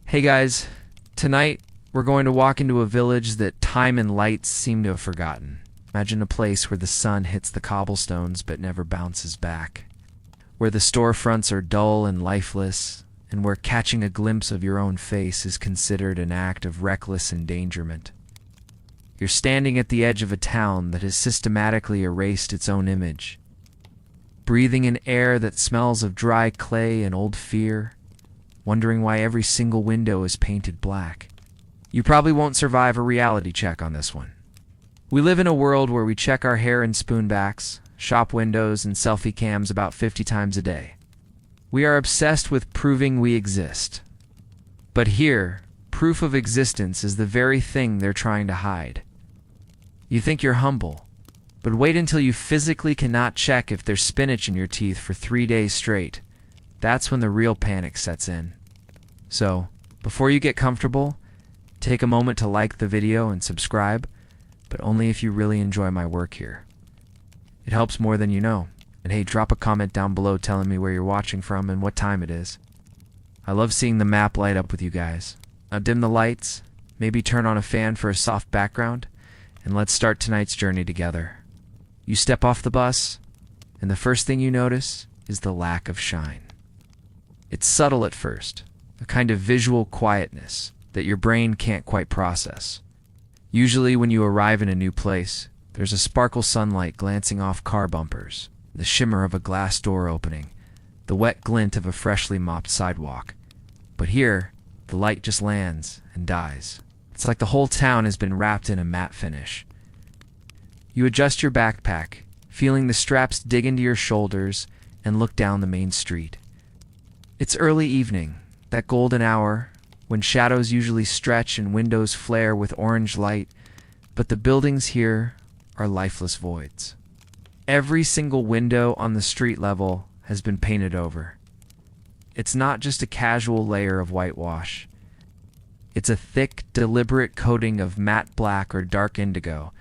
Hey guys, tonight we're going to walk into a village that time and lights seem to have forgotten. Imagine a place where the sun hits the cobblestones but never bounces back, where the storefronts are dull and lifeless, and where catching a glimpse of your own face is considered an act of reckless endangerment. You're standing at the edge of a town that has systematically erased its own image, breathing in air that smells of dry clay and old fear, wondering why every single window is painted black. You probably won't survive a reality check on this one. We live in a world where we check our hair in spoonbacks, shop windows, and selfie cams about 50 times a day. We are obsessed with proving we exist. But here, proof of existence is the very thing they're trying to hide. You think you're humble, but wait until you physically cannot check if there's spinach in your teeth for 3 days straight. That's when the real panic sets in. So, before you get comfortable, take a moment to like the video and subscribe, but only if you really enjoy my work here. It helps more than you know. And hey, drop a comment down below telling me where you're watching from and what time it is. I love seeing the map light up with you guys. Now dim the lights, maybe turn on a fan for a soft background, and let's start tonight's journey together. You step off the bus, and the first thing you notice is the lack of shine. It's subtle at first, a kind of visual quietness that your brain can't quite process. Usually when you arrive in a new place, there's a sparkle sunlight glancing off car bumpers, the shimmer of a glass door opening, the wet glint of a freshly mopped sidewalk. But here, the light just lands and dies. It's like the whole town has been wrapped in a matte finish. You adjust your backpack, feeling the straps dig into your shoulders, and look down the main street. It's early evening, that golden hour, when shadows usually stretch and windows flare with orange light, but the buildings here are lifeless voids. Every single window on the street level has been painted over. It's not just a casual layer of whitewash. It's a thick, deliberate coating of matte black or dark indigo,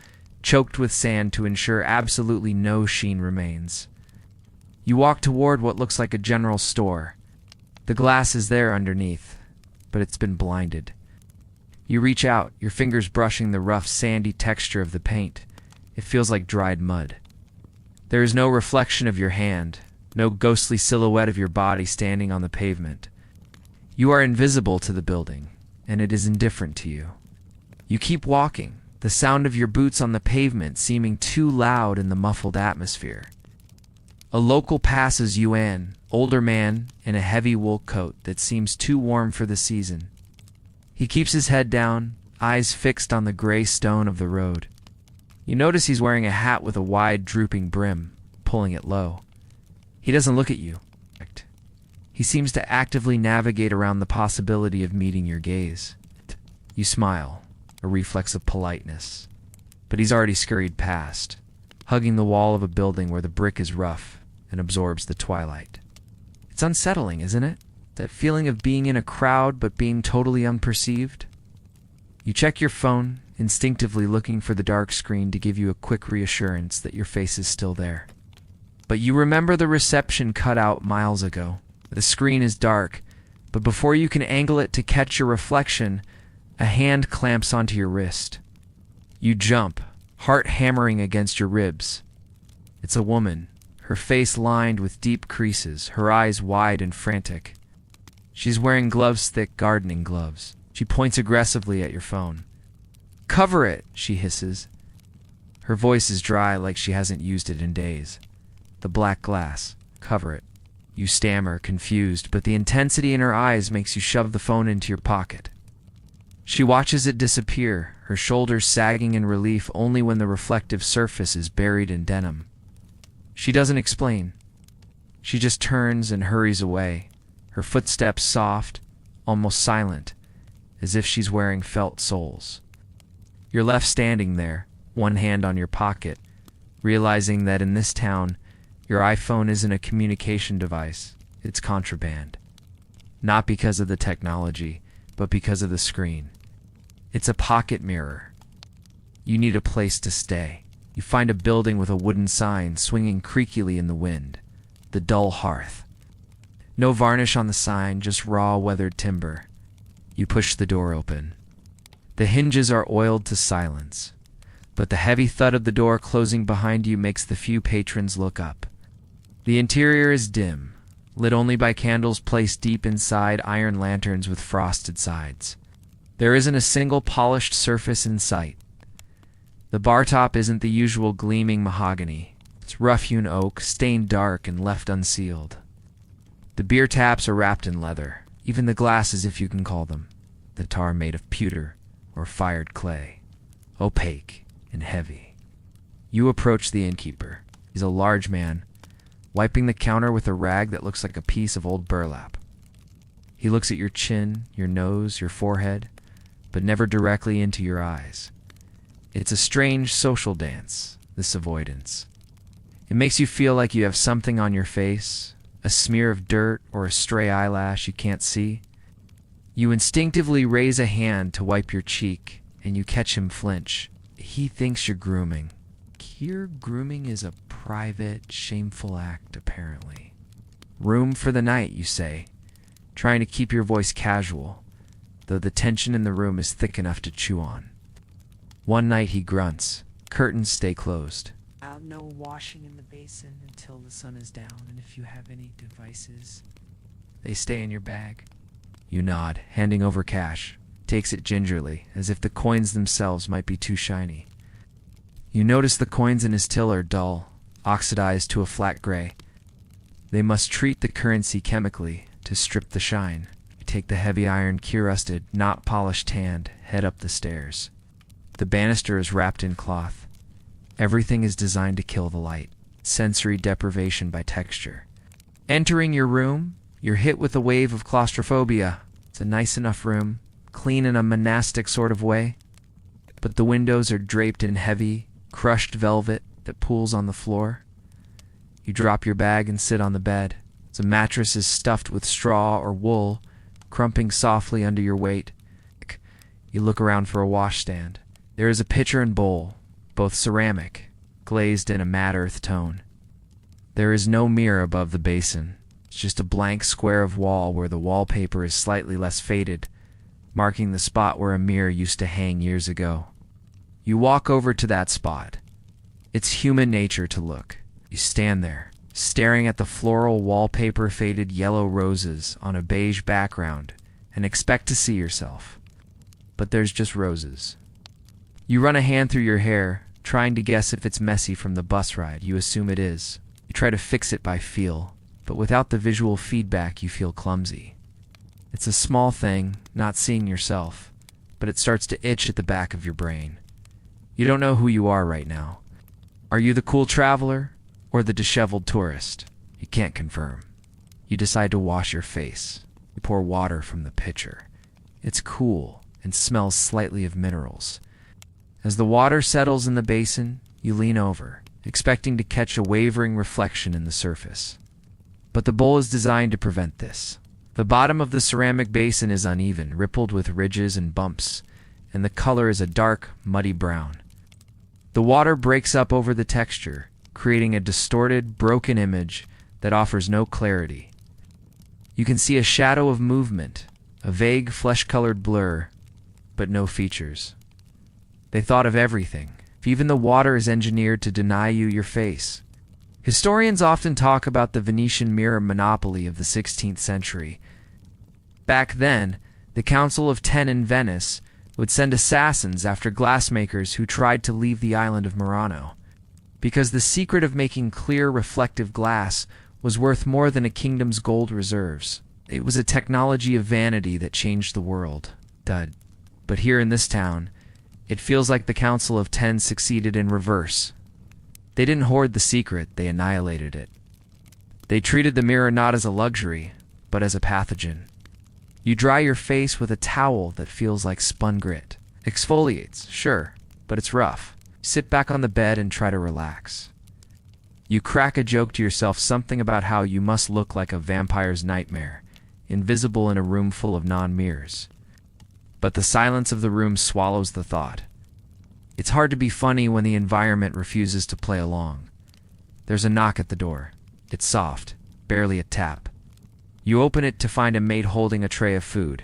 choked with sand to ensure absolutely no sheen remains. You walk toward what looks like a general store. The glass is there underneath, but it's been blinded. You reach out, your fingers brushing the rough, sandy texture of the paint. It feels like dried mud. There is no reflection of your hand, no ghostly silhouette of your body standing on the pavement. You are invisible to the building, and it is indifferent to you. You keep walking, the sound of your boots on the pavement seeming too loud in the muffled atmosphere. A local passes you an older man in a heavy wool coat that seems too warm for the season. He keeps his head down, eyes fixed on the gray stone of the road. You notice he's wearing a hat with a wide, drooping brim, pulling it low. He doesn't look at you. He seems to actively navigate around the possibility of meeting your gaze. You smile, a reflex of politeness. But he's already scurried past, hugging the wall of a building where the brick is rough and absorbs the twilight. It's unsettling, isn't it? That feeling of being in a crowd but being totally unperceived. You check your phone, instinctively looking for the dark screen to give you a quick reassurance that your face is still there. But you remember the reception cut out miles ago. The screen is dark, but before you can angle it to catch your reflection, a hand clamps onto your wrist. You jump, heart hammering against your ribs. It's a woman, her face lined with deep creases, her eyes wide and frantic. She's wearing gloves-thick gardening gloves. She points aggressively at your phone. "Cover it," she hisses. Her voice is dry like she hasn't used it in days. The black glass. Cover it. You stammer, confused, but the intensity in her eyes makes you shove the phone into your pocket. She watches it disappear, her shoulders sagging in relief only when the reflective surface is buried in denim. She doesn't explain. She just turns and hurries away, her footsteps soft, almost silent, as if she's wearing felt soles. You're left standing there, one hand on your pocket, realizing that in this town, your iPhone isn't a communication device, it's contraband. Not because of the technology, but because of the screen. It's a pocket mirror. You need a place to stay. You find a building with a wooden sign swinging creakily in the wind. The dull hearth. No varnish on the sign, just raw, weathered timber. You push the door open. The hinges are oiled to silence, but the heavy thud of the door closing behind you makes the few patrons look up. The interior is dim, lit only by candles placed deep inside iron lanterns with frosted sides. There isn't a single polished surface in sight. The bar top isn't the usual gleaming mahogany. It's rough-hewn oak, stained dark and left unsealed. The beer taps are wrapped in leather, even the glasses if you can call them. The tar made of pewter or fired clay, opaque and heavy. You approach the innkeeper. He's a large man, wiping the counter with a rag that looks like a piece of old burlap. He looks at your chin, your nose, your forehead, but never directly into your eyes. It's a strange social dance, this avoidance. It makes you feel like you have something on your face, a smear of dirt or a stray eyelash you can't see. You instinctively raise a hand to wipe your cheek, and you catch him flinch. He thinks you're grooming. Here, grooming is a private, shameful act, apparently. Room for the night, you say, trying to keep your voice casual, though the tension in the room is thick enough to chew on. One night he grunts. Curtains stay closed. No washing in the basin until the sun is down, and if you have any devices, they stay in your bag. You nod, handing over cash. Takes it gingerly, as if the coins themselves might be too shiny. You notice the coins in his till are dull, oxidized to a flat gray. They must treat the currency chemically to strip the shine. You take the heavy iron, key-rusted, not polished hand, head up the stairs. The banister is wrapped in cloth. Everything is designed to kill the light, sensory deprivation by texture. Entering your room, you're hit with a wave of claustrophobia. It's a nice enough room, clean in a monastic sort of way, but the windows are draped in heavy, crushed velvet that pools on the floor. You drop your bag and sit on the bed. The mattress is stuffed with straw or wool, crumping softly under your weight. You look around for a washstand. There is a pitcher and bowl, both ceramic, glazed in a matte earth tone. There is no mirror above the basin. It's just a blank square of wall where the wallpaper is slightly less faded, marking the spot where a mirror used to hang years ago. You walk over to that spot. It's human nature to look. You stand there, staring at the floral wallpaper faded yellow roses on a beige background, and expect to see yourself. But there's just roses. You run a hand through your hair, trying to guess if it's messy from the bus ride. You assume it is. You try to fix it by feel, but without the visual feedback you feel clumsy. It's a small thing, not seeing yourself, but it starts to itch at the back of your brain. You don't know who you are right now. Are you the cool traveler or the disheveled tourist? You can't confirm. You decide to wash your face. You pour water from the pitcher. It's cool and smells slightly of minerals. As the water settles in the basin, you lean over, expecting to catch a wavering reflection in the surface. But the bowl is designed to prevent this. The bottom of the ceramic basin is uneven, rippled with ridges and bumps, and the color is a dark, muddy brown. The water breaks up over the texture, creating a distorted, broken image that offers no clarity. You can see a shadow of movement, a vague, flesh-colored blur, but no features. They thought of everything. Even the water is engineered to deny you your face. Historians often talk about the Venetian mirror monopoly of the 16th century. Back then, the Council of Ten in Venice would send assassins after glassmakers who tried to leave the island of Murano, because the secret of making clear, reflective glass was worth more than a kingdom's gold reserves. It was a technology of vanity that changed the world. Dud. But here in this town, it feels like the Council of Ten succeeded in reverse. They didn't hoard the secret, they annihilated it. They treated the mirror not as a luxury, but as a pathogen. You dry your face with a towel that feels like spun grit. Exfoliates, sure, but it's rough. Sit back on the bed and try to relax. You crack a joke to yourself, something about how you must look like a vampire's nightmare, invisible in a room full of non-mirrors. But the silence of the room swallows the thought. It's hard to be funny when the environment refuses to play along. There's a knock at the door. It's soft, barely a tap. You open it to find a maid holding a tray of food.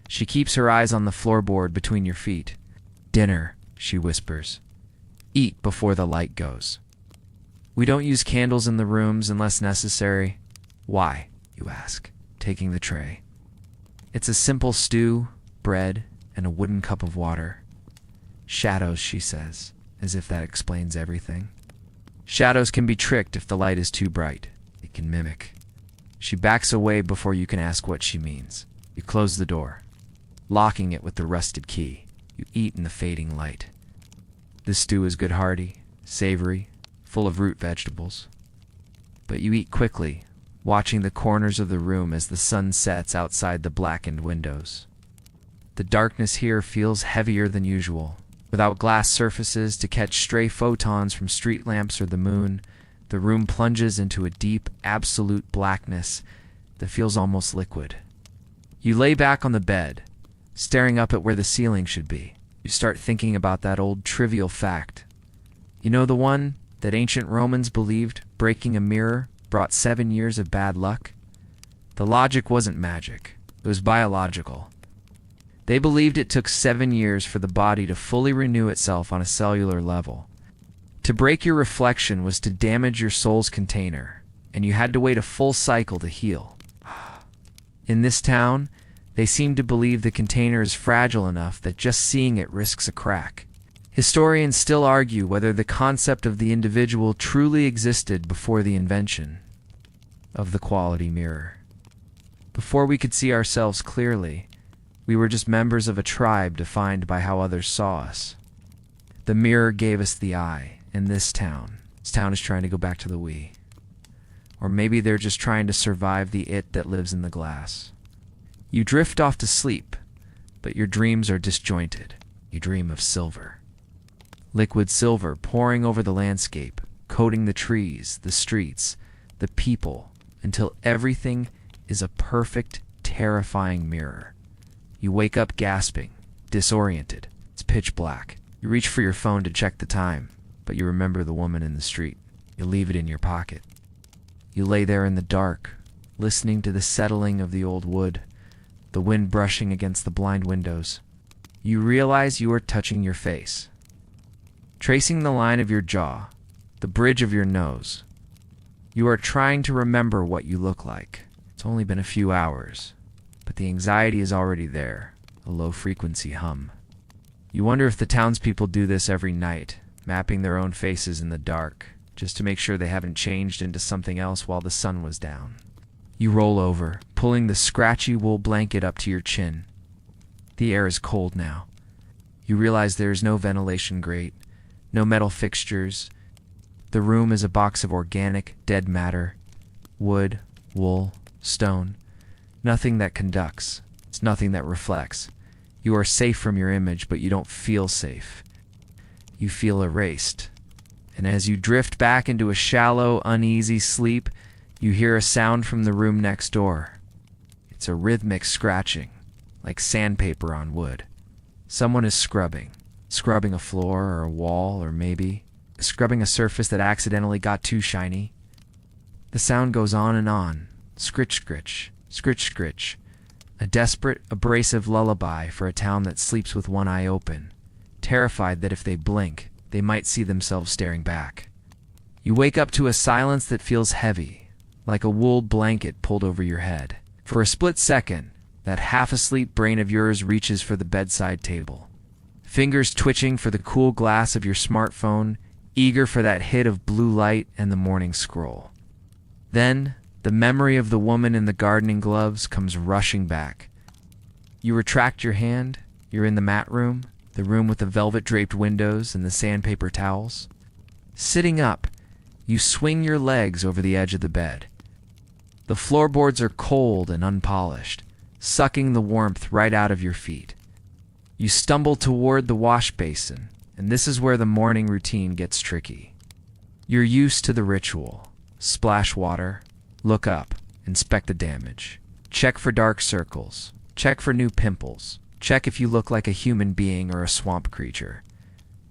She keeps her eyes on the floorboard between your feet. "Dinner," she whispers. "Eat before the light goes." We don't use candles in the rooms unless necessary. "Why?" you ask, taking the tray. It's a simple stew, bread, and a wooden cup of water. "Shadows," she says, as if that explains everything. Shadows can be tricked if the light is too bright. It can mimic. She backs away before you can ask what she means. You close the door, locking it with the rusted key. You eat in the fading light. The stew is good-hearty, savory, full of root vegetables. But you eat quickly, watching the corners of the room as the sun sets outside the blackened windows. The darkness here feels heavier than usual. Without glass surfaces to catch stray photons from street lamps or the moon, the room plunges into a deep, absolute blackness that feels almost liquid. You lay back on the bed, staring up at where the ceiling should be. You start thinking about that old trivial fact. You know, the one that ancient Romans believed breaking a mirror brought 7 years of bad luck? The logic wasn't magic. It was biological. They believed it took 7 years for the body to fully renew itself on a cellular level. To break your reflection was to damage your soul's container, and you had to wait a full cycle to heal. In this town, they seem to believe the container is fragile enough that just seeing it risks a crack. Historians still argue whether the concept of the individual truly existed before the invention of the quality mirror. Before we could see ourselves clearly, we were just members of a tribe defined by how others saw us. The mirror gave us the eye in this town. This town is trying to go back to the we. Or maybe they're just trying to survive the it that lives in the glass. You drift off to sleep, but your dreams are disjointed. You dream of silver. Liquid silver pouring over the landscape, coating the trees, the streets, the people, until everything is a perfect, terrifying mirror. You wake up gasping, disoriented. It's pitch black. You reach for your phone to check the time, but you remember the woman in the street. You leave it in your pocket. You lay there in the dark, listening to the settling of the old wood, the wind brushing against the blind windows. You realize you are touching your face, tracing the line of your jaw, the bridge of your nose. You are trying to remember what you look like. It's only been a few hours, but the anxiety is already there, a low-frequency hum. You wonder if the townspeople do this every night, mapping their own faces in the dark, just to make sure they haven't changed into something else while the sun was down. You roll over, pulling the scratchy wool blanket up to your chin. The air is cold now. You realize there is no ventilation grate, no metal fixtures. The room is a box of organic, dead matter, wood, wool, stone. Nothing that conducts. It's nothing that reflects. You are safe from your image, but you don't feel safe. You feel erased. And as you drift back into a shallow, uneasy sleep, you hear a sound from the room next door. It's a rhythmic scratching, like sandpaper on wood. Someone is scrubbing a floor or a wall, or maybe scrubbing a surface that accidentally got too shiny. The sound goes on and on. Scritch, scritch, scritch, scritch. A desperate, abrasive lullaby for a town that sleeps with one eye open, terrified that if they blink, they might see themselves staring back. You wake up to a silence that feels heavy, like a wool blanket pulled over your head. For a split second, that half-asleep brain of yours reaches for the bedside table. Fingers twitching for the cool glass of your smartphone, eager for that hit of blue light and the morning scroll. Then, the memory of the woman in the gardening gloves comes rushing back. You retract your hand. You're in the mat room, the room with the velvet-draped windows and the sandpaper towels. Sitting up, you swing your legs over the edge of the bed. The floorboards are cold and unpolished, sucking the warmth right out of your feet. You stumble toward the wash basin, and this is where the morning routine gets tricky. You're used to the ritual. Splash water, look up, inspect the damage. Check for dark circles. Check for new pimples. Check if you look like a human being or a swamp creature.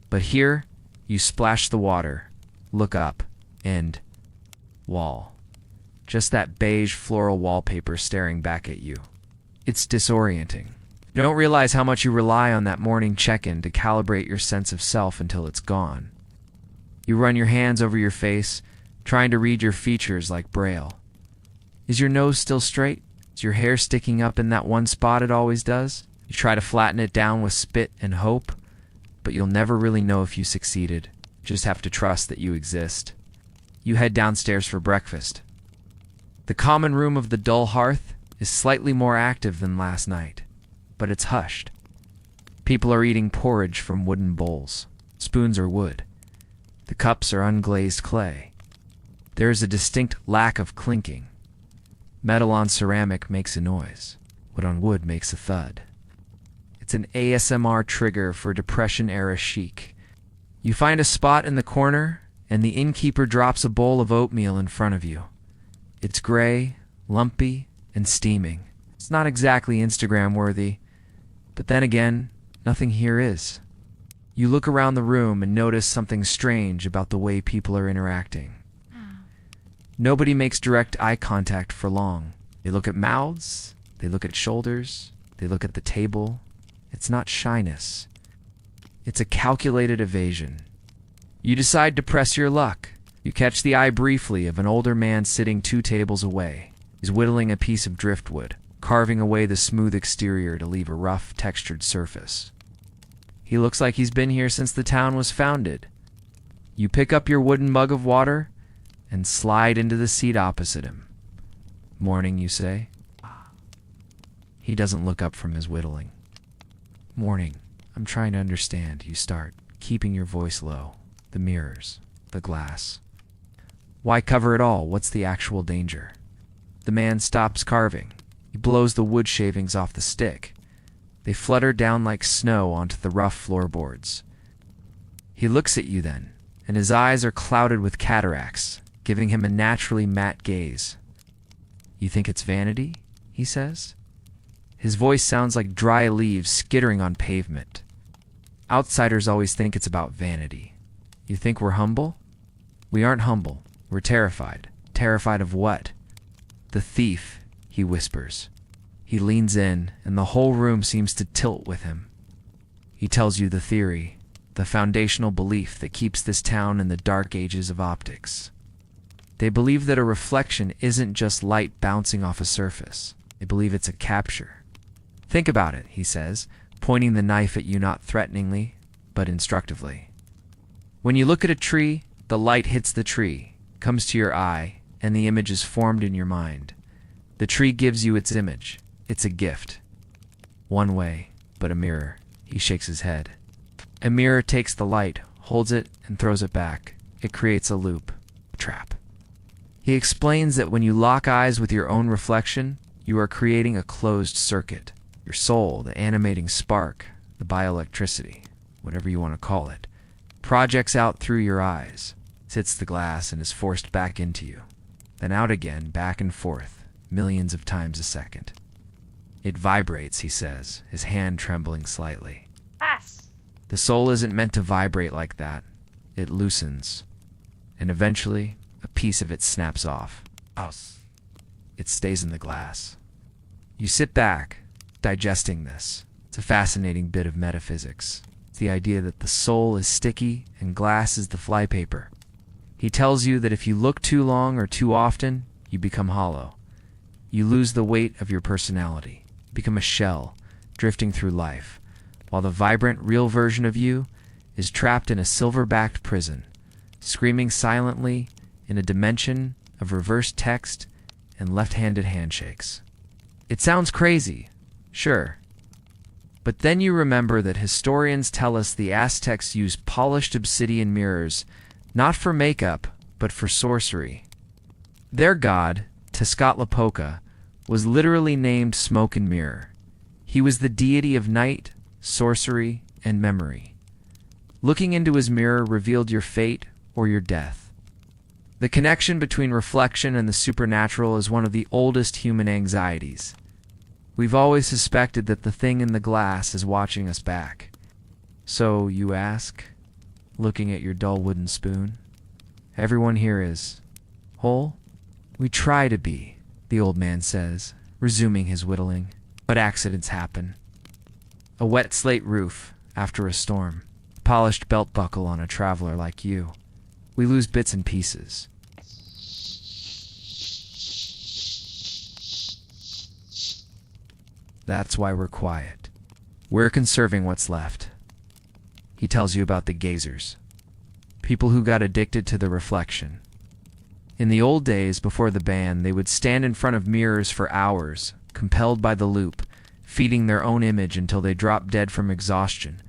But here, you splash the water, look up, and wall. Just that beige floral wallpaper staring back at you. It's disorienting. You don't realize how much you rely on that morning check-in to calibrate your sense of self until it's gone. You run your hands over your face, trying to read your features like Braille. Is your nose still straight? Is your hair sticking up in that one spot it always does? You try to flatten it down with spit and hope, but you'll never really know if you succeeded. Just have to trust that you exist. You head downstairs for breakfast. The common room of the dull hearth is slightly more active than last night, but it's hushed. People are eating porridge from wooden bowls. Spoons are wood. The cups are unglazed clay. There is a distinct lack of clinking. Metal on ceramic makes a noise. Wood on wood makes a thud. It's an ASMR trigger for Depression-era chic. You find a spot in the corner, and the innkeeper drops a bowl of oatmeal in front of you. It's gray, lumpy, and steaming. It's not exactly Instagram-worthy, but then again, nothing here is. You look around the room and notice something strange about the way people are interacting. Nobody makes direct eye contact for long. They look at mouths, they look at shoulders, they look at the table. It's not shyness. It's a calculated evasion. You decide to press your luck. You catch the eye briefly of an older man sitting 2 tables away. He's whittling a piece of driftwood, carving away the smooth exterior to leave a rough, textured surface. He looks like he's been here since the town was founded. You pick up your wooden mug of water and slide into the seat opposite him. Morning, you say. He doesn't look up from his whittling. Morning. I'm trying to understand, you start, keeping your voice low. The mirrors, the glass. Why cover it all? What's the actual danger? The man stops carving. He blows the wood shavings off the stick. They flutter down like snow onto the rough floorboards. He looks at you then, and his eyes are clouded with cataracts, giving him a naturally matte gaze. You think it's vanity? He says. His voice sounds like dry leaves skittering on pavement. Outsiders always think it's about vanity. You think we're humble? We aren't humble. We're terrified. Terrified of what? The thief, he whispers. He leans in, and the whole room seems to tilt with him. He tells you the theory, the foundational belief that keeps this town in the dark ages of optics. They believe that a reflection isn't just light bouncing off a surface. They believe it's a capture. Think about it, he says, pointing the knife at you not threateningly, but instructively. When you look at a tree, the light hits the tree, comes to your eye, and the image is formed in your mind. The tree gives you its image. It's a gift. One way, but a mirror. He shakes his head. A mirror takes the light, holds it, and throws it back. It creates a loop, a trap. He explains that when you lock eyes with your own reflection, you are creating a closed circuit. Your soul, the animating spark, the bioelectricity, whatever you want to call it, projects out through your eyes, hits the glass, and is forced back into you. Then out again, back and forth, millions of times a second. It vibrates, he says, his hand trembling slightly. The soul isn't meant to vibrate like that. It loosens. And eventually, a piece of it snaps off. It stays in the glass. You sit back, digesting this. It's a fascinating bit of metaphysics. It's the idea that the soul is sticky and glass is the flypaper. He tells you that if you look too long or too often, you become hollow. You lose the weight of your personality, become a shell, drifting through life, while the vibrant, real version of you is trapped in a silver-backed prison, screaming silently in a dimension of reversed text and left-handed handshakes. It sounds crazy, sure. But then you remember that historians tell us the Aztecs used polished obsidian mirrors, not for makeup, but for sorcery. Their god, Tezcatlipoca, was literally named Smoke and Mirror. He was the deity of night, sorcery, and memory. Looking into his mirror revealed your fate or your death. The connection between reflection and the supernatural is one of the oldest human anxieties. We've always suspected that the thing in the glass is watching us back. So, you ask, looking at your dull wooden spoon, everyone here is whole? We try to be, the old man says, resuming his whittling, but accidents happen. A wet slate roof after a storm. A polished belt buckle on a traveler like you. We lose bits and pieces. That's why we're quiet. We're conserving what's left. He tells you about the gazers. People who got addicted to the reflection. In the old days, before the ban, they would stand in front of mirrors for hours, compelled by the loop, feeding their own image until they dropped dead from exhaustion,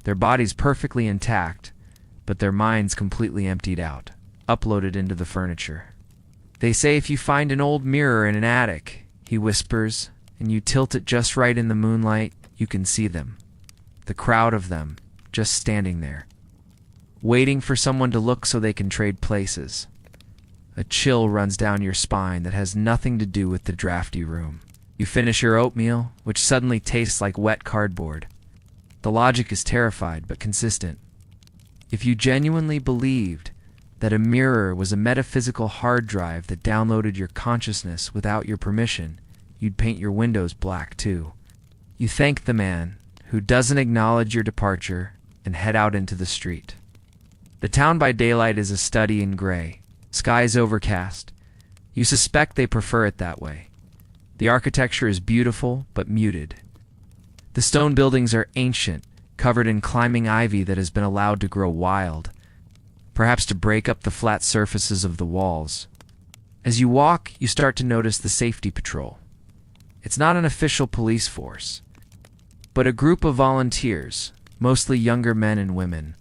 their bodies perfectly intact, but their minds completely emptied out, uploaded into the furniture. They say if you find an old mirror in an attic, he whispers, and you tilt it just right in the moonlight, you can see them. The crowd of them, just standing there, waiting for someone to look so they can trade places. A chill runs down your spine that has nothing to do with the drafty room. You finish your oatmeal, which suddenly tastes like wet cardboard. The logic is terrified but consistent. If you genuinely believed that a mirror was a metaphysical hard drive that downloaded your consciousness without your permission, you'd paint your windows black too. You thank the man who doesn't acknowledge your departure and head out into the street. The town by daylight is a study in gray. Skies overcast. You suspect they prefer it that way. The architecture is beautiful but muted. The stone buildings are ancient, covered in climbing ivy that has been allowed to grow wild, perhaps to break up the flat surfaces of the walls. As you walk, you start to notice the safety patrol. It's not an official police force, but a group of volunteers, mostly younger men and women,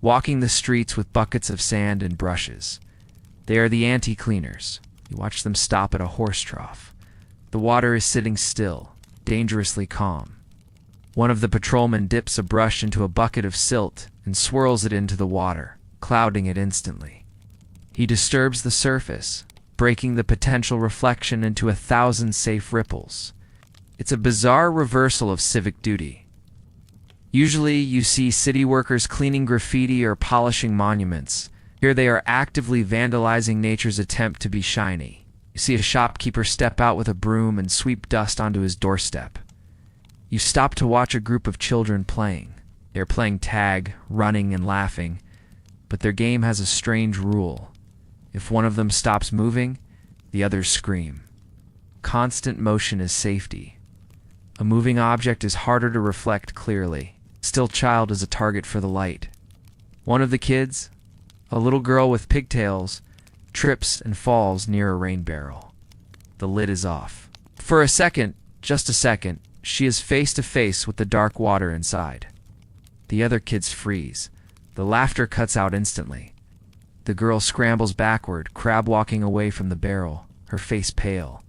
walking the streets with buckets of sand and brushes. They are the anti-cleaners. You watch them stop at a horse trough. The water is sitting still, dangerously calm. One of the patrolmen dips a brush into a bucket of silt and swirls it into the water, clouding it instantly. He disturbs the surface, breaking the potential reflection into 1,000 safe ripples. It's a bizarre reversal of civic duty. Usually you see city workers cleaning graffiti or polishing monuments. Here they are actively vandalizing nature's attempt to be shiny. You see a shopkeeper step out with a broom and sweep dust onto his doorstep. You stop to watch a group of children playing. They are playing tag, running and laughing, but their game has a strange rule. If one of them stops moving, the others scream. Constant motion is safety. A moving object is harder to reflect clearly. Still child is a target for the light. One of the kids, a little girl with pigtails, trips and falls near a rain barrel. The lid is off. For a second, just a second, she is face to face with the dark water inside. The other kids freeze. The laughter cuts out instantly. The girl scrambles backward, crab walking away from the barrel, her face pale.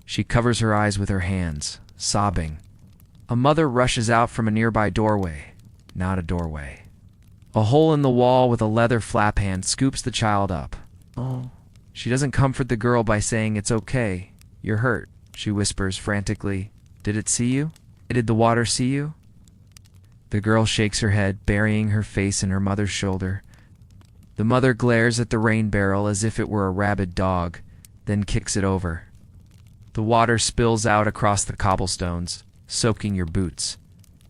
She covers her eyes with her hands, sobbing. A mother rushes out from a nearby doorway. Not a doorway. A hole in the wall with a leather flap hand scoops the child up. Oh. She doesn't comfort the girl by saying it's okay. You're hurt, she whispers frantically. Did it see you? Did the water see you? The girl shakes her head, burying her face in her mother's shoulder. The mother glares at the rain barrel as if it were a rabid dog, then kicks it over. The water spills out across the cobblestones, soaking your boots.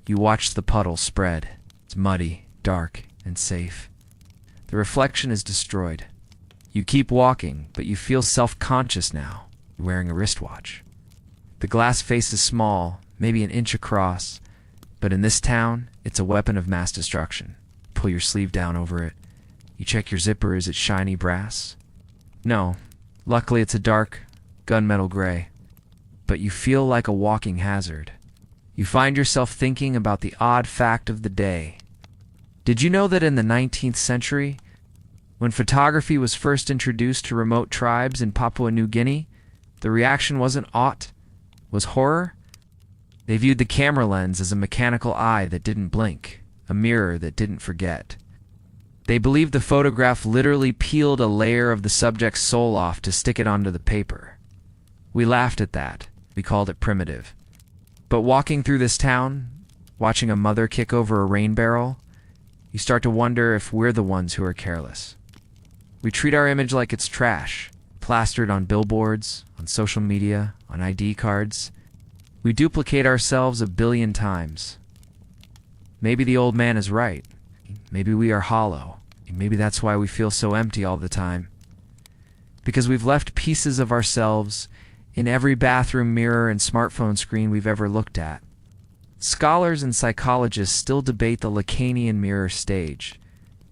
You watch the puddle spread. It's muddy, dark, and safe. The reflection is destroyed. You keep walking, but you feel self-conscious now. You're wearing a wristwatch. The glass face is small, maybe an inch across, but in this town, it's a weapon of mass destruction. Pull your sleeve down over it. You check your zipper. Is it shiny brass? No. Luckily, it's a dark, gunmetal gray. But you feel like a walking hazard. You find yourself thinking about the odd fact of the day. Did you know that in the 19th century, when photography was first introduced to remote tribes in Papua New Guinea, the reaction wasn't aught, was horror? They viewed the camera lens as a mechanical eye that didn't blink, a mirror that didn't forget. They believed the photograph literally peeled a layer of the subject's soul off to stick it onto the paper. We laughed at that. We called it primitive. But walking through this town, watching a mother kick over a rain barrel, you start to wonder if we're the ones who are careless. We treat our image like it's trash, plastered on billboards, on social media, on ID cards. We duplicate ourselves 1,000,000,000 times. Maybe the old man is right. Maybe we are hollow. Maybe that's why we feel so empty all the time. Because we've left pieces of ourselves in every bathroom mirror and smartphone screen we've ever looked at. Scholars and psychologists still debate the Lacanian mirror stage,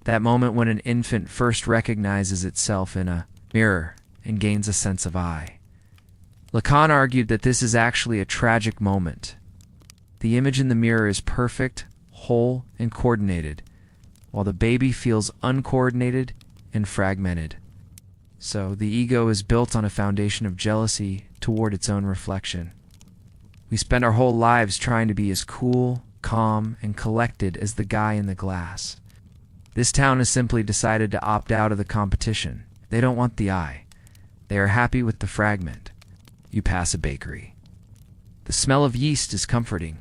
that moment when an infant first recognizes itself in a mirror and gains a sense of I. Lacan argued that this is actually a tragic moment. The image in the mirror is perfect, whole, and coordinated, while the baby feels uncoordinated and fragmented. So the ego is built on a foundation of jealousy toward its own reflection. We spend our whole lives trying to be as cool, calm, and collected as the guy in the glass. This town has simply decided to opt out of the competition. They don't want the I. They are happy with the fragment. You pass a bakery. The smell of yeast is comforting,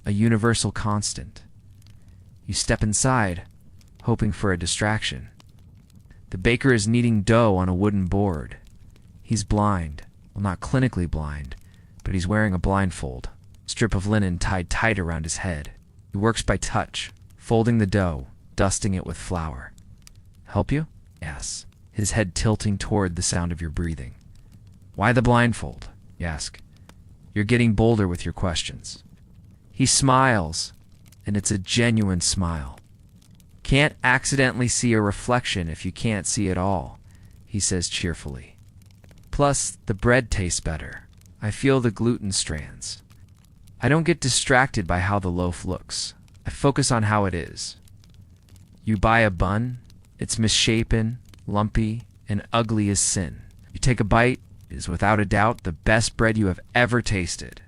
a universal constant. You step inside, hoping for a distraction. The baker is kneading dough on a wooden board. He's blind. Well, not clinically blind, but he's wearing a blindfold, a strip of linen tied tight around his head. He works by touch, folding the dough, dusting it with flour. Help you? Yes. His head tilting toward the sound of your breathing. Why the blindfold? You ask. You're getting bolder with your questions. He smiles, and it's a genuine smile. Can't accidentally see a reflection if you can't see it all, he says cheerfully. Plus, the bread tastes better. I feel the gluten strands. I don't get distracted by how the loaf looks. I focus on how it is. You buy a bun, it's misshapen, lumpy, and ugly as sin. You take a bite, it is without a doubt the best bread you have ever tasted.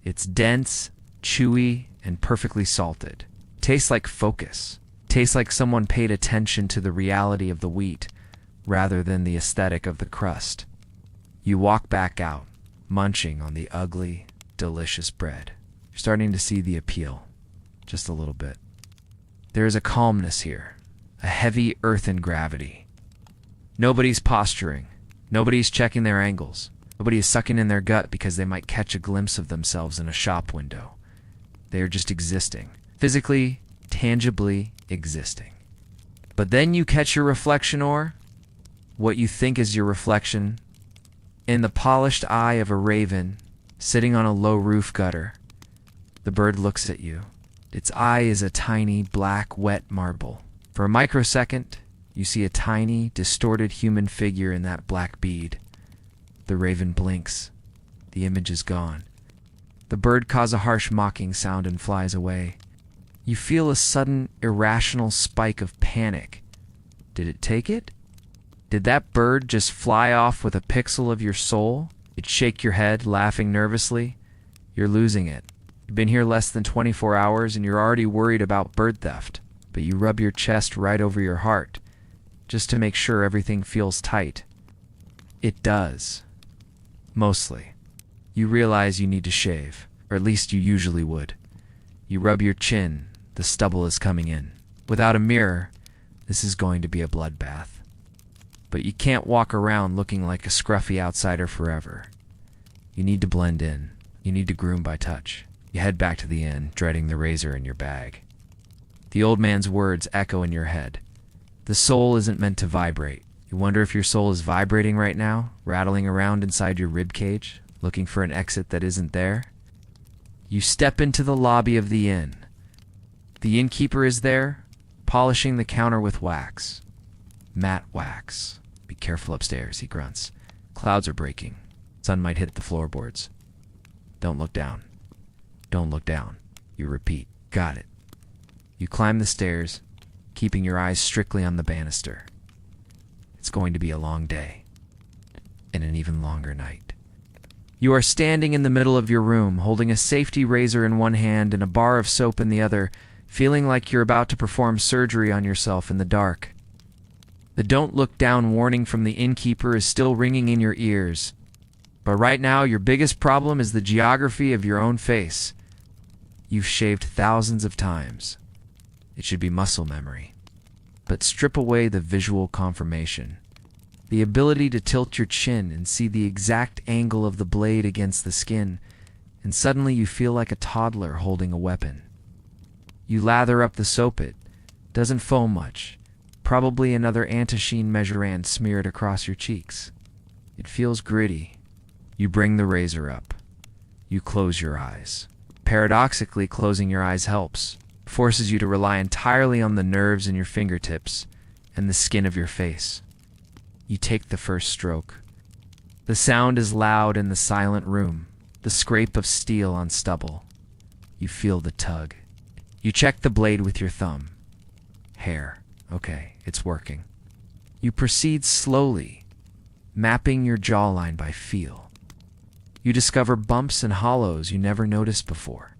It's dense, chewy, and perfectly salted. Tastes like focus. Tastes like someone paid attention to the reality of the wheat rather than the aesthetic of the crust. You walk back out, munching on the ugly, delicious bread. You're starting to see the appeal, just a little bit. There is a calmness here, a heavy earthen gravity. Nobody's posturing. Nobody's checking their angles. Nobody is sucking in their gut because they might catch a glimpse of themselves in a shop window. They are just existing, physically, tangibly existing. But then you catch your reflection, or what you think is your reflection, in the polished eye of a raven sitting on a low roof gutter. The bird looks at you. Its eye is a tiny, black, wet marble. For a microsecond, you see a tiny, distorted human figure in that black bead. The raven blinks. The image is gone. The bird caws a harsh mocking sound and flies away. You feel a sudden, irrational spike of panic. Did it take it? Did that bird just fly off with a pixel of your soul? You'd shake your head, laughing nervously. You're losing it. You've been here less than 24 hours and you're already worried about bird theft. But you rub your chest right over your heart, just to make sure everything feels tight. It does. Mostly. You realize you need to shave, or at least you usually would. You rub your chin, the stubble is coming in. Without a mirror, this is going to be a bloodbath. But you can't walk around looking like a scruffy outsider forever. You need to blend in. You need to groom by touch. You head back to the inn, dreading the razor in your bag. The old man's words echo in your head. The soul isn't meant to vibrate. You wonder if your soul is vibrating right now, rattling around inside your rib cage, looking for an exit that isn't there. You step into the lobby of the inn. The innkeeper is there, polishing the counter with wax. Matte wax. Be careful upstairs, he grunts. Clouds are breaking. Sun might hit the floorboards. Don't look down. Don't look down. You repeat. Got it. You climb the stairs, keeping your eyes strictly on the banister. It's going to be a long day, and an even longer night. You are standing in the middle of your room, holding a safety razor in one hand and a bar of soap in the other, feeling like you're about to perform surgery on yourself in the dark. The don't look down warning from the innkeeper is still ringing in your ears. But right now, your biggest problem is the geography of your own face. You've shaved thousands of times. It should be muscle memory. But strip away the visual confirmation. The ability to tilt your chin and see the exact angle of the blade against the skin and suddenly you feel like a toddler holding a weapon. You lather up the soap. It doesn't foam much. Probably another antishine measurand smeared across your cheeks. It feels gritty. You bring the razor up. You close your eyes. Paradoxically, closing your eyes helps. Forces you to rely entirely on the nerves in your fingertips and the skin of your face. You take the first stroke. The sound is loud in the silent room, the scrape of steel on stubble. You feel the tug. You check the blade with your thumb. Hair. Okay, it's working. You proceed slowly, mapping your jawline by feel. You discover bumps and hollows you never noticed before.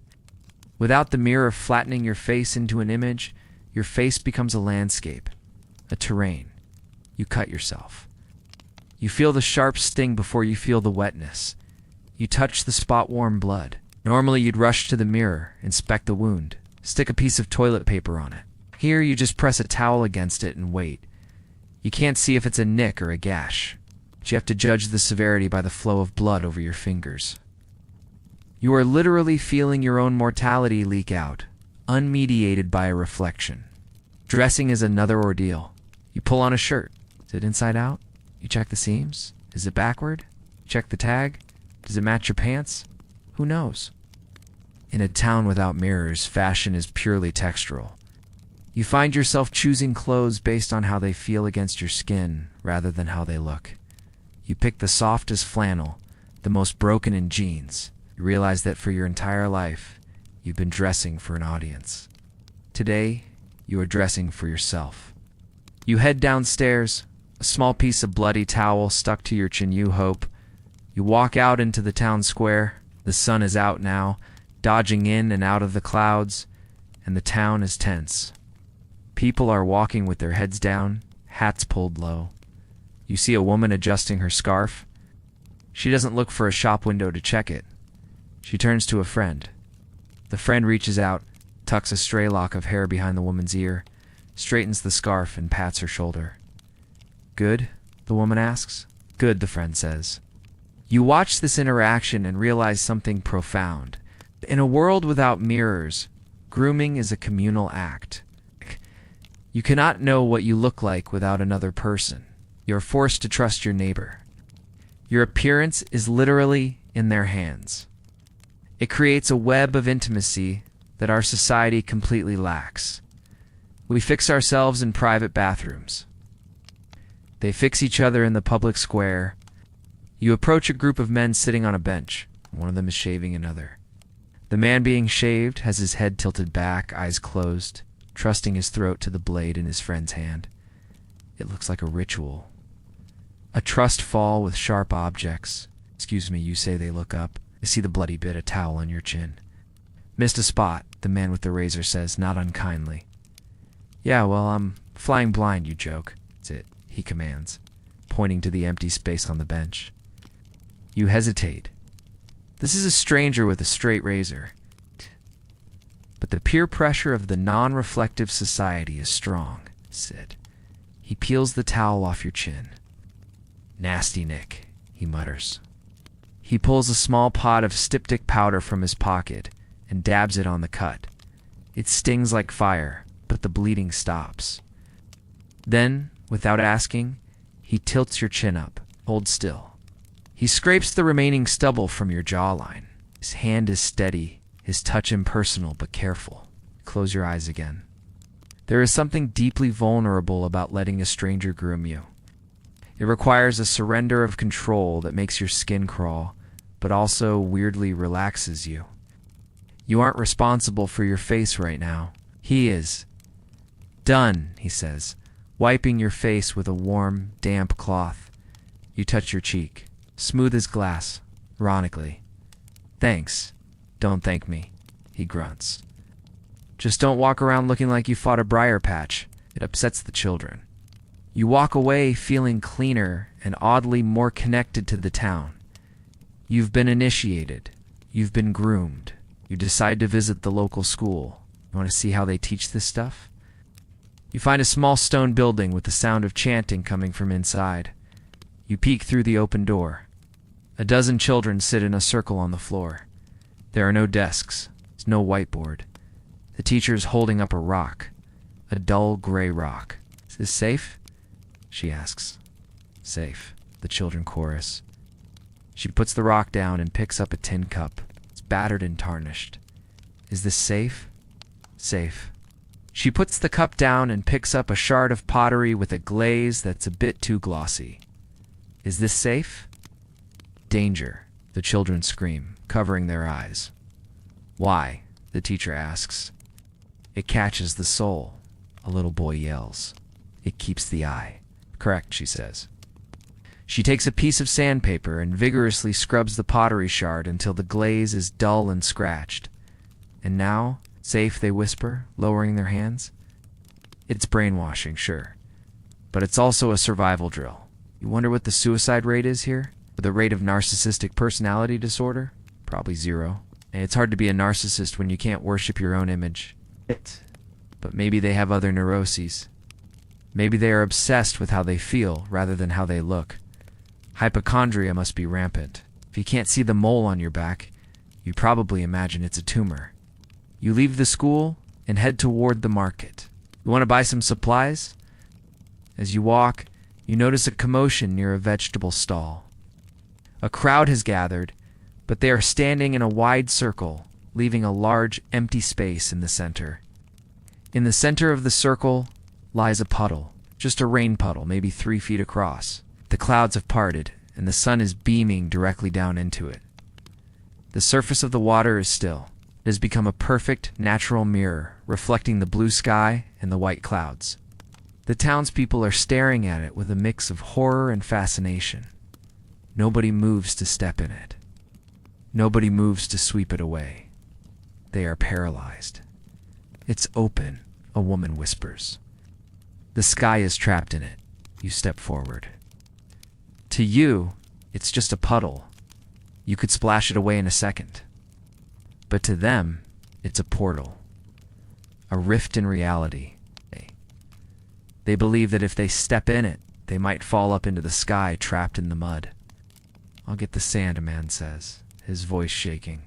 Without the mirror flattening your face into an image, your face becomes a landscape, a terrain. You cut yourself. You feel the sharp sting before you feel the wetness. You touch the spot-warm blood. Normally you'd rush to the mirror, inspect the wound, stick a piece of toilet paper on it. Here you just press a towel against it and wait. You can't see if it's a nick or a gash, but you have to judge the severity by the flow of blood over your fingers. You are literally feeling your own mortality leak out, unmediated by a reflection. Dressing is another ordeal. You pull on a shirt. Is it inside out? You check the seams. Is it backward? Check the tag. Does it match your pants? Who knows? In a town without mirrors, fashion is purely textural. You find yourself choosing clothes based on how they feel against your skin rather than how they look. You pick the softest flannel, the most broken in jeans. You realize that for your entire life, you've been dressing for an audience. Today, you are dressing for yourself. You head downstairs, a small piece of bloody towel stuck to your chin. You hope. You walk out into the town square. The sun is out now, dodging in and out of the clouds, and the town is tense. People are walking with their heads down, hats pulled low. You see a woman adjusting her scarf. She doesn't look for a shop window to check it. She turns to a friend. The friend reaches out, tucks a stray lock of hair behind the woman's ear, straightens the scarf, and pats her shoulder. "Good?" the woman asks. "Good," the friend says. You watch this interaction and realize something profound. In a world without mirrors, grooming is a communal act. You cannot know what you look like without another person. You are forced to trust your neighbor. Your appearance is literally in their hands. It creates a web of intimacy that our society completely lacks. We fix ourselves in private bathrooms. They fix each other in the public square. You approach a group of men sitting on a bench. One of them is shaving another. The man being shaved has his head tilted back, eyes closed, trusting his throat to the blade in his friend's hand. It looks like a ritual. A trust fall with sharp objects. "Excuse me," you say. They look up. They see the bloody bit of towel on your chin. "Missed a spot," the man with the razor says, not unkindly. "Yeah, well, I'm flying blind," you joke. "That's it," he commands, pointing to the empty space on the bench. You hesitate. This is a stranger with a straight razor. But the peer pressure of the non-reflective society is strong. Sit. He peels the towel off your chin. "Nasty nick," he mutters. He pulls a small pot of styptic powder from his pocket and dabs it on the cut. It stings like fire, but the bleeding stops. Then, without asking, he tilts your chin up. Hold still. He scrapes the remaining stubble from your jawline. His hand is steady, his touch impersonal but careful. Close your eyes again. There is something deeply vulnerable about letting a stranger groom you. It requires a surrender of control that makes your skin crawl, but also weirdly relaxes you. You aren't responsible for your face right now. He is. "Done," he says, wiping your face with a warm, damp cloth. You touch your cheek, smooth as glass, ironically. "Thanks. Don't thank me," he grunts. "Just don't walk around looking like you fought a briar patch. It upsets the children." You walk away feeling cleaner and oddly more connected to the town. You've been initiated. You've been groomed. You decide to visit the local school. You want to see how they teach this stuff? You find a small stone building with the sound of chanting coming from inside. You peek through the open door. A dozen children sit in a circle on the floor. There are no desks. There's no whiteboard. The teacher is holding up a rock. A dull gray rock. Is this safe? She asks. Safe, the children chorus. She puts the rock down and picks up a tin cup. It's battered and tarnished. Is this safe? Safe. She puts the cup down and picks up a shard of pottery with a glaze that's a bit too glossy. Is this safe? Danger, the children scream, covering their eyes. Why? The teacher asks. It catches the soul, a little boy yells. It keeps the eye. Correct, she says. She takes a piece of sandpaper and vigorously scrubs the pottery shard until the glaze is dull and scratched. And now, safe, they whisper, lowering their hands. It's brainwashing, sure. But it's also a survival drill. You wonder what the suicide rate is here? Or the rate of narcissistic personality disorder? Probably 0. And it's hard to be a narcissist when you can't worship your own image. But maybe they have other neuroses. Maybe they are obsessed with how they feel rather than how they look. Hypochondria must be rampant. If you can't see the mole on your back, you probably imagine it's a tumor. You leave the school and head toward the market. You want to buy some supplies? As you walk, you notice a commotion near a vegetable stall. A crowd has gathered, but they are standing in a wide circle, leaving a large, empty space in the center. In the center of the circle lies a puddle, just a rain puddle, maybe 3 feet across. The clouds have parted, and the sun is beaming directly down into it. The surface of the water is still. It has become a perfect, natural mirror, reflecting the blue sky and the white clouds. The townspeople are staring at it with a mix of horror and fascination. Nobody moves to step in it. Nobody moves to sweep it away. They are paralyzed. It's open, a woman whispers. The sky is trapped in it. You step forward. To you, it's just a puddle. You could splash it away in a second. But to them, it's a portal. A rift in reality. They believe that if they step in it, they might fall up into the sky trapped in the mud. I'll get the sand, a man says, his voice shaking.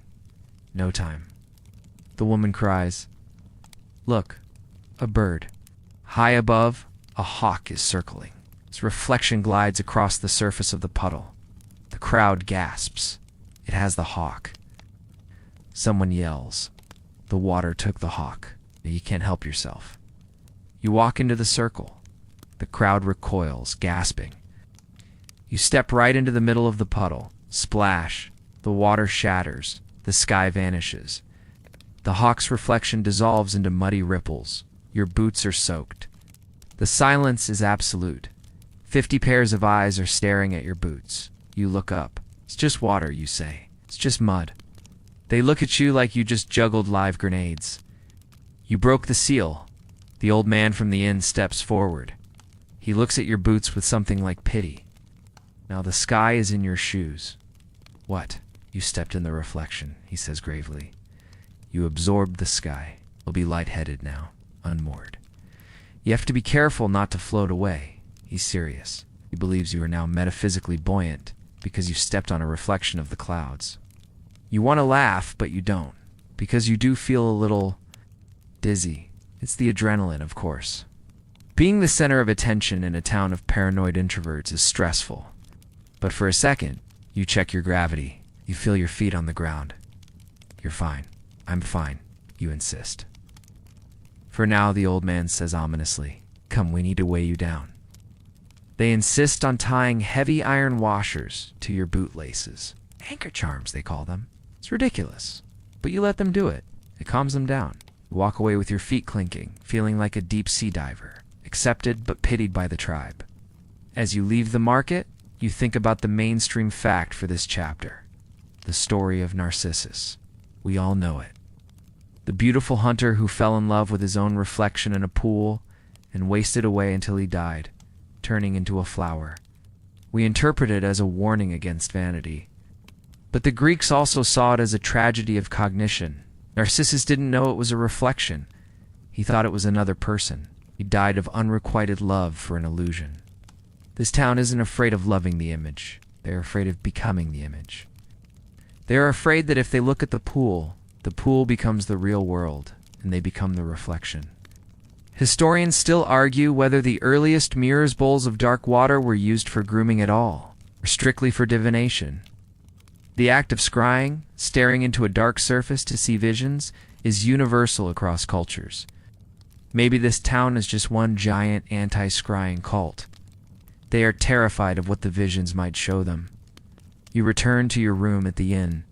No time. The woman cries, Look, a bird. High above, a hawk is circling. Its reflection glides across the surface of the puddle. The crowd gasps. It has the hawk. Someone yells. The water took the hawk. You can't help yourself. You walk into the circle. The crowd recoils, gasping. You step right into the middle of the puddle. Splash. The water shatters. The sky vanishes. The hawk's reflection dissolves into muddy ripples. Your boots are soaked. The silence is absolute. 50 pairs of eyes are staring at your boots. You look up. It's just water, you say. It's just mud. They look at you like you just juggled live grenades. You broke the seal. The old man from the inn steps forward. He looks at your boots with something like pity. Now the sky is in your shoes. What? You stepped in the reflection, he says gravely. You absorbed the sky. You'll be lightheaded now, unmoored. You have to be careful not to float away. He's serious. He believes you are now metaphysically buoyant because you stepped on a reflection of the clouds. You want to laugh, but you don't, because you do feel a little dizzy. It's the adrenaline, of course. Being the center of attention in a town of paranoid introverts is stressful. But for a second, you check your gravity. You feel your feet on the ground. You're fine. I'm fine, you insist. For now, the old man says ominously, Come, we need to weigh you down. They insist on tying heavy iron washers to your boot laces. Anchor charms, they call them. It's ridiculous. But you let them do it. It calms them down. You walk away with your feet clinking, feeling like a deep sea diver, accepted but pitied by the tribe. As you leave the market, you think about the mainstream fact for this chapter. The story of Narcissus. We all know it. The beautiful hunter who fell in love with his own reflection in a pool and wasted away until he died, turning into a flower. We interpret it as a warning against vanity. But the Greeks also saw it as a tragedy of cognition. Narcissus didn't know it was a reflection. He thought it was another person. He died of unrequited love for an illusion. This town isn't afraid of loving the image. They're afraid of becoming the image. They are afraid that if they look at the pool becomes the real world, and they become the reflection. Historians still argue whether the earliest mirrors bowls of dark water were used for grooming at all, or strictly for divination. The act of scrying, staring into a dark surface to see visions, is universal across cultures. Maybe this town is just one giant anti-scrying cult. They are terrified of what the visions might show them. You return to your room at the inn.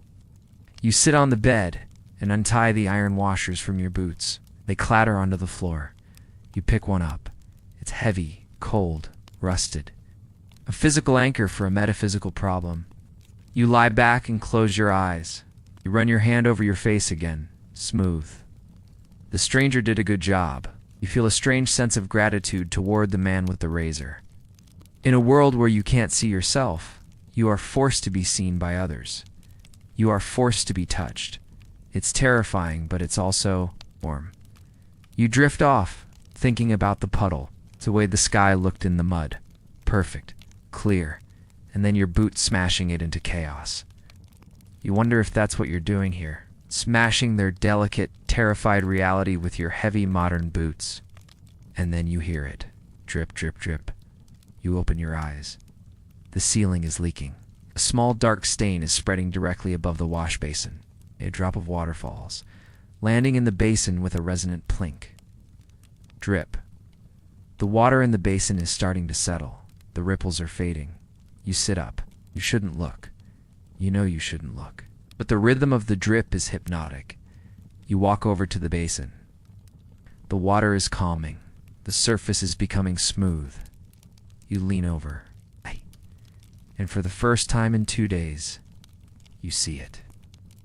You sit on the bed and untie the iron washers from your boots. They clatter onto the floor. You pick one up. It's heavy, cold, rusted. A physical anchor for a metaphysical problem. You lie back and close your eyes. You run your hand over your face again, smooth. The stranger did a good job. You feel a strange sense of gratitude toward the man with the razor. In a world where you can't see yourself, you are forced to be seen by others. You are forced to be touched. It's terrifying, but it's also warm. You drift off, thinking about the puddle, the way the sky looked in the mud. Perfect, clear, and then your boot smashing it into chaos. You wonder if that's what you're doing here, smashing their delicate, terrified reality with your heavy modern boots. And then you hear it. Drip, drip, drip. You open your eyes. The ceiling is leaking. A small dark stain is spreading directly above the wash basin. A drop of water falls, landing in the basin with a resonant plink. Drip. The water in the basin is starting to settle. The ripples are fading. You sit up. You shouldn't look. You know you shouldn't look. But the rhythm of the drip is hypnotic. You walk over to the basin. The water is calming. The surface is becoming smooth. You lean over. And for the first time in 2 days, you see it.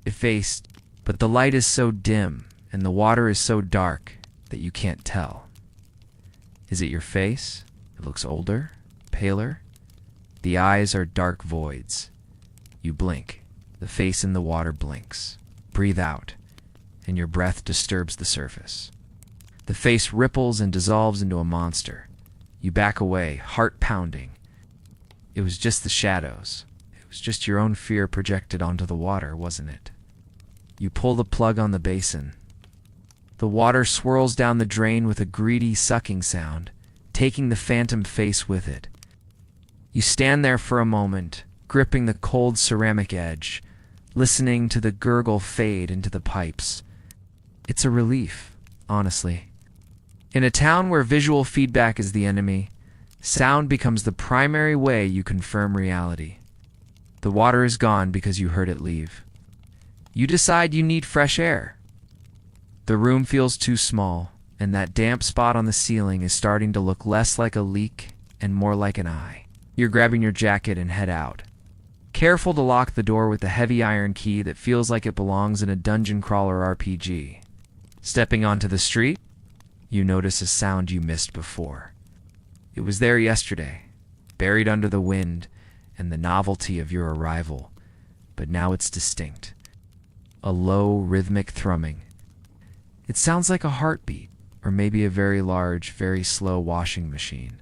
Effaced, but the light is so dim and the water is so dark that you can't tell. Is it your face? It looks older, paler. The eyes are dark voids. You blink. The face in the water blinks. Breathe out, and your breath disturbs the surface. The face ripples and dissolves into a monster. You back away, heart pounding. It was just the shadows. It was just your own fear projected onto the water, wasn't it? You pull the plug on the basin. The water swirls down the drain with a greedy sucking sound, taking the phantom face with it. You stand there for a moment, gripping the cold ceramic edge, listening to the gurgle fade into the pipes. It's a relief, honestly. In a town where visual feedback is the enemy, sound becomes the primary way you confirm reality. The water is gone because you heard it leave. You decide you need fresh air. The room feels too small, and that damp spot on the ceiling is starting to look less like a leak and more like an eye. You're grabbing your jacket and head out, careful to lock the door with a heavy iron key that feels like it belongs in a dungeon crawler RPG. Stepping onto the street, you notice a sound you missed before. It was there yesterday, buried under the wind and the novelty of your arrival, but now it's distinct. A low, rhythmic thrumming. It sounds like a heartbeat, or maybe a very large, very slow washing machine.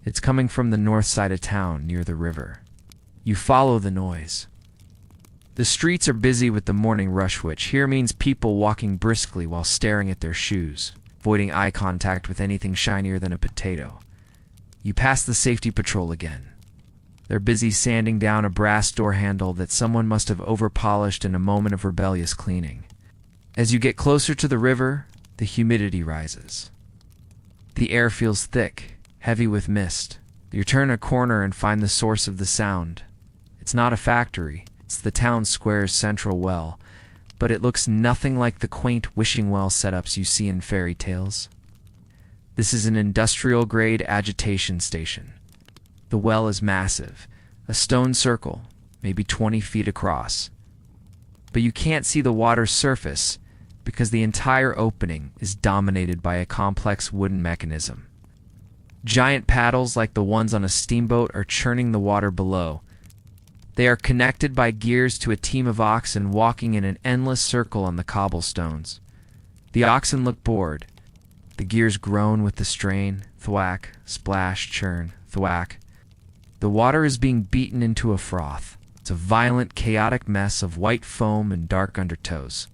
It's coming from the north side of town, near the river. You follow the noise. The streets are busy with the morning rush, which here means people walking briskly while staring at their shoes, avoiding eye contact with anything shinier than a potato. You pass the safety patrol again. They're busy sanding down a brass door handle that someone must have over-polished in a moment of rebellious cleaning. As you get closer to the river, the humidity rises. The air feels thick, heavy with mist. You turn a corner and find the source of the sound. It's not a factory. It's the town square's central well, but it looks nothing like the quaint wishing well setups you see in fairy tales. This is an industrial-grade agitation station. The well is massive, a stone circle, maybe 20 feet across. But you can't see the water's surface because the entire opening is dominated by a complex wooden mechanism. Giant paddles like the ones on a steamboat are churning the water below. They are connected by gears to a team of oxen walking in an endless circle on the cobblestones. The oxen look bored. The gears groan with the strain, thwack, splash, churn, thwack. The water is being beaten into a froth. It's a violent, chaotic mess of white foam and dark undertows.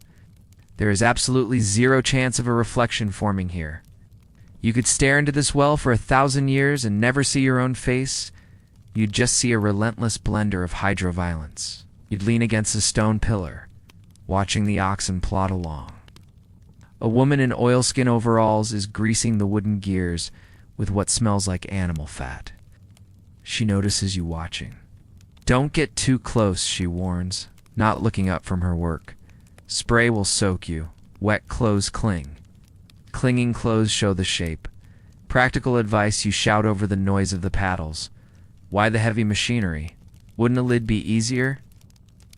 There is absolutely zero chance of a reflection forming here. You could stare into this well for 1,000 years and never see your own face. You'd just see a relentless blender of hydroviolence. You'd lean against a stone pillar, watching the oxen plod along. A woman in oilskin overalls is greasing the wooden gears with what smells like animal fat. She notices you watching. Don't get too close, she warns, not looking up from her work. Spray will soak you. Wet clothes cling. Clinging clothes show the shape. Practical advice, you shout over the noise of the paddles. Why the heavy machinery? Wouldn't a lid be easier?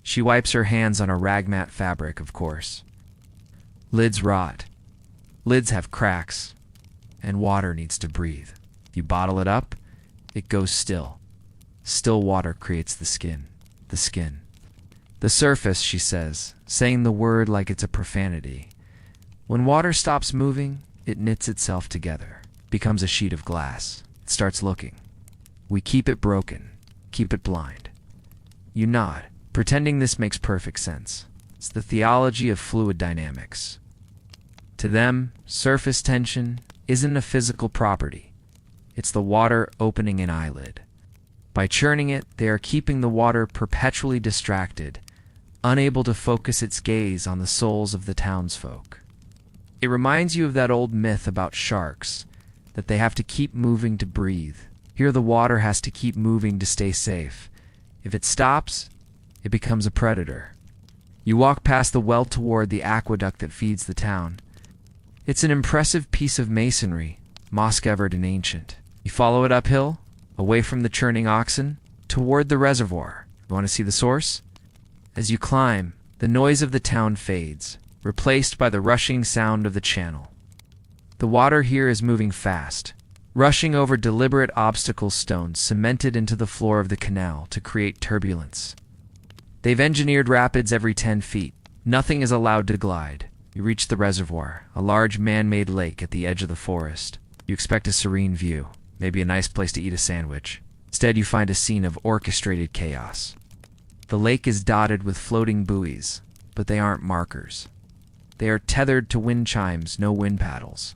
She wipes her hands on a ragmat fabric, of course. Lids rot. Lids have cracks. And water needs to breathe. If you bottle it up, it goes still. Still water creates the skin. The skin. The surface, she says, saying the word like it's a profanity. When water stops moving, it knits itself together, becomes a sheet of glass. It starts looking. We keep it broken, keep it blind. You nod, pretending this makes perfect sense. It's the theology of fluid dynamics. To them, surface tension isn't a physical property. It's the water opening an eyelid. By churning it, they are keeping the water perpetually distracted, unable to focus its gaze on the souls of the townsfolk. It reminds you of that old myth about sharks, that they have to keep moving to breathe. Here the water has to keep moving to stay safe. If it stops, it becomes a predator. You walk past the well toward the aqueduct that feeds the town. It's an impressive piece of masonry, moss-covered and ancient. You follow it uphill, away from the churning oxen, toward the reservoir. You want to see the source? As you climb, the noise of the town fades, replaced by the rushing sound of the channel. The water here is moving fast, rushing over deliberate obstacle stones cemented into the floor of the canal to create turbulence. They've engineered rapids every 10 feet. Nothing is allowed to glide. You reach the reservoir, a large man-made lake at the edge of the forest. You expect a serene view, maybe a nice place to eat a sandwich. Instead, you find a scene of orchestrated chaos. The lake is dotted with floating buoys, but they aren't markers. They are tethered to wind chimes, no wind paddles.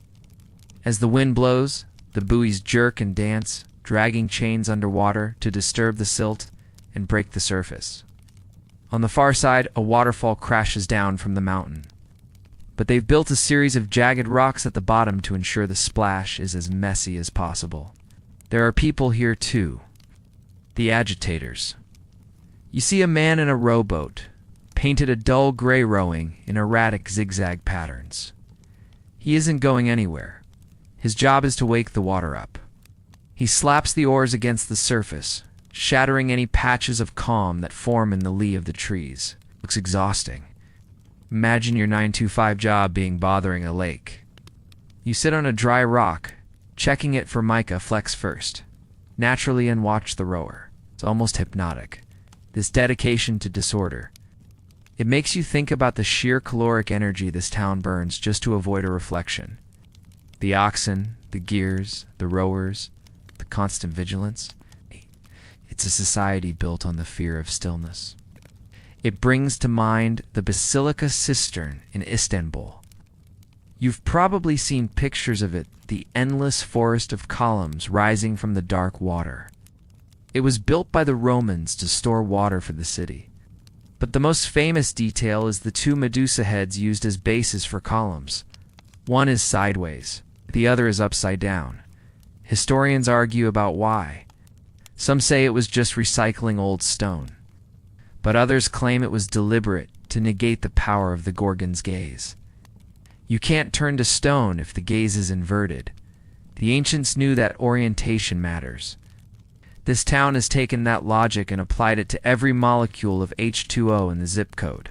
As the wind blows, the buoys jerk and dance, dragging chains underwater to disturb the silt and break the surface. On the far side, a waterfall crashes down from the mountain. But they've built a series of jagged rocks at the bottom to ensure the splash is as messy as possible. There are people here too. The agitators. You see a man in a rowboat, painted a dull gray rowing in erratic zigzag patterns. He isn't going anywhere. His job is to wake the water up. He slaps the oars against the surface, shattering any patches of calm that form in the lee of the trees. Looks exhausting. Imagine your 9-to-5 job being bothering a lake. You sit on a dry rock, checking it for mica flecks first, naturally, and watch the rower. It's almost hypnotic, this dedication to disorder. It makes you think about the sheer caloric energy this town burns just to avoid a reflection. The oxen, the gears, the rowers, the constant vigilance. It's a society built on the fear of stillness. It brings to mind the Basilica Cistern in Istanbul. You've probably seen pictures of it, the endless forest of columns rising from the dark water. It was built by the Romans to store water for the city. But the most famous detail is the 2 Medusa heads used as bases for columns. One is sideways, the other is upside down. Historians argue about why. Some say it was just recycling old stone, but others claim it was deliberate to negate the power of the Gorgon's gaze. You can't turn to stone if the gaze is inverted. The ancients knew that orientation matters. This town has taken that logic and applied it to every molecule of H2O in the zip code.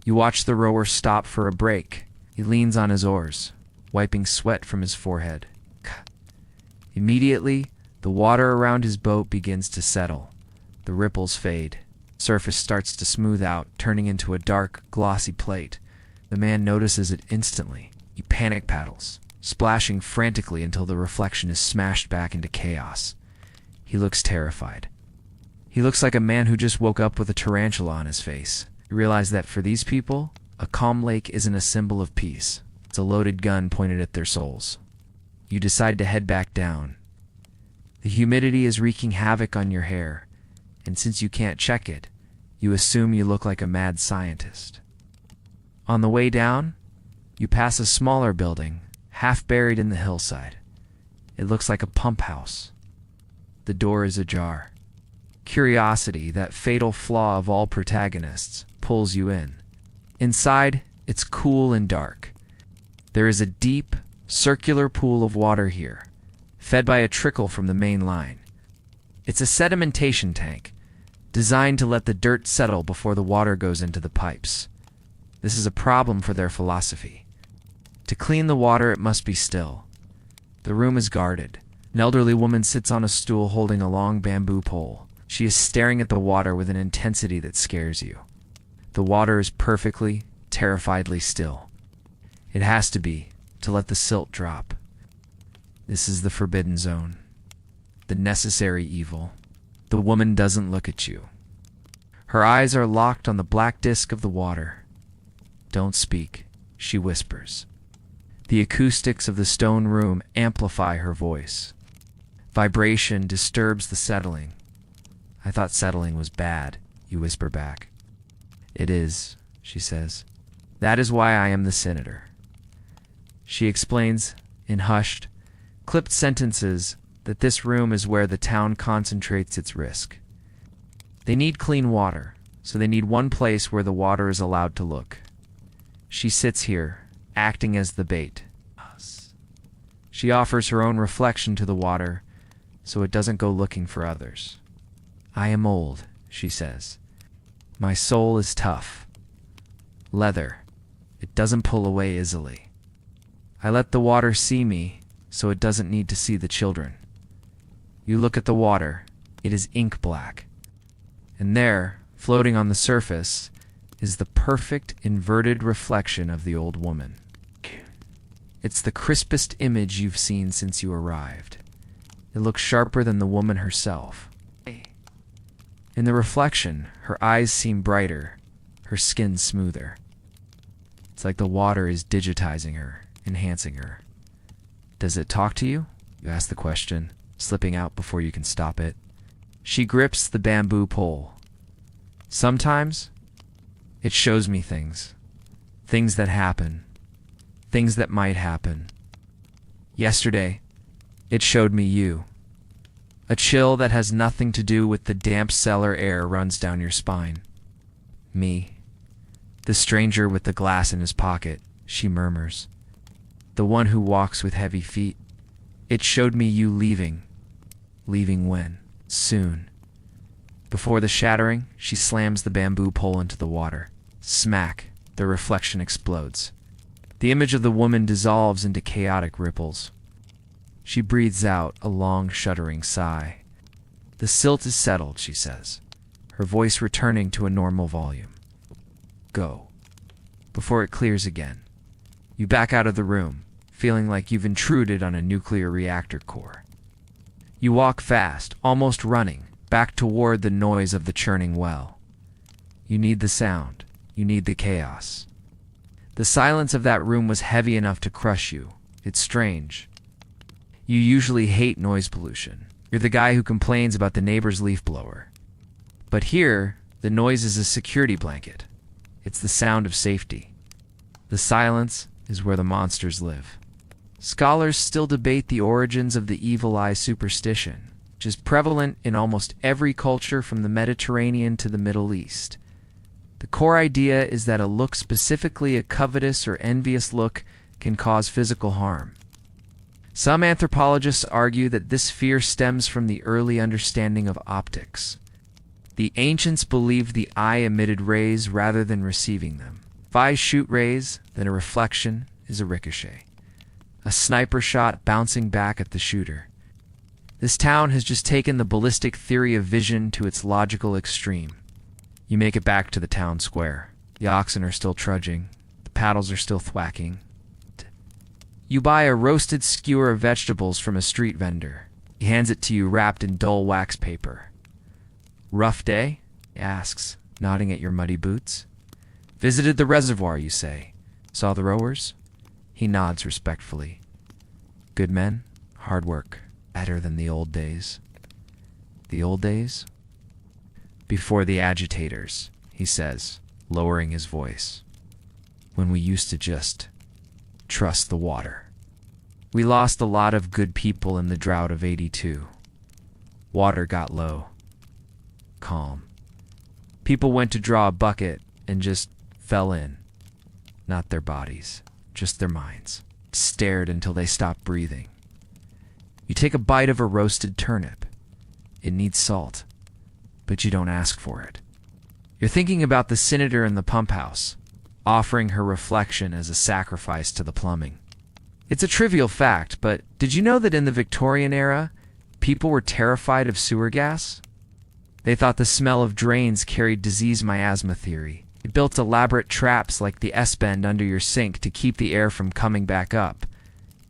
You watch the rower stop for a break. He leans on his oars, wiping sweat from his forehead. Immediately, the water around his boat begins to settle. The ripples fade. Surface starts to smooth out, turning into a dark, glossy plate. The man notices it instantly. He panic paddles, splashing frantically until the reflection is smashed back into chaos. He looks terrified. He looks like a man who just woke up with a tarantula on his face. You realize that for these people, a calm lake isn't a symbol of peace. It's a loaded gun pointed at their souls. You decide to head back down. The humidity is wreaking havoc on your hair, and since you can't check it, you assume you look like a mad scientist. On the way down, you pass a smaller building, half buried in the hillside. It looks like a pump house. The door is ajar. Curiosity, that fatal flaw of all protagonists, pulls you in. Inside, it's cool and dark. There is a deep, circular pool of water here, fed by a trickle from the main line. It's a sedimentation tank, designed to let the dirt settle before the water goes into the pipes. This is a problem for their philosophy. To clean the water, it must be still. The room is guarded. An elderly woman sits on a stool holding a long bamboo pole. She is staring at the water with an intensity that scares you. The water is perfectly, terrifiedly still. It has to be, to let the silt drop. This is the forbidden zone. The necessary evil. The woman doesn't look at you. Her eyes are locked on the black disk of the water. Don't speak, she whispers. The acoustics of the stone room amplify her voice. Vibration disturbs the settling. I thought settling was bad, you whisper back. It is, she says. That is why I am the senator. She explains, in hushed, clipped sentences, that this room is where the town concentrates its risk. They need clean water, so they need one place where the water is allowed to look. She sits here, acting as the bait. She offers her own reflection to the water, so it doesn't go looking for others. I am old, she says. My soul is tough. Leather. It doesn't pull away easily. I let the water see me, so it doesn't need to see the children. You look at the water. It is ink black. And there, floating on the surface, is the perfect inverted reflection of the old woman. It's the crispest image you've seen since you arrived. It looks sharper than the woman herself. In the reflection, her eyes seem brighter, her skin smoother. It's like the water is digitizing her, enhancing her. Does it talk to you? You ask the question, slipping out before you can stop it. She grips the bamboo pole. Sometimes, it shows me things. Things that happen. Things that might happen. Yesterday, it showed me you. A chill that has nothing to do with the damp cellar air runs down your spine. Me. The stranger with the glass in his pocket, she murmurs. The one who walks with heavy feet. It showed me you leaving. Leaving when? Soon. Before the shattering, she slams the bamboo pole into the water. Smack. The reflection explodes. The image of the woman dissolves into chaotic ripples. She breathes out a long, shuddering sigh. The silt is settled, she says, her voice returning to a normal volume. Go. Before it clears again. You back out of the room, feeling like you've intruded on a nuclear reactor core. You walk fast, almost running, back toward the noise of the churning well. You need the sound. You need the chaos. The silence of that room was heavy enough to crush you. It's strange. You usually hate noise pollution. You're the guy who complains about the neighbor's leaf blower. But here, the noise is a security blanket. It's the sound of safety. The silence is where the monsters live. Scholars still debate the origins of the evil eye superstition, which is prevalent in almost every culture from the Mediterranean to the Middle East. The core idea is that a look, specifically a covetous or envious look, can cause physical harm. Some anthropologists argue that this fear stems from the early understanding of optics. The ancients believed the eye emitted rays rather than receiving them. If eyes shoot rays, then a reflection is a ricochet. A sniper shot bouncing back at the shooter. This town has just taken the ballistic theory of vision to its logical extreme. You make it back to the town square. The oxen are still trudging. The paddles are still thwacking. You buy a roasted skewer of vegetables from a street vendor. He hands it to you wrapped in dull wax paper. Rough day? He asks, nodding at your muddy boots. Visited the reservoir, you say. Saw the rowers? He nods respectfully. Good men, hard work, better than the old days. The old days? Before the agitators, he says, lowering his voice. When we used to just trust the water. We lost a lot of good people in the drought of '82. Water got low. Calm. People went to draw a bucket and just fell in. Not their bodies, just their minds. Stared until they stopped breathing. You take a bite of a roasted turnip. It needs salt, but you don't ask for it. You're thinking about the senator in the pump house, offering her reflection as a sacrifice to the plumbing. It's a trivial fact, but did you know that in the Victorian era, people were terrified of sewer gas? They thought the smell of drains carried disease miasma theory. They built elaborate traps like the S-bend under your sink to keep the air from coming back up.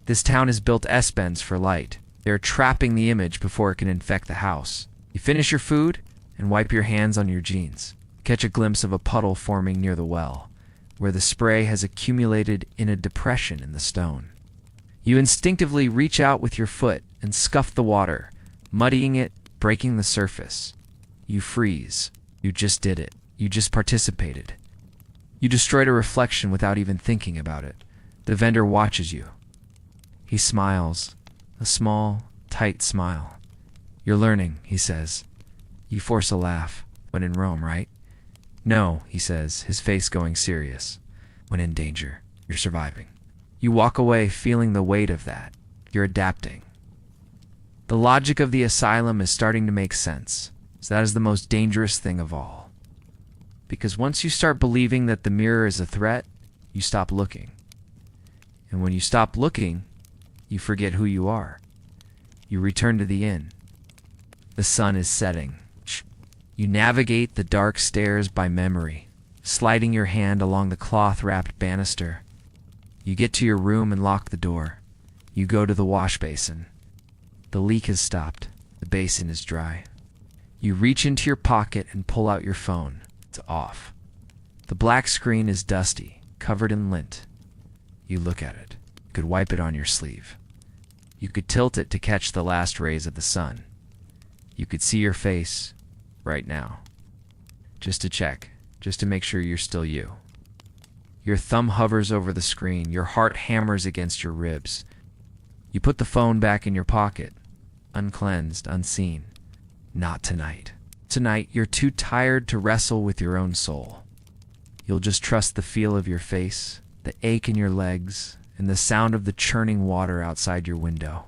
This town has built S-bends for light. They're trapping the image before it can infect the house. You finish your food and wipe your hands on your jeans. Catch a glimpse of a puddle forming near the well, where the spray has accumulated in a depression in the stone. You instinctively reach out with your foot and scuff the water, muddying it, breaking the surface. You freeze. You just did it. You just participated. You destroyed a reflection without even thinking about it. The vendor watches you. He smiles, a small, tight smile. You're learning, he says. You force a laugh. When in Rome, right? No, he says, his face going serious. When in danger, you're surviving. You walk away feeling the weight of that. You're adapting. The logic of the asylum is starting to make sense. So that is the most dangerous thing of all. Because once you start believing that the mirror is a threat, you stop looking. And when you stop looking, you forget who you are. You return to the inn. The sun is setting. You navigate the dark stairs by memory, sliding your hand along the cloth-wrapped banister. You get to your room and lock the door. You go to the wash basin. The leak has stopped. The basin is dry. You reach into your pocket and pull out your phone. It's off. The black screen is dusty, covered in lint. You look at it. You could wipe it on your sleeve. You could tilt it to catch the last rays of the sun. You could see your face right now. Just to check, just to make sure you're still you. Your thumb hovers over the screen. Your heart hammers against your ribs. You put the phone back in your pocket, uncleansed, unseen. Not tonight. Tonight, you're too tired to wrestle with your own soul. You'll just trust the feel of your face, the ache in your legs, and the sound of the churning water outside your window.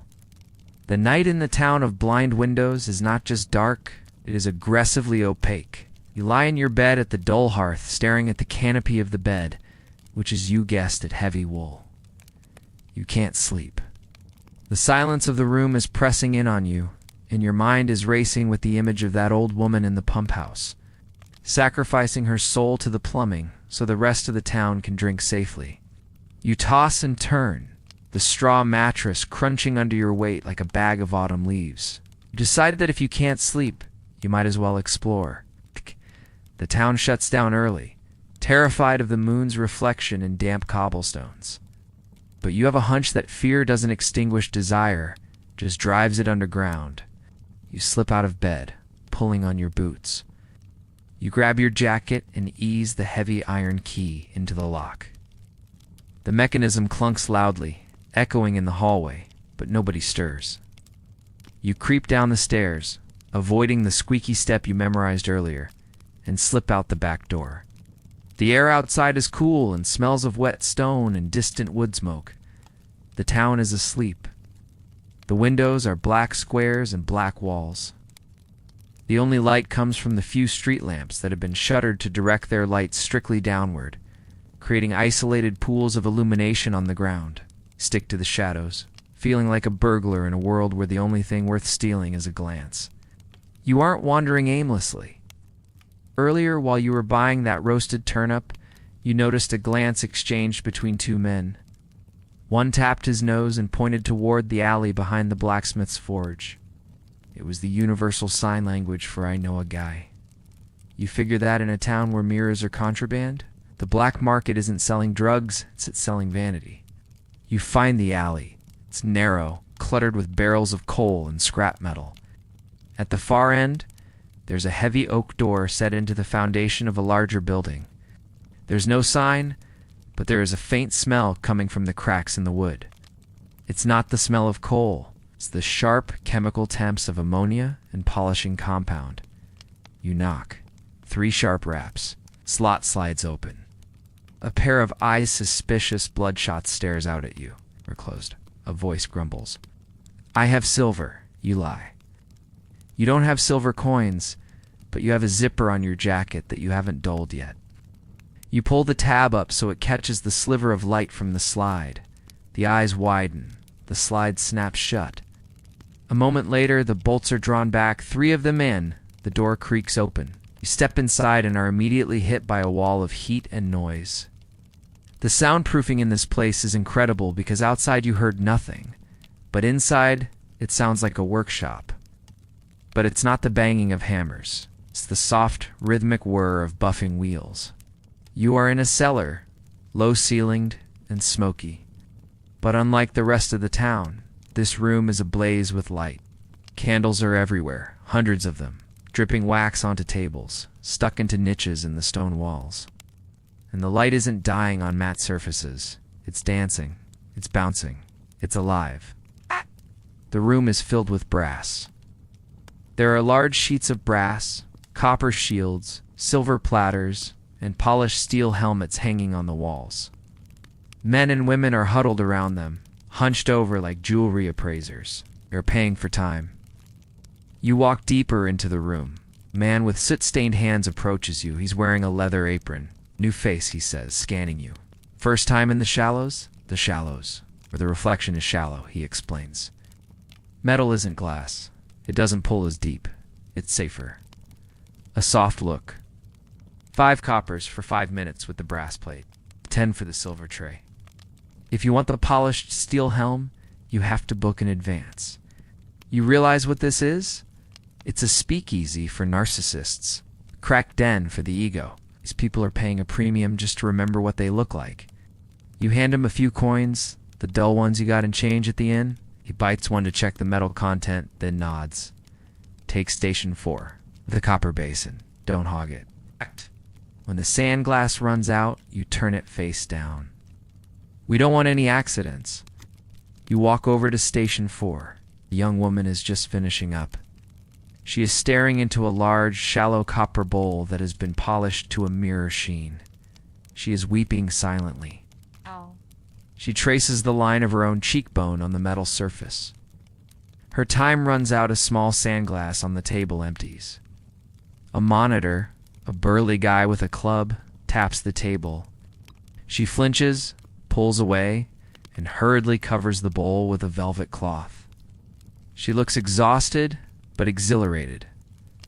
The night in the town of blind windows is not just dark, it is aggressively opaque. You lie in your bed at the dull hearth, staring at the canopy of the bed, which is, you guessed it, heavy wool. You can't sleep. The silence of the room is pressing in on you, and your mind is racing with the image of that old woman in the pump house, sacrificing her soul to the plumbing so the rest of the town can drink safely. You toss and turn, the straw mattress crunching under your weight like a bag of autumn leaves. You decide that if you can't sleep, you might as well explore. The town shuts down early, terrified of the moon's reflection in damp cobblestones. But you have a hunch that fear doesn't extinguish desire, just drives it underground. You slip out of bed, pulling on your boots. You grab your jacket and ease the heavy iron key into the lock. The mechanism clunks loudly, echoing in the hallway, but nobody stirs. You creep down the stairs, avoiding the squeaky step you memorized earlier, and slip out the back door. The air outside is cool and smells of wet stone and distant wood smoke. The town is asleep. The windows are black squares and black walls. The only light comes from the few street lamps that have been shuttered to direct their light strictly downward, creating isolated pools of illumination on the ground. Stick to the shadows, feeling like a burglar in a world where the only thing worth stealing is a glance. You aren't wandering aimlessly. Earlier, while you were buying that roasted turnip, you noticed a glance exchanged between two men. One tapped his nose and pointed toward the alley behind the blacksmith's forge. It was the universal sign language for "I know a guy." You figure that in a town where mirrors are contraband? The black market isn't selling drugs, it's selling vanity. You find the alley. It's narrow, cluttered with barrels of coal and scrap metal. At the far end, there's a heavy oak door set into the foundation of a larger building. There's no sign, but there is a faint smell coming from the cracks in the wood. It's not the smell of coal. It's the sharp chemical temps of ammonia and polishing compound. You knock. 3 sharp raps. Slot slides open. A pair of eyes suspicious bloodshot stares out at you. Or closed. A voice grumbles. "I have silver." You lie. You don't have silver coins, but you have a zipper on your jacket that you haven't dulled yet. You pull the tab up so it catches the sliver of light from the slide. The eyes widen. The slide snaps shut. A moment later, the bolts are drawn back, 3 of them in. The door creaks open. You step inside and are immediately hit by a wall of heat and noise. The soundproofing in this place is incredible because outside you heard nothing, but inside it sounds like a workshop. But it's not the banging of hammers. It's the soft, rhythmic whir of buffing wheels. You are in a cellar, low-ceilinged and smoky. But unlike the rest of the town, this room is ablaze with light. Candles are everywhere, hundreds of them, dripping wax onto tables, stuck into niches in the stone walls. And the light isn't dying on matte surfaces. It's dancing. It's bouncing. It's alive. The room is filled with brass. There are large sheets of brass, copper shields, silver platters, and polished steel helmets hanging on the walls. Men and women are huddled around them, hunched over like jewelry appraisers. They're paying for time. You walk deeper into the room. A man with soot-stained hands approaches you. He's wearing a leather apron. "New face," he says, scanning you. "First time in the shallows?" "The shallows. Where the reflection is shallow," he explains. "Metal isn't glass. It doesn't pull as deep. It's safer." A soft look. 5 coppers for 5 minutes with the brass plate. 10 for the silver tray. If you want the polished steel helm, you have to book in advance. You realize what this is? It's a speakeasy for narcissists. A crack den for the ego. These people are paying a premium just to remember what they look like. You hand him a few coins, the dull ones you got in change at the inn. He bites one to check the metal content, then nods. Take station 4, the copper basin. Don't hog it. When the sand glass runs out, you turn it face down. We don't want any accidents. You walk over to station 4. The young woman is just finishing up. She is staring into a large, shallow copper bowl that has been polished to a mirror sheen. She is weeping silently. Ow. She traces the line of her own cheekbone on the metal surface. Her time runs out. A small sand glass on the table empties. A monitor, a burly guy with a club, taps the table. She flinches, pulls away, and hurriedly covers the bowl with a velvet cloth. She looks exhausted, but exhilarated,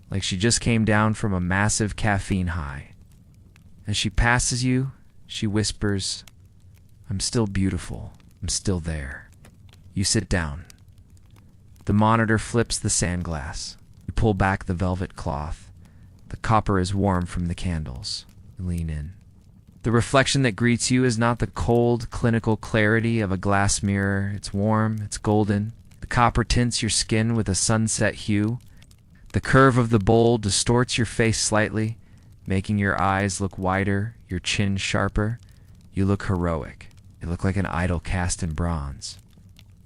like she just came down from a massive caffeine high. As she passes you, she whispers, "I'm still beautiful. I'm still there." You sit down. The monitor flips the sand glass. You pull back the velvet cloth. The copper is warm from the candles. You lean in. The reflection that greets you is not the cold, clinical clarity of a glass mirror. It's warm, it's golden. The copper tints your skin with a sunset hue. The curve of the bowl distorts your face slightly, making your eyes look wider, your chin sharper. You look heroic. You look like an idol cast in bronze.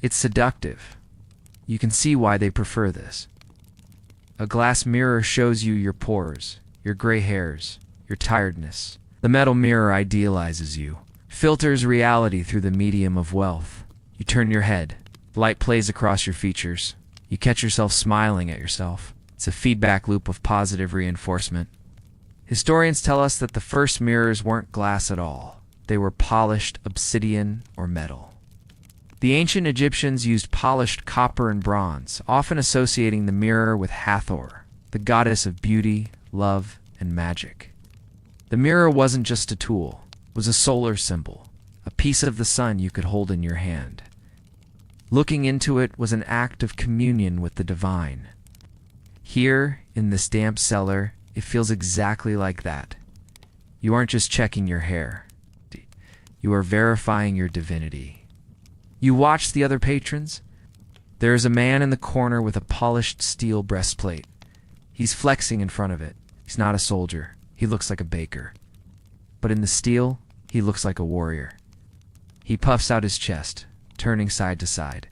It's seductive. You can see why they prefer this. A glass mirror shows you your pores, your gray hairs, your tiredness. The metal mirror idealizes you, filters reality through the medium of wealth. You turn your head. Light plays across your features. You catch yourself smiling at yourself. It's a feedback loop of positive reinforcement. Historians tell us that the first mirrors weren't glass at all. They were polished obsidian or metal. The ancient Egyptians used polished copper and bronze, often associating the mirror with Hathor, the goddess of beauty, love, and magic. The mirror wasn't just a tool. It was a solar symbol, a piece of the sun you could hold in your hand. Looking into it was an act of communion with the divine, Here, in this damp cellar, it feels exactly like that. You aren't just checking your hair. You are verifying your divinity. You watch the other patrons. There is a man in the corner with a polished steel breastplate. He's flexing in front of it. He's not a soldier. He looks like a baker. But in the steel, he looks like a warrior. He puffs out his chest, turning side to side.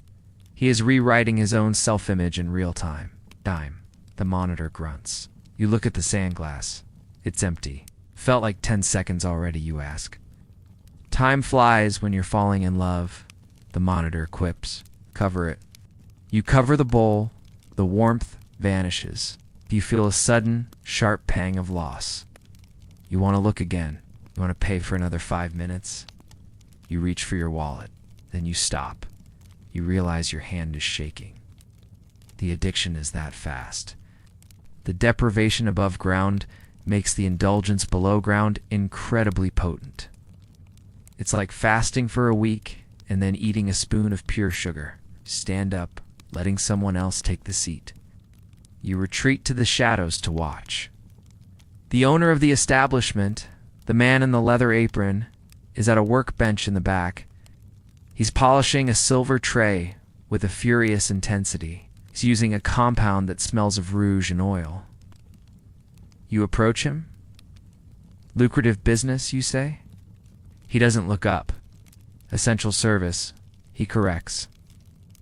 He is rewriting his own self-image in real time. The monitor grunts. You look at the sand glass. It's empty. Felt like 10 seconds already, you ask. Time flies when you're falling in love. The monitor quips. Cover it. You cover the bowl. The warmth vanishes. You feel a sudden, sharp pang of loss. You want to look again. You want to pay for another 5 minutes. You reach for your wallet. Then you stop. You realize your hand is shaking. The addiction is that fast. The deprivation above ground makes the indulgence below ground incredibly potent. It's like fasting for a week and then eating a spoon of pure sugar. Stand up, letting someone else take the seat. You retreat to the shadows to watch. The owner of the establishment, the man in the leather apron, is at a workbench in the back. He's polishing a silver tray with a furious intensity. He's using a compound that smells of rouge and oil. You approach him. Lucrative business, you say? He doesn't look up. Essential service, he corrects.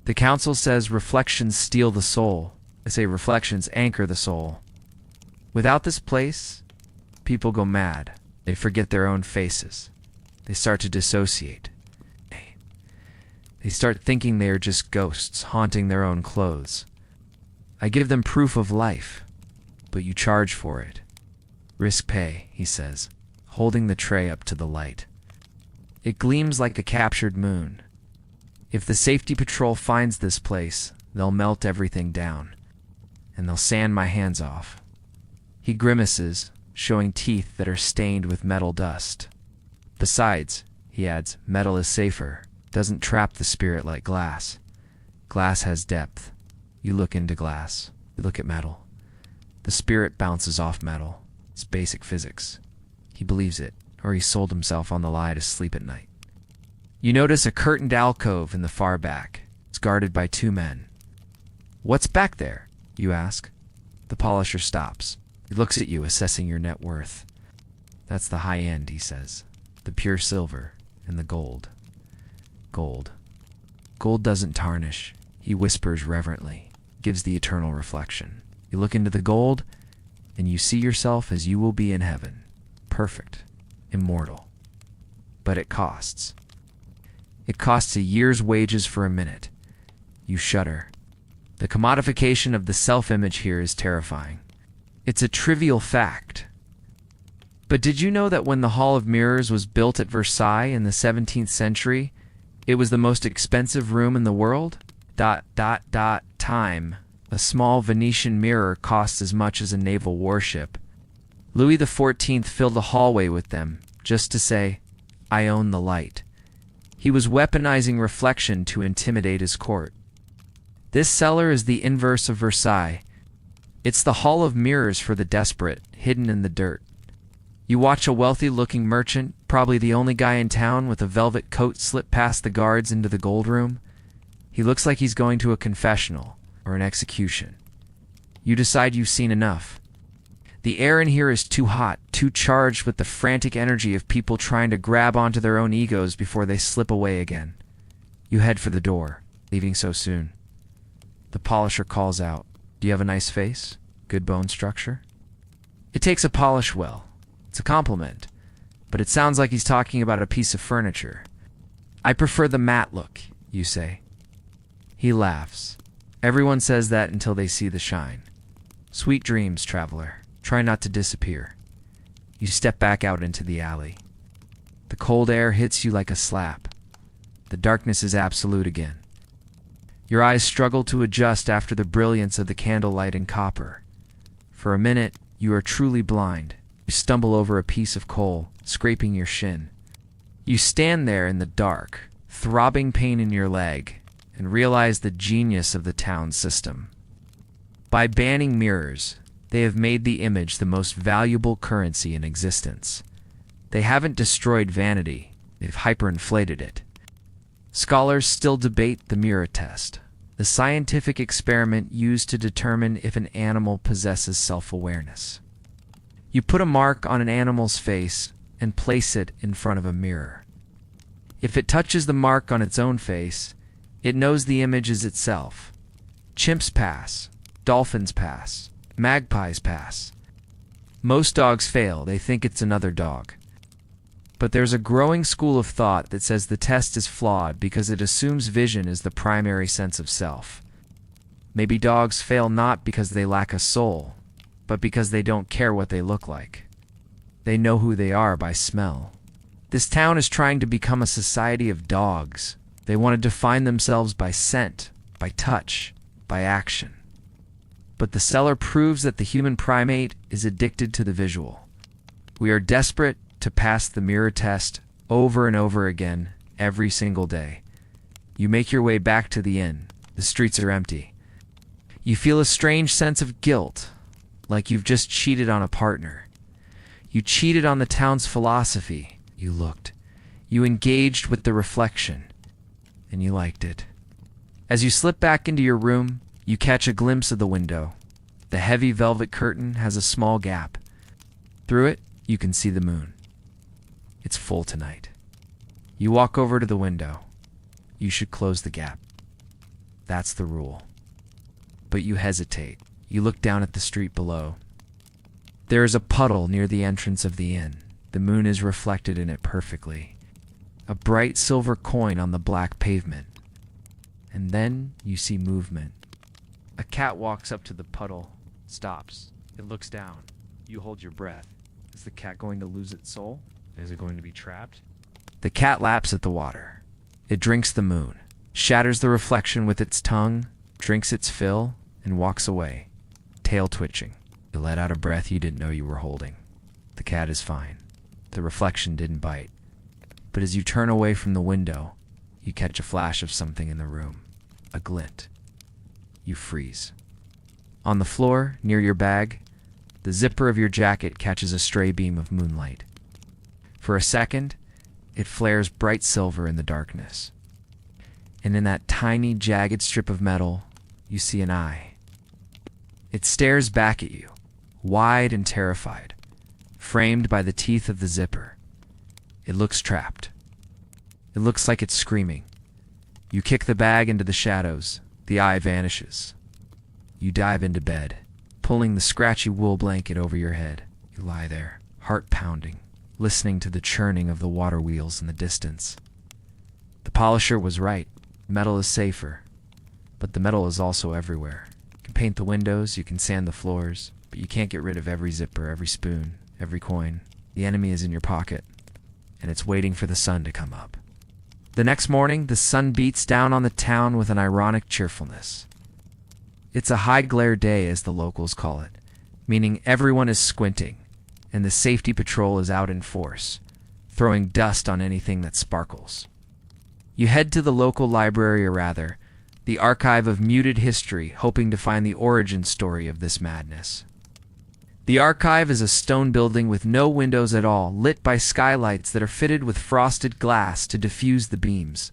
The council says reflections steal the soul. I say reflections anchor the soul. Without this place, people go mad. They forget their own faces. They start to dissociate. They start thinking they are just ghosts haunting their own clothes. I give them proof of life, but you charge for it. Risk pay, he says, holding the tray up to the light. It gleams like a captured moon. If the safety patrol finds this place, they'll melt everything down, and they'll sand my hands off. He grimaces, showing teeth that are stained with metal dust. Besides, he adds, metal is safer. Doesn't trap the spirit like glass. Glass has depth. You look into glass. You look at metal. The spirit bounces off metal. It's basic physics. He believes it, or he sold himself on the lie to sleep at night. You notice a curtained alcove in the far back. It's guarded by 2 men. What's back there? You ask. The polisher stops. He looks at you, assessing your net worth. That's the high end, he says. The pure silver and the gold. Gold. Gold doesn't tarnish, he whispers reverently, gives the eternal reflection. You look into the gold, and you see yourself as you will be in heaven, perfect, immortal. But it costs. It costs a year's wages for a minute. You shudder. The commodification of the self-image here is terrifying. It's a trivial fact. But did you know that when the Hall of Mirrors was built at Versailles in the 17th century, it was the most expensive room in the world? Time. A small Venetian mirror costs as much as a naval warship. Louis XIV filled a hallway with them, just to say, I own the light. He was weaponizing reflection to intimidate his court. This cellar is the inverse of Versailles. It's the Hall of Mirrors for the desperate, hidden in the dirt. You watch a wealthy-looking merchant, probably the only guy in town with a velvet coat, slip past the guards into the gold room. He looks like he's going to a confessional or an execution. You decide you've seen enough. The air in here is too hot, too charged with the frantic energy of people trying to grab onto their own egos before they slip away again. You head for the door, leaving so soon. The polisher calls out, "Do you have a nice face? Good bone structure?" It takes a polish well. It's a compliment, but it sounds like he's talking about a piece of furniture. I prefer the matte look, you say. He laughs. Everyone says that until they see the shine. Sweet dreams, traveler. Try not to disappear. You step back out into the alley. The cold air hits you like a slap. The darkness is absolute again. Your eyes struggle to adjust after the brilliance of the candlelight and copper. For a minute, you are truly blind. You stumble over a piece of coal, scraping your shin. You stand there in the dark, throbbing pain in your leg, and realize the genius of the town system. By banning mirrors, they have made the image the most valuable currency in existence. They haven't destroyed vanity, they've hyperinflated it. Scholars still debate the mirror test, the scientific experiment used to determine if an animal possesses self-awareness. You put a mark on an animal's face and place it in front of a mirror. If it touches the mark on its own face, it knows the image is itself. Chimps pass, dolphins pass, magpies pass. Most dogs fail, they think it's another dog. But there's a growing school of thought that says the test is flawed because it assumes vision is the primary sense of self. Maybe dogs fail not because they lack a soul, but because they don't care what they look like. They know who they are by smell. This town is trying to become a society of dogs. They want to define themselves by scent, by touch, by action. But the seller proves that the human primate is addicted to the visual. We are desperate to pass the mirror test over and over again, every single day. You make your way back to the inn. The streets are empty. You feel a strange sense of guilt, like you've just cheated on a partner. You cheated on the town's philosophy. You looked. You engaged with the reflection, and you liked it. As you slip back into your room, you catch a glimpse of the window. The heavy velvet curtain has a small gap. Through it, you can see the moon. It's full tonight. You walk over to the window. You should close the gap. That's the rule. But you hesitate. You look down at the street below. There is a puddle near the entrance of the inn. The moon is reflected in it perfectly. A bright silver coin on the black pavement. And then you see movement. A cat walks up to the puddle, stops. It looks down. You hold your breath. Is the cat going to lose its soul? Is it going to be trapped? The cat laps at the water. It drinks the moon, shatters the reflection with its tongue, drinks its fill, and walks away, tail twitching. You let out a breath you didn't know you were holding. The cat is fine. The reflection didn't bite. But as you turn away from the window, you catch a flash of something in the room. A glint. You freeze. On the floor, near your bag, the zipper of your jacket catches a stray beam of moonlight. For a second, it flares bright silver in the darkness. And in that tiny, jagged strip of metal, you see an eye. It stares back at you, wide and terrified, framed by the teeth of the zipper. It looks trapped. It looks like it's screaming. You kick the bag into the shadows. The eye vanishes. You dive into bed, pulling the scratchy wool blanket over your head. You lie there, heart pounding, listening to the churning of the water wheels in the distance. The polisher was right. Metal is safer. But the metal is also everywhere. You can paint the windows, you can sand the floors, but you can't get rid of every zipper, every spoon, every coin. The enemy is in your pocket, and it's waiting for the sun to come up. The next morning, the sun beats down on the town with an ironic cheerfulness. It's a high-glare day, as the locals call it, meaning everyone is squinting, and the safety patrol is out in force, throwing dust on anything that sparkles. You head to the local library, or rather, the archive of muted history, hoping to find the origin story of this madness. The archive is a stone building with no windows at all, lit by skylights that are fitted with frosted glass to diffuse the beams.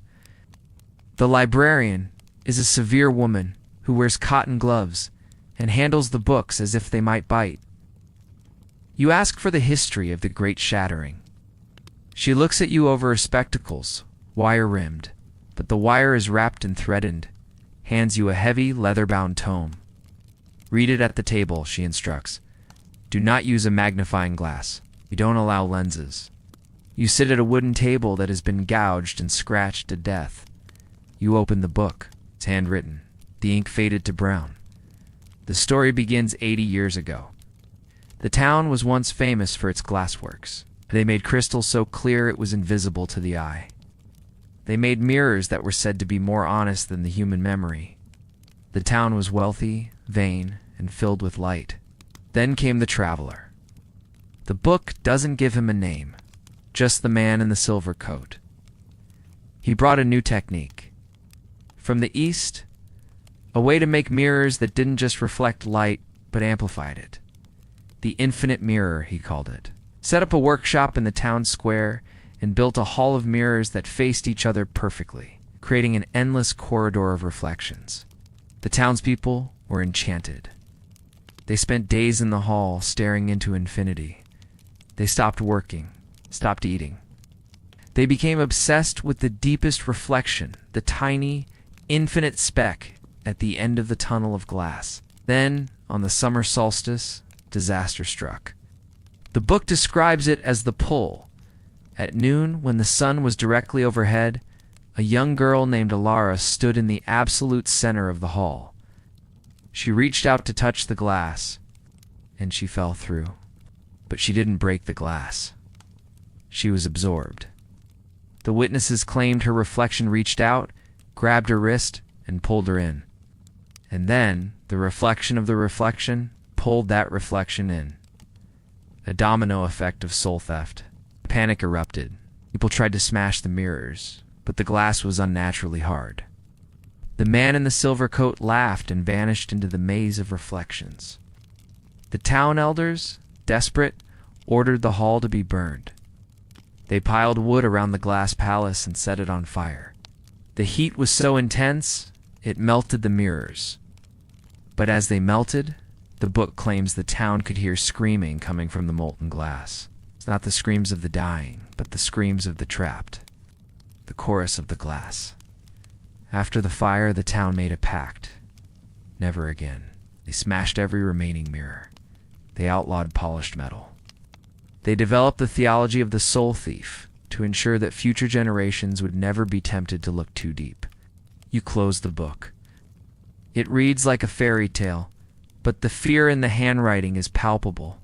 The librarian is a severe woman who wears cotton gloves and handles the books as if they might bite. You ask for the history of the Great Shattering. She looks at you over her spectacles, wire-rimmed, but the wire is wrapped and threatened, hands you a heavy, leather-bound tome. Read it at the table, she instructs. Do not use a magnifying glass. We don't allow lenses. You sit at a wooden table that has been gouged and scratched to death. You open the book. It's handwritten. The ink faded to brown. The story begins 80 years ago. The town was once famous for its glassworks. They made crystal so clear it was invisible to the eye. They made mirrors that were said to be more honest than the human memory. The town was wealthy, vain, and filled with light. Then came the traveler. The book doesn't give him a name, just the man in the silver coat. He brought a new technique. From the east, A way to make mirrors that didn't just reflect light, but amplified it. The infinite mirror, he called it. Set up a workshop in the town square and built a hall of mirrors that faced each other perfectly, creating an endless corridor of reflections. The townspeople were enchanted. They spent days in the hall staring into infinity. They stopped working, stopped eating. They became obsessed with the deepest reflection, the tiny, infinite speck at the end of the tunnel of glass. Then, on the summer solstice, disaster struck. The book describes it as the pull. At noon, when the sun was directly overhead, a young girl named Alara stood in the absolute center of the hall. She reached out to touch the glass, and she fell through. But she didn't break the glass. She was absorbed. The witnesses claimed her reflection reached out, grabbed her wrist, and pulled her in. And then, the reflection of the reflection pulled that reflection in. A domino effect of soul theft. Panic erupted. People tried to smash the mirrors, but the glass was unnaturally hard. The man in the silver coat laughed and vanished into the maze of reflections. The town elders, desperate, ordered the hall to be burned. They piled wood around the glass palace and set it on fire. The heat was so intense, it melted the mirrors. But as they melted, the book claims the town could hear screaming coming from the molten glass. It's not the screams of the dying, but the screams of the trapped. The chorus of the glass. After the fire, the town made a pact. Never again. They smashed every remaining mirror. They outlawed polished metal. They developed the theology of the soul thief to ensure that future generations would never be tempted to look too deep. You close the book. It reads like a fairy tale, but the fear in the handwriting is palpable.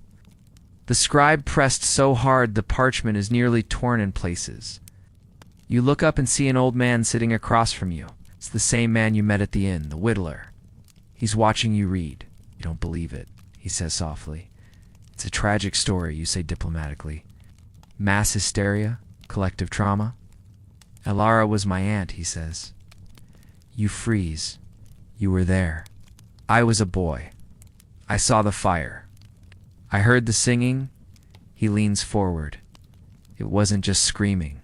The scribe pressed so hard the parchment is nearly torn in places. You look up and see an old man sitting across from you. It's the same man you met at the inn, the whittler. He's watching you read. You don't believe it, he says softly. It's a tragic story, you say diplomatically. Mass hysteria, collective trauma. Alara was my aunt, he says. You freeze. You were there. I was a boy. I saw the fire. I heard the singing. He leans forward. It wasn't just screaming.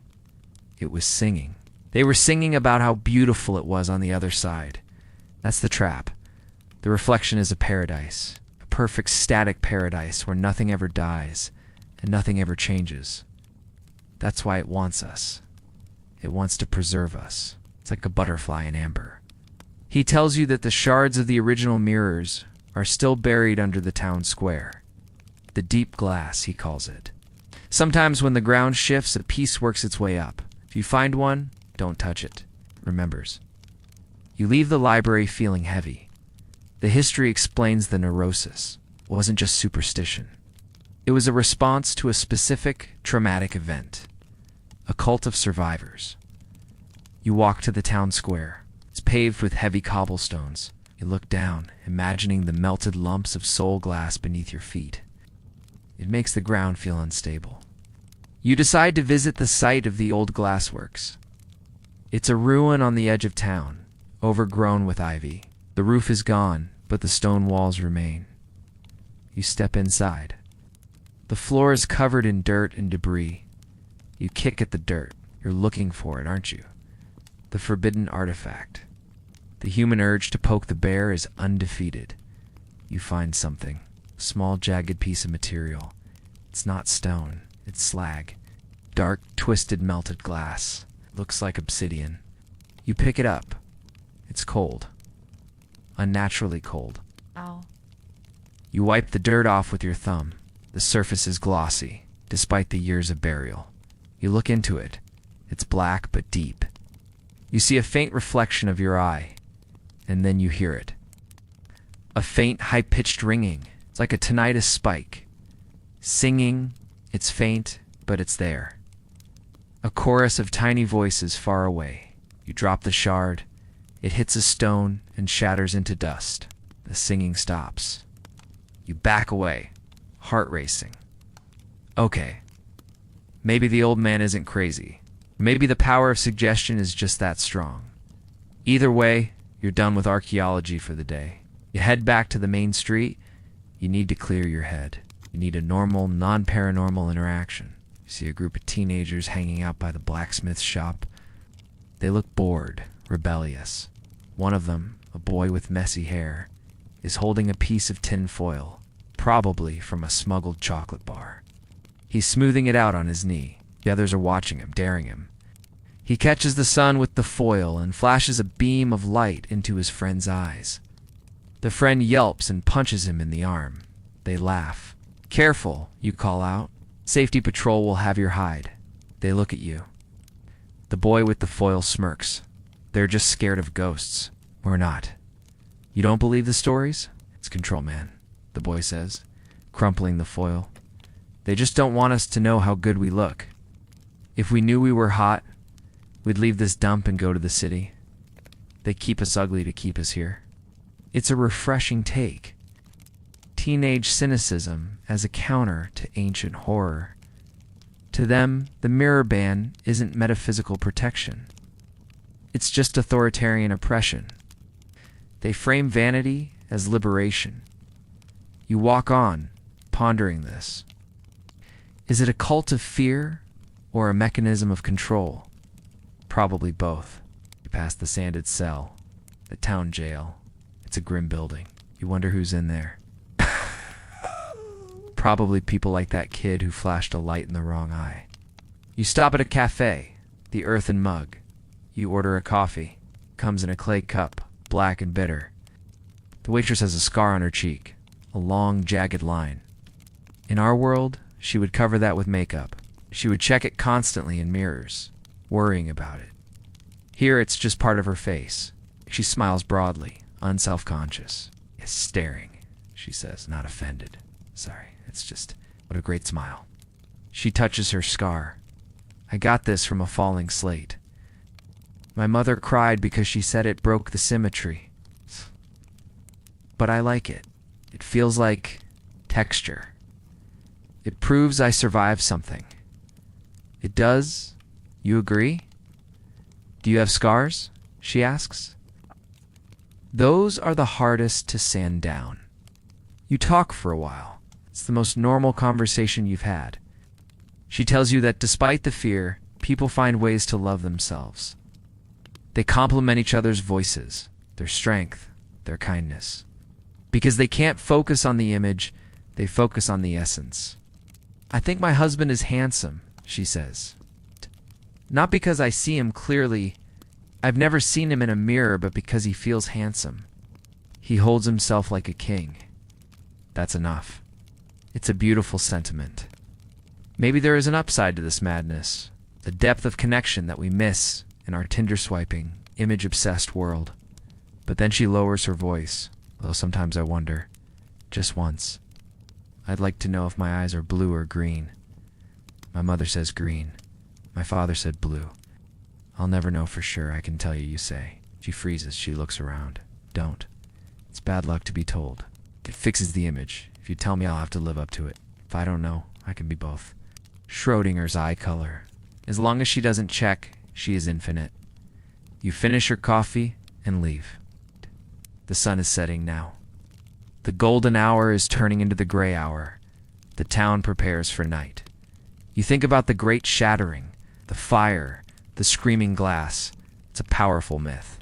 It was singing. They were singing about how beautiful it was on the other side. That's the trap. The reflection is a paradise. A perfect static paradise where nothing ever dies and nothing ever changes. That's why it wants us. It wants to preserve us. It's like a butterfly in amber. He tells you that the shards of the original mirrors are still buried under the town square. The deep glass, he calls it. Sometimes when the ground shifts, a piece works its way up. If you find one, don't touch it. Remembers. You leave the library feeling heavy. The history explains the neurosis. It wasn't just superstition. It was a response to a specific traumatic event. A cult of survivors. You walk to the town square. It's paved with heavy cobblestones. You look down, imagining the melted lumps of soul glass beneath your feet. It makes the ground feel unstable. You decide to visit the site of the old glassworks. It's a ruin on the edge of town, overgrown with ivy. The roof is gone, but the stone walls remain. You step inside. The floor is covered in dirt and debris. You kick at the dirt. You're looking for it, aren't you? The forbidden artifact. The human urge to poke the bear is undefeated. You find something. A small, jagged piece of material. It's not stone. It's slag. Dark, twisted, melted glass. Looks like obsidian. You pick it up. It's cold. Unnaturally cold. Ow. You wipe the dirt off with your thumb. The surface is glossy, despite the years of burial. You look into it. It's black but deep. You see a faint reflection of your eye, and then you hear it. A faint, high-pitched ringing. It's like a tinnitus spike. Singing, it's faint, but it's there. A chorus of tiny voices far away. You drop the shard. It hits a stone and shatters into dust. The singing stops. You back away, heart racing. Okay. Maybe the old man isn't crazy. Maybe the power of suggestion is just that strong. Either way, You're done with archaeology for the day. You head back to the main street. You need to clear your head. You need a normal, non-paranormal interaction. You see a group of teenagers hanging out by the blacksmith shop. They look bored, rebellious. One of them, a boy with messy hair, is holding a piece of tin foil, probably from a smuggled chocolate bar. He's smoothing it out on his knee. The others are watching him, daring him. He catches the sun with the foil and flashes a beam of light into his friend's eyes. The friend yelps and punches him in the arm. They laugh. "Careful," you call out. "Safety patrol will have your hide." They look at you. The boy with the foil smirks. They're just scared of ghosts. We're not. You don't believe the stories? It's Control Man, the boy says, crumpling the foil. They just don't want us to know how good we look. If we knew we were hot, we'd leave this dump and go to the city. They keep us ugly to keep us here. It's a refreshing take. Teenage cynicism as a counter to ancient horror. To them, the mirror ban isn't metaphysical protection. It's just authoritarian oppression. They frame vanity as liberation. You walk on, pondering this. Is it a cult of fear or a mechanism of control? Probably both. You pass the sanded cell, the town jail. It's a grim building. You wonder who's in there. Probably people like that kid who flashed a light in the wrong eye. You stop at a cafe, the earthen mug. You order a coffee. Comes in a clay cup, black and bitter. The waitress has a scar on her cheek, a long, jagged line. In our world, she would cover that with makeup. She would check it constantly in mirrors, worrying about it. Here, it's just part of her face. She smiles broadly, unself-conscious. Yes, staring, she says, not offended. Sorry, it's just, what a great smile. She touches her scar. I got this from a falling slate. My mother cried because she said it broke the symmetry. But I like it. It feels like texture. It proves I survived something. It does? You agree? Do you have scars? She asks. Those are the hardest to sand down. You talk for a while. It's the most normal conversation you've had. She tells you that despite the fear, people find ways to love themselves. They complement each other's voices, their strength, their kindness. Because they can't focus on the image, they focus on the essence. I think my husband is handsome, she says. Not because I see him clearly. I've never seen him in a mirror, but because he feels handsome. He holds himself like a king. That's enough. It's a beautiful sentiment. Maybe there is an upside to this madness, the depth of connection that we miss in our Tinder-swiping, image-obsessed world. But then she lowers her voice, though sometimes I wonder, just once. I'd like to know if my eyes are blue or green. My mother says green. My father said blue. I'll never know for sure, I can tell you, you say. She freezes, she looks around. Don't. It's bad luck to be told. It fixes the image. If you tell me, I'll have to live up to it. If I don't know, I can be both. Schrodinger's eye color. As long as she doesn't check, she is infinite. You finish your coffee and leave. The sun is setting now. The golden hour is turning into the gray hour. The town prepares for night. You think about the great shattering, the fire, the screaming glass. It's a powerful myth.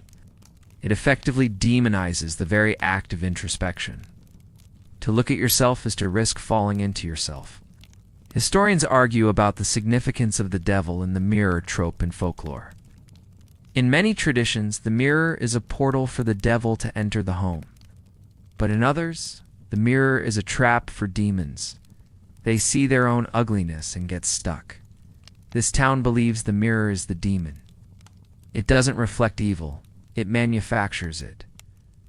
It effectively demonizes the very act of introspection. To look at yourself is to risk falling into yourself. Historians argue about the significance of the devil in the mirror trope in folklore. In many traditions, the mirror is a portal for the devil to enter the home. But in others, the mirror is a trap for demons. They see their own ugliness and get stuck. This town believes the mirror is the demon. It doesn't reflect evil. It manufactures it.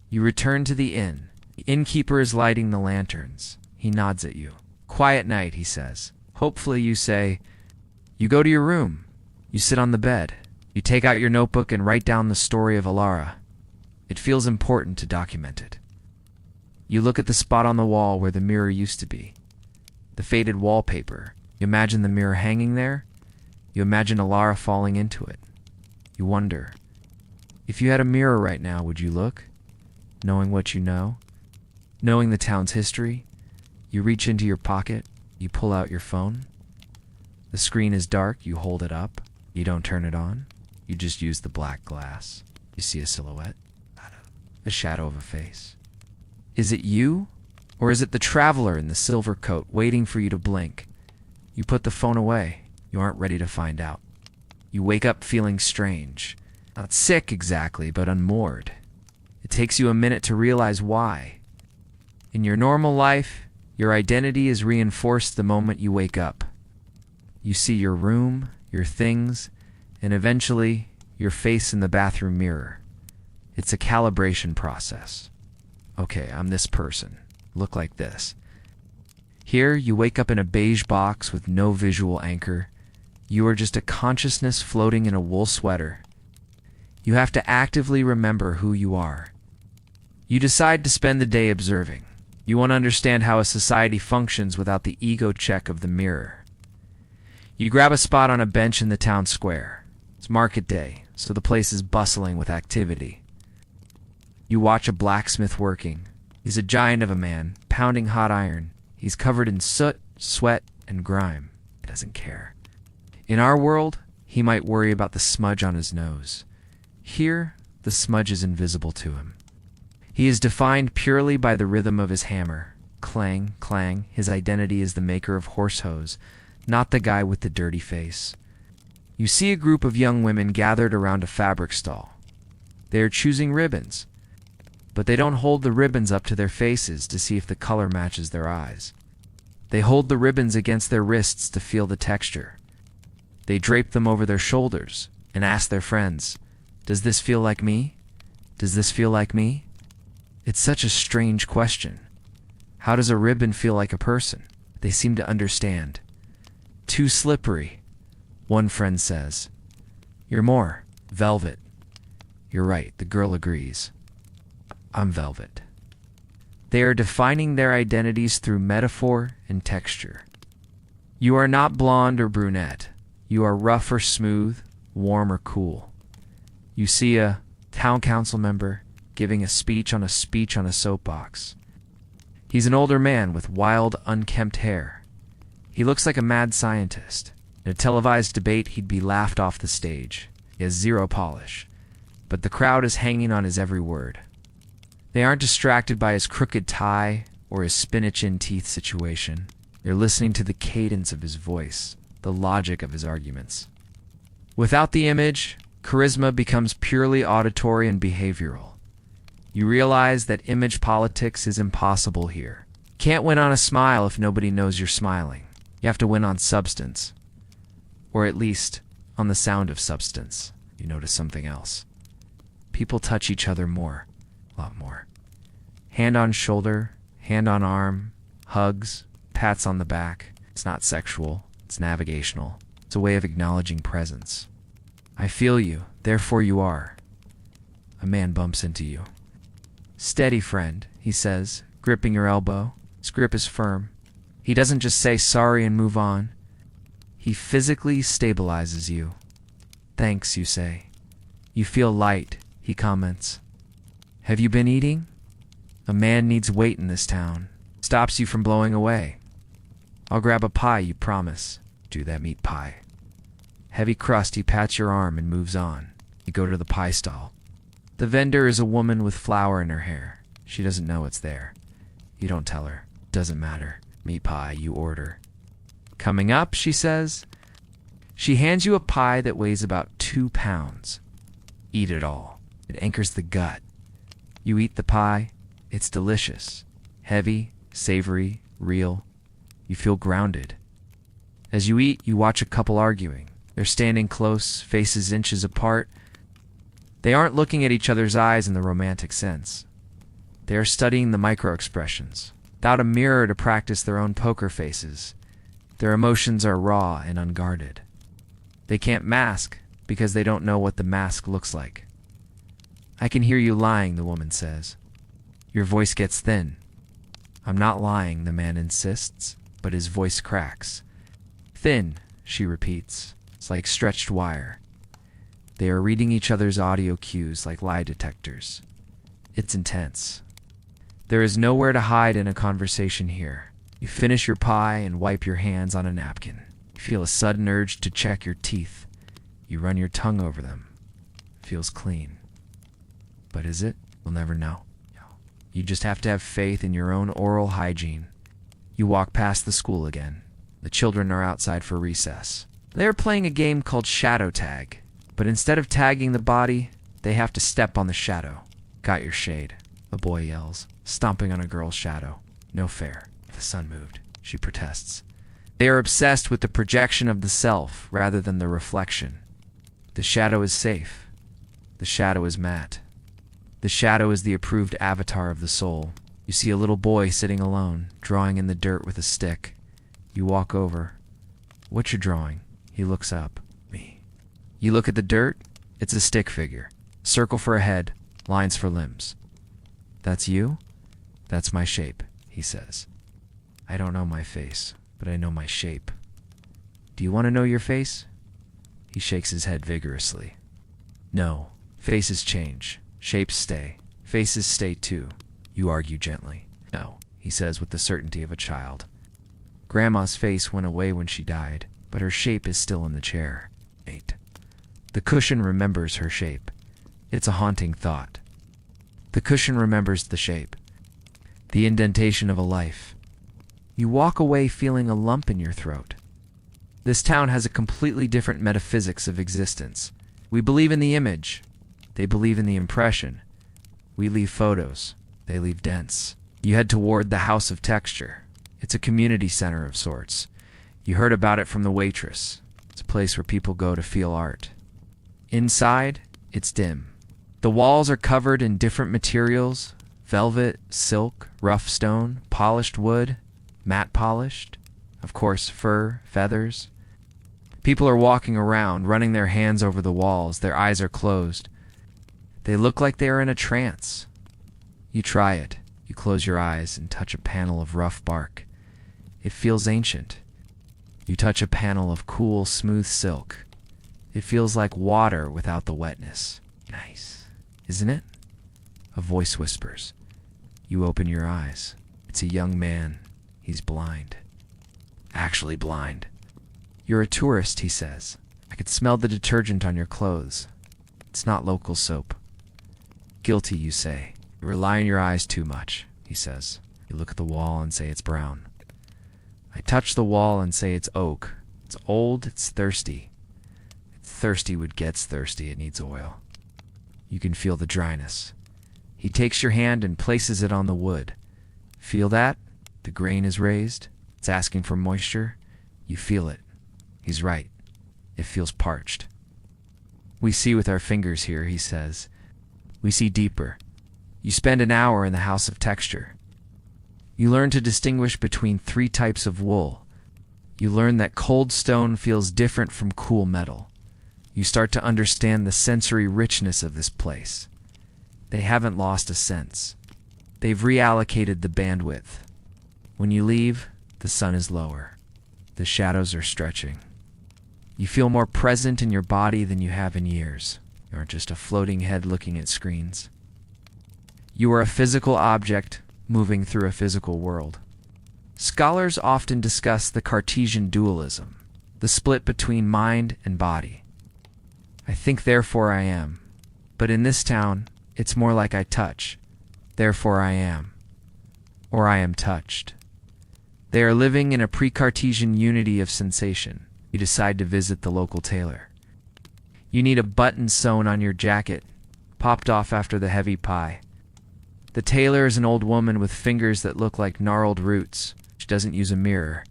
You return to the inn. The innkeeper is lighting the lanterns. He nods at you. Quiet night, he says. Hopefully you say, you go to your room. You sit on the bed. You take out your notebook and write down the story of Alara. It feels important to document it. You look at the spot on the wall where the mirror used to be. The faded wallpaper. You imagine the mirror hanging there. You imagine Alara falling into it. You wonder, If you had a mirror right now, would you look? Knowing what you know? Knowing the town's history? You reach into your pocket, you pull out your phone. The screen is dark, you hold it up. You don't turn it on. You just use the black glass. You see a silhouette, a shadow of a face. Is it you? Or is it the traveler in the silver coat waiting for you to blink? You put the phone away. You aren't ready to find out. You wake up feeling strange. Not sick exactly, but unmoored. It takes you a minute to realize why. In your normal life, your identity is reinforced the moment you wake up. You see your room, your things, and eventually your face in the bathroom mirror. It's a calibration process. Okay, I'm this person. Look like this. Here, you wake up in a beige box with no visual anchor. You are just a consciousness floating in a wool sweater. You have to actively remember who you are. You decide to spend the day observing. You want to understand how a society functions without the ego check of the mirror. You grab a spot on a bench in the town square. It's market day, so the place is bustling with activity. You watch a blacksmith working. He's a giant of a man, pounding hot iron. He's covered in soot, sweat, and grime. He doesn't care. In our world, he might worry about the smudge on his nose. Here, the smudge is invisible to him. He is defined purely by the rhythm of his hammer. Clang, clang. His identity is the maker of horse hose, not the guy with the dirty face. You see a group of young women gathered around a fabric stall. They are choosing ribbons, but they don't hold the ribbons up to their faces to see if the color matches their eyes. They hold the ribbons against their wrists to feel the texture. They drape them over their shoulders and ask their friends, "Does this feel like me? Does this feel like me?" It's such a strange question. How does a ribbon feel like a person? They seem to understand. Too slippery, one friend says. You're more velvet. You're right, the girl agrees. I'm velvet. They are defining their identities through metaphor and texture. You are not blonde or brunette. You are rough or smooth, warm or cool. You see a town council member giving a speech on a soapbox. He's an older man with wild, unkempt hair. He looks like a mad scientist. In a televised debate, he'd be laughed off the stage. He has zero polish, but the crowd is hanging on his every word. They aren't distracted by his crooked tie or his spinach-in-teeth situation. They're listening to the cadence of his voice, the logic of his arguments. Without the image, charisma becomes purely auditory and behavioral. You realize that image politics is impossible here. Can't win on a smile if nobody knows you're smiling. You have to win on substance. Or at least, on the sound of substance. You notice something else. People touch each other more. A lot more. Hand on shoulder, hand on arm, hugs, pats on the back. It's not sexual. It's navigational. It's a way of acknowledging presence. I feel you, therefore you are. A man bumps into you. Steady, friend, he says, gripping your elbow. His grip is firm. He doesn't just say sorry and move on. He physically stabilizes you. Thanks, you say. You feel light, he comments. Have you been eating? A man needs weight in this town. Stops you from blowing away. I'll grab a pie, you promise. Do that meat pie. Heavy crust, he pats your arm and moves on. You go to the pie stall. The vendor is a woman with flour in her hair. She doesn't know it's there. You don't tell her. Doesn't matter. Meat pie, you order. Coming up, she says. She hands you a pie that weighs about 2 pounds. Eat it all. It anchors the gut. You eat the pie. It's delicious. Heavy, savory, real. You feel grounded. As you eat, you watch a couple arguing. They're standing close, faces inches apart. They aren't looking at each other's eyes in the romantic sense. They are studying the micro-expressions. Without a mirror to practice their own poker faces, their emotions are raw and unguarded. They can't mask because they don't know what the mask looks like. I can hear you lying, the woman says. Your voice gets thin. I'm not lying, the man insists, but his voice cracks. Thin, she repeats. It's like stretched wire. They are reading each other's audio cues like lie detectors. It's intense. There is nowhere to hide in a conversation here. You finish your pie and wipe your hands on a napkin. You feel a sudden urge to check your teeth. You run your tongue over them. Feels clean. But is it? We'll never know. You just have to have faith in your own oral hygiene. You walk past the school again. The children are outside for recess. They are playing a game called shadow tag, but instead of tagging the body, they have to step on the shadow. Got your shade, a boy yells, stomping on a girl's shadow. No fair. The sun moved, she protests. They are obsessed with the projection of the self rather than the reflection. The shadow is safe. The shadow is Matt. The shadow is the approved avatar of the soul. You see a little boy sitting alone, drawing in the dirt with a stick. You walk over. What you drawing? He looks up. Me. You look at the dirt. It's a stick figure. Circle for a head, lines for limbs. That's you? That's my shape, he says. I don't know my face, but I know my shape. Do you want to know your face? He shakes his head vigorously. No. Faces change. Shapes stay. Faces stay too. You argue gently. No, he says with the certainty of a child. Grandma's face went away when she died, but her shape is still in the chair. 8. The cushion remembers her shape. It's a haunting thought. The cushion remembers the shape. The indentation of a life. You walk away feeling a lump in your throat. This town has a completely different metaphysics of existence. We believe in the image. They believe in the impression. We leave photos. They leave dents. You head toward the House of Texture. It's a community center of sorts. You heard about it from the waitress. It's a place where people go to feel art. Inside, it's dim. The walls are covered in different materials: velvet, silk, rough stone, polished wood, matte polished, of course, fur, feathers. People are walking around, running their hands over the walls. Their eyes are closed. They look like they are in a trance. You try it. You close your eyes and touch a panel of rough bark. It feels ancient. You touch a panel of cool, smooth silk. It feels like water without the wetness. Nice, isn't it? A voice whispers. You open your eyes. It's a young man. He's blind. Actually blind. You're a tourist, he says. I could smell the detergent on your clothes. It's not local soap. Guilty, you say. You rely on your eyes too much, he says. You look at the wall and say it's brown. I touch the wall and say it's oak. It's old, it's thirsty. It's thirsty what gets thirsty, it needs oil. You can feel the dryness. He takes your hand and places it on the wood. Feel that? The grain is raised. It's asking for moisture. You feel it. He's right. It feels parched. We see with our fingers here, he says. We see deeper. You spend an hour in the House of Texture. You learn to distinguish between 3 types of wool. You learn that cold stone feels different from cool metal. You start to understand the sensory richness of this place. They haven't lost a sense. They've reallocated the bandwidth. When you leave, the sun is lower. The shadows are stretching. You feel more present in your body than you have in years. You aren't just a floating head looking at screens. You are a physical object moving through a physical world. Scholars often discuss the Cartesian dualism, the split between mind and body. I think, therefore I am. But in this town, it's more like I touch, therefore I am. Or I am touched. They are living in a pre-Cartesian unity of sensation. You decide to visit the local tailor. You need a button sewn on your jacket, popped off after the heavy pie. The tailor is an old woman with fingers that look like gnarled roots. She doesn't use a mirror.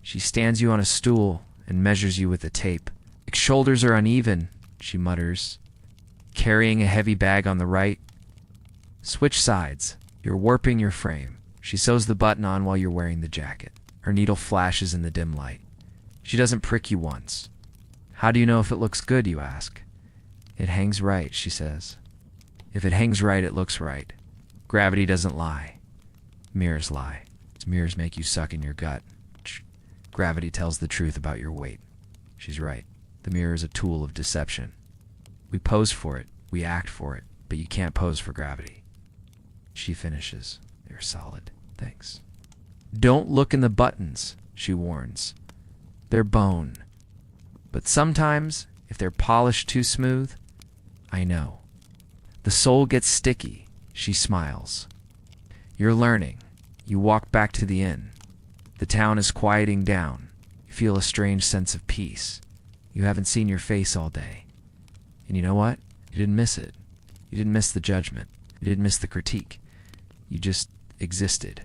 She stands you on a stool and measures you with a tape. Your shoulders are uneven, she mutters, carrying a heavy bag on the right. Switch sides. You're warping your frame. She sews the button on while you're wearing the jacket. Her needle flashes in the dim light. She doesn't prick you once. How do you know if it looks good, you ask? It hangs right, she says. If it hangs right, it looks right. Gravity doesn't lie. Mirrors lie. Mirrors make you suck in your gut. Gravity tells the truth about your weight. She's right. The mirror is a tool of deception. We pose for it, we act for it, but you can't pose for gravity. She finishes. You're solid. Thanks. Don't look in the buttons, she warns. They're bone. But sometimes, if they're polished too smooth, I know. The sole gets sticky, she smiles. You're learning. You walk back to the inn. The town is quieting down. You feel a strange sense of peace. You haven't seen your face all day. And you know what? You didn't miss it. You didn't miss the judgment. You didn't miss the critique. You just existed.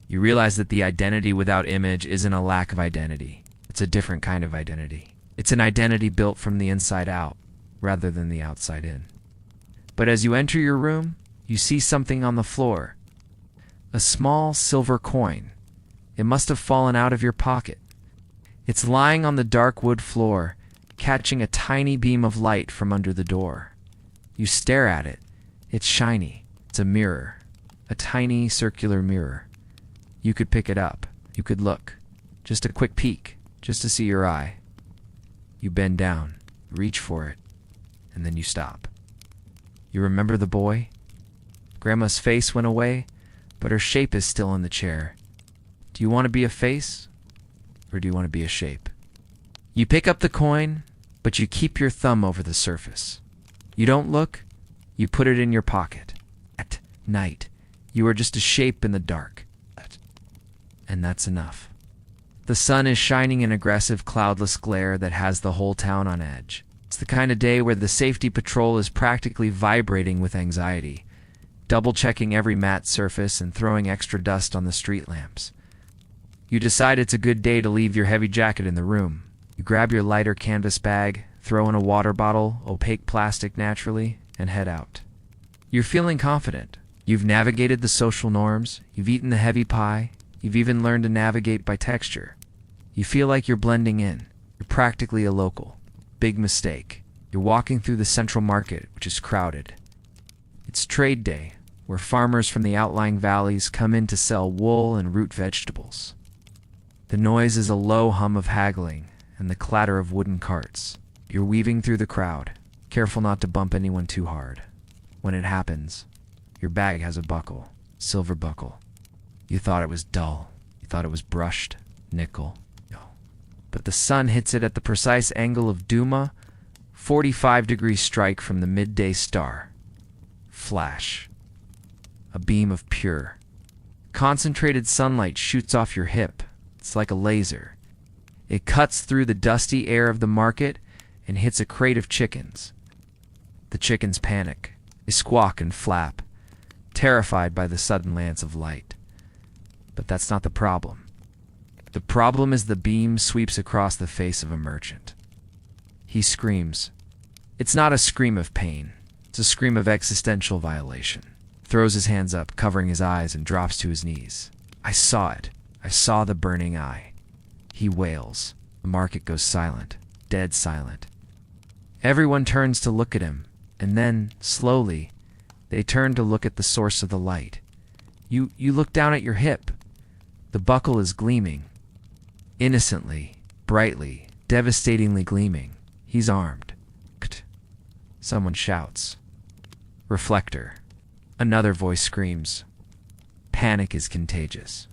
You realize that the identity without image isn't a lack of identity. It's a different kind of identity. It's an identity built from the inside out, rather than the outside in. But as you enter your room, you see something on the floor. A small silver coin. It must have fallen out of your pocket. It's lying on the dark wood floor, catching a tiny beam of light from under the door. You stare at it. It's shiny. It's a mirror. A tiny circular mirror. You could pick it up. You could look. Just a quick peek, just to see your eye. You bend down, reach for it, and then you stop. You remember the boy? Grandma's face went away, but her shape is still in the chair. Do you want to be a face, or do you want to be a shape? You pick up the coin, but you keep your thumb over the surface. You don't look, you put it in your pocket. At night, you are just a shape in the dark. And that's enough. The sun is shining in aggressive, cloudless glare that has the whole town on edge. It's the kind of day where the safety patrol is practically vibrating with anxiety, double-checking every matte surface and throwing extra dust on the street lamps. You decide it's a good day to leave your heavy jacket in the room. You grab your lighter canvas bag, throw in a water bottle, opaque plastic naturally, and head out. You're feeling confident. You've navigated the social norms, you've eaten the heavy pie, you've even learned to navigate by texture. You feel like you're blending in. You're practically a local. Big mistake. You're walking through the central market, which is crowded. It's trade day, where farmers from the outlying valleys come in to sell wool and root vegetables. The noise is a low hum of haggling and the clatter of wooden carts. You're weaving through the crowd, careful not to bump anyone too hard. When it happens, your bag has a buckle, silver buckle. You thought it was dull. You thought it was brushed, nickel. No. But the sun hits it at the precise angle of Duma, 45-degree strike from the midday star. Flash. A beam of pure, concentrated sunlight shoots off your hip. It's like a laser. It cuts through the dusty air of the market and hits a crate of chickens. The chickens panic. They squawk and flap, terrified by the sudden lance of light. But that's not the problem. The problem is the beam sweeps across the face of a merchant. He screams. It's not a scream of pain. It's a scream of existential violation. Throws his hands up, covering his eyes, and drops to his knees. I saw it. I saw the burning eye. He wails. The market goes silent. Dead silent. Everyone turns to look at him, and then, slowly, they turn to look at the source of the light. You look down at your hip. The buckle is gleaming. Innocently, brightly, devastatingly gleaming. He's armed. Someone shouts. Reflector. Another voice screams. Panic is contagious.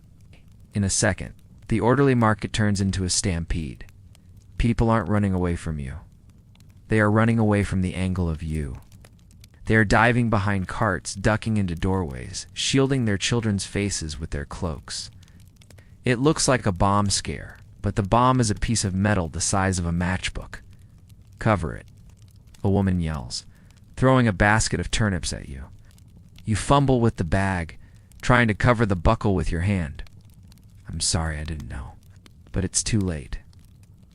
In a second, the orderly market turns into a stampede. People aren't running away from you. They are running away from the angle of you. They are diving behind carts, ducking into doorways, shielding their children's faces with their cloaks. It looks like a bomb scare, but the bomb is a piece of metal the size of a matchbook. Cover it. A woman yells, throwing a basket of turnips at you. You fumble with the bag, trying to cover the buckle with your hand. I'm sorry, I didn't know. But it's too late.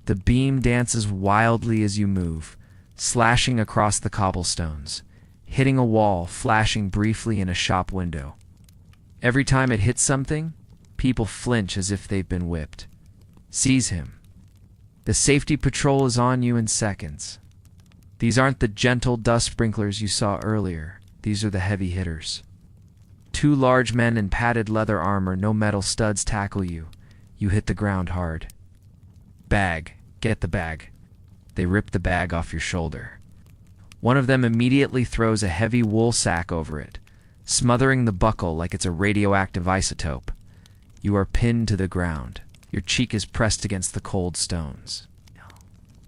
The beam dances wildly as you move, slashing across the cobblestones, hitting a wall, flashing briefly in a shop window. Every time it hits something, people flinch as if they've been whipped. Seize him. The safety patrol is on you in seconds. These aren't the gentle dust sprinklers you saw earlier. These are the heavy hitters. 2 large men in padded leather armor, no metal studs, tackle you. You hit the ground hard. Bag. Get the bag. They rip the bag off your shoulder. One of them immediately throws a heavy wool sack over it, smothering the buckle like it's a radioactive isotope. You are pinned to the ground. Your cheek is pressed against the cold stones.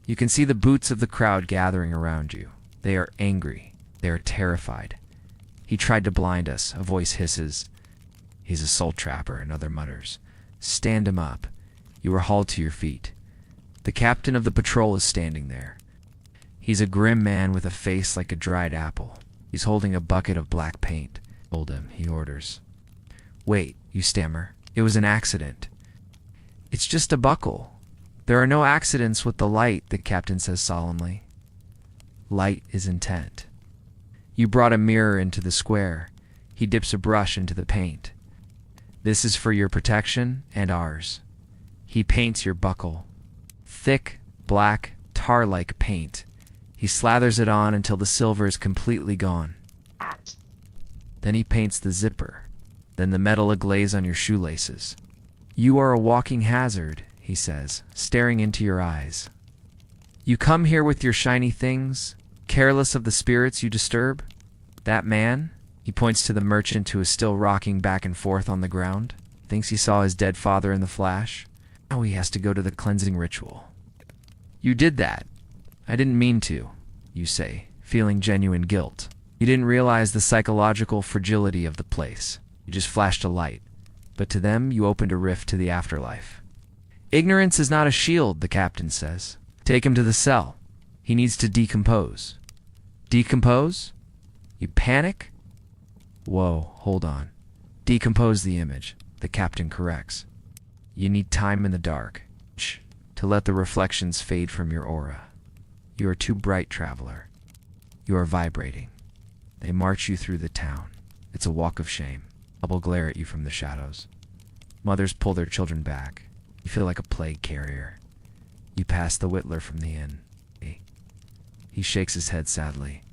You can see the boots of the crowd gathering around you. They are angry. They are terrified. He tried to blind us, a voice hisses. He's a soul trapper, another mutters. Stand him up. You are hauled to your feet. The captain of the patrol is standing there. He's a grim man with a face like a dried apple. He's holding a bucket of black paint. Hold him, he orders. Wait, you stammer. It was an accident. It's just a buckle. There are no accidents with the light, the captain says solemnly. Light is intent. You brought a mirror into the square. He dips a brush into the paint. This is for your protection and ours. He paints your buckle. Thick, black, tar-like paint. He slathers it on until the silver is completely gone. Then he paints the zipper. Then the metal aglaze on your shoelaces. You are a walking hazard, he says, staring into your eyes. You come here with your shiny things, careless of the spirits you disturb? That man, he points to the merchant who is still rocking back and forth on the ground, thinks he saw his dead father in the flash. Now he has to go to the cleansing ritual. You did that. I didn't mean to, you say, feeling genuine guilt. You didn't realize the psychological fragility of the place. You just flashed a light. But to them, you opened a rift to the afterlife. Ignorance is not a shield, the captain says. Take him to the cell. He needs to decompose. Decompose? You panic? Whoa, hold on. Decompose the image, the captain corrects. You need time in the dark to let the reflections fade from your aura. You are too bright, traveler. You are vibrating. They march you through the town. It's a walk of shame. Double glare at you from the shadows. Mothers pull their children back. You feel like a plague carrier. You pass the whittler from the inn. He shakes his head sadly.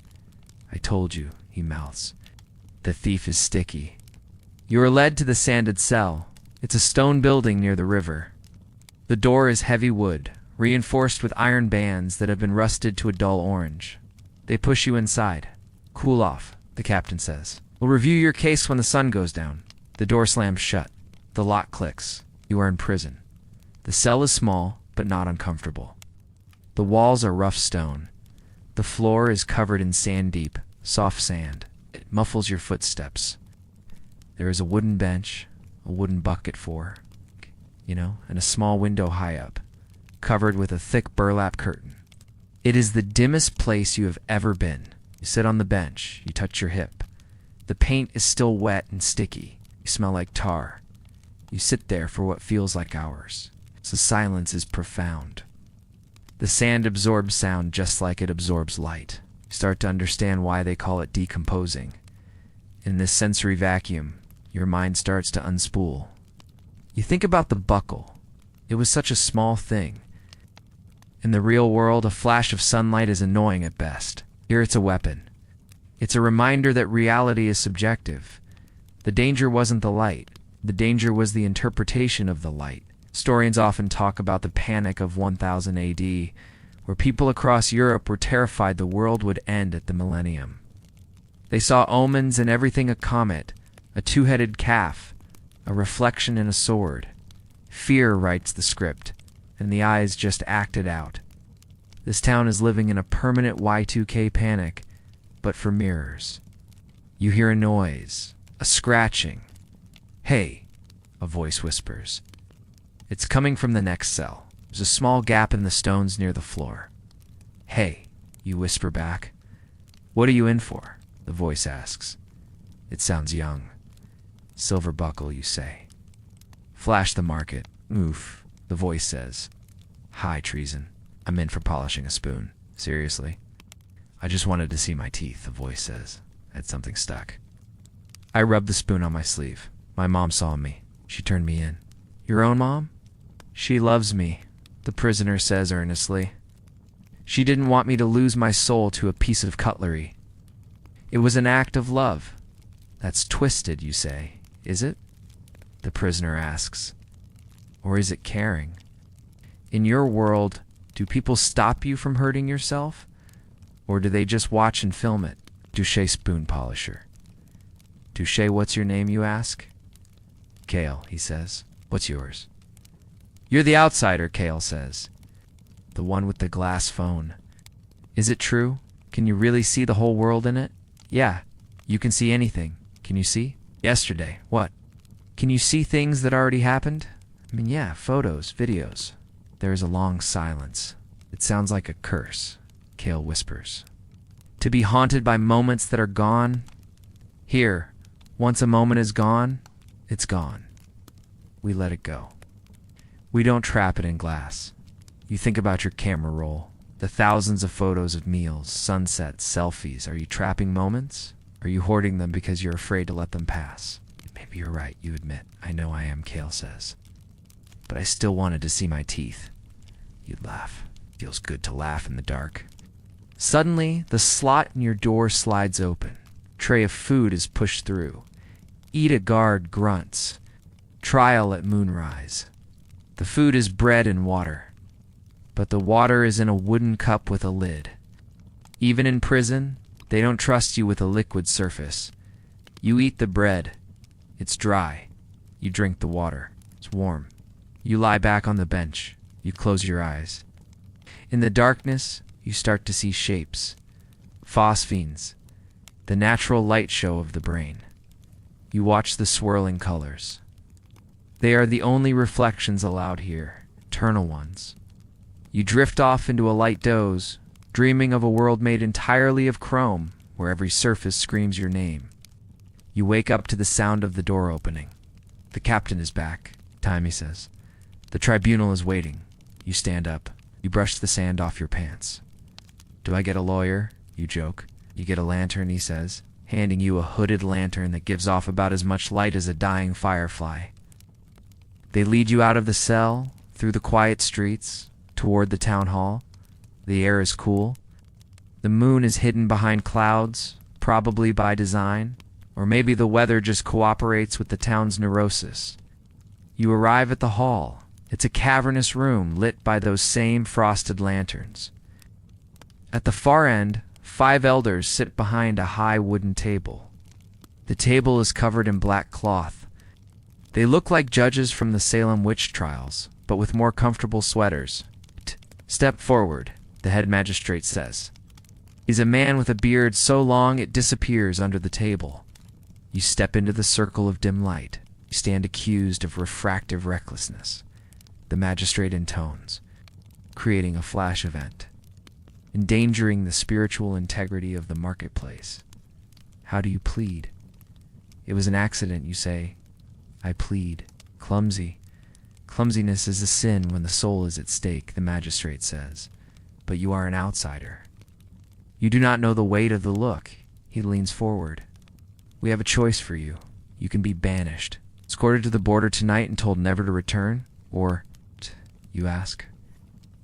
I told you, he mouths. The thief is sticky. You are led to the sanded cell. It's a stone building near the river. The door is heavy wood, reinforced with iron bands that have been rusted to a dull orange. They push you inside. Cool off, the captain says. We'll review your case when the sun goes down. The door slams shut. The lock clicks. You are in prison. The cell is small, but not uncomfortable. The walls are rough stone. The floor is covered in sand-deep, soft sand. It muffles your footsteps. There is a wooden bench, a wooden bucket and a small window high up, covered with a thick burlap curtain. It is the dimmest place you have ever been. You sit on the bench. You touch your hip. The paint is still wet and sticky. You smell like tar. You sit there for what feels like hours. The silence is profound. The sand absorbs sound just like it absorbs light. You start to understand why they call it decomposing. In this sensory vacuum, your mind starts to unspool. You think about the buckle. It was such a small thing. In the real world, a flash of sunlight is annoying at best. Here it's a weapon. It's a reminder that reality is subjective. The danger wasn't the light. The danger was the interpretation of the light. Historians often talk about the panic of 1000 AD, where people across Europe were terrified the world would end at the millennium. They saw omens and everything: a comet, a two-headed calf, a reflection in a sword. Fear writes the script, and the eyes just act it out. This town is living in a permanent Y2K panic, but for mirrors. You hear a noise, a scratching. Hey, a voice whispers. It's coming from the next cell. There's a small gap in the stones near the floor. Hey, you whisper back. What are you in for? The voice asks. It sounds young. Silver buckle, you say. Flash the market. Oof, the voice says. High treason. I'm in for polishing a spoon. Seriously? I just wanted to see my teeth, the voice says. I had something stuck. I rubbed the spoon on my sleeve. My mom saw me. She turned me in. Your own mom? She loves me, the prisoner says earnestly. She didn't want me to lose my soul to a piece of cutlery. It was an act of love. That's twisted, you say. Is it? The prisoner asks. Or is it caring? In your world, do people stop you from hurting yourself? Or do they just watch and film it? Touche spoon polisher. Touche, what's your name, you ask? Kale, he says. What's yours? You're the outsider, Kale says. The one with the glass phone. Is it true? Can you really see the whole world in it? Yeah, you can see anything. Can you see? Yesterday. What? Can you see things that already happened? I mean, yeah, photos, videos. There is a long silence. It sounds like a curse. Kale whispers. To be haunted by moments that are gone? Here, once a moment is gone, it's gone. We let it go. We don't trap it in glass. You think about your camera roll, the thousands of photos of meals, sunsets, selfies. Are you trapping moments? Are you hoarding them because you're afraid to let them pass? Maybe you're right, you admit. I know I am, Kale says. But I still wanted to see my teeth. You'd laugh. Feels good to laugh in the dark. Suddenly, the slot in your door slides open. Tray of food is pushed through. Eat a guard grunts. Trial at moonrise. The food is bread and water. But the water is in a wooden cup with a lid. Even in prison, they don't trust you with a liquid surface. You eat the bread. It's dry. You drink the water. It's warm. You lie back on the bench. You close your eyes. In the darkness, you start to see shapes. Phosphenes. The natural light show of the brain. You watch the swirling colors. They are the only reflections allowed here, eternal ones. You drift off into a light doze, dreaming of a world made entirely of chrome, where every surface screams your name. You wake up to the sound of the door opening. The captain is back, Timmy says. The tribunal is waiting. You stand up. You brush the sand off your pants. Do I get a lawyer? You joke. You get a lantern, he says, handing you a hooded lantern that gives off about as much light as a dying firefly. They lead you out of the cell, through the quiet streets, toward the town hall. The air is cool. The moon is hidden behind clouds, probably by design, or maybe the weather just cooperates with the town's neurosis. You arrive at the hall. It's a cavernous room lit by those same frosted lanterns. At the far end, 5 elders sit behind a high wooden table. The table is covered in black cloth. They look like judges from the Salem witch trials, but with more comfortable sweaters. Step forward, the head magistrate says. He's a man with a beard so long it disappears under the table. You step into the circle of dim light. You stand accused of refractive recklessness. The magistrate intones, creating a flash event, endangering the spiritual integrity of the marketplace. How do you plead? It was an accident, you say. I plead. Clumsy. Clumsiness is a sin when the soul is at stake, the magistrate says. But you are an outsider. You do not know the weight of the look. He leans forward. We have a choice for you. You can be banished, escorted to the border tonight and told never to return, or, you ask.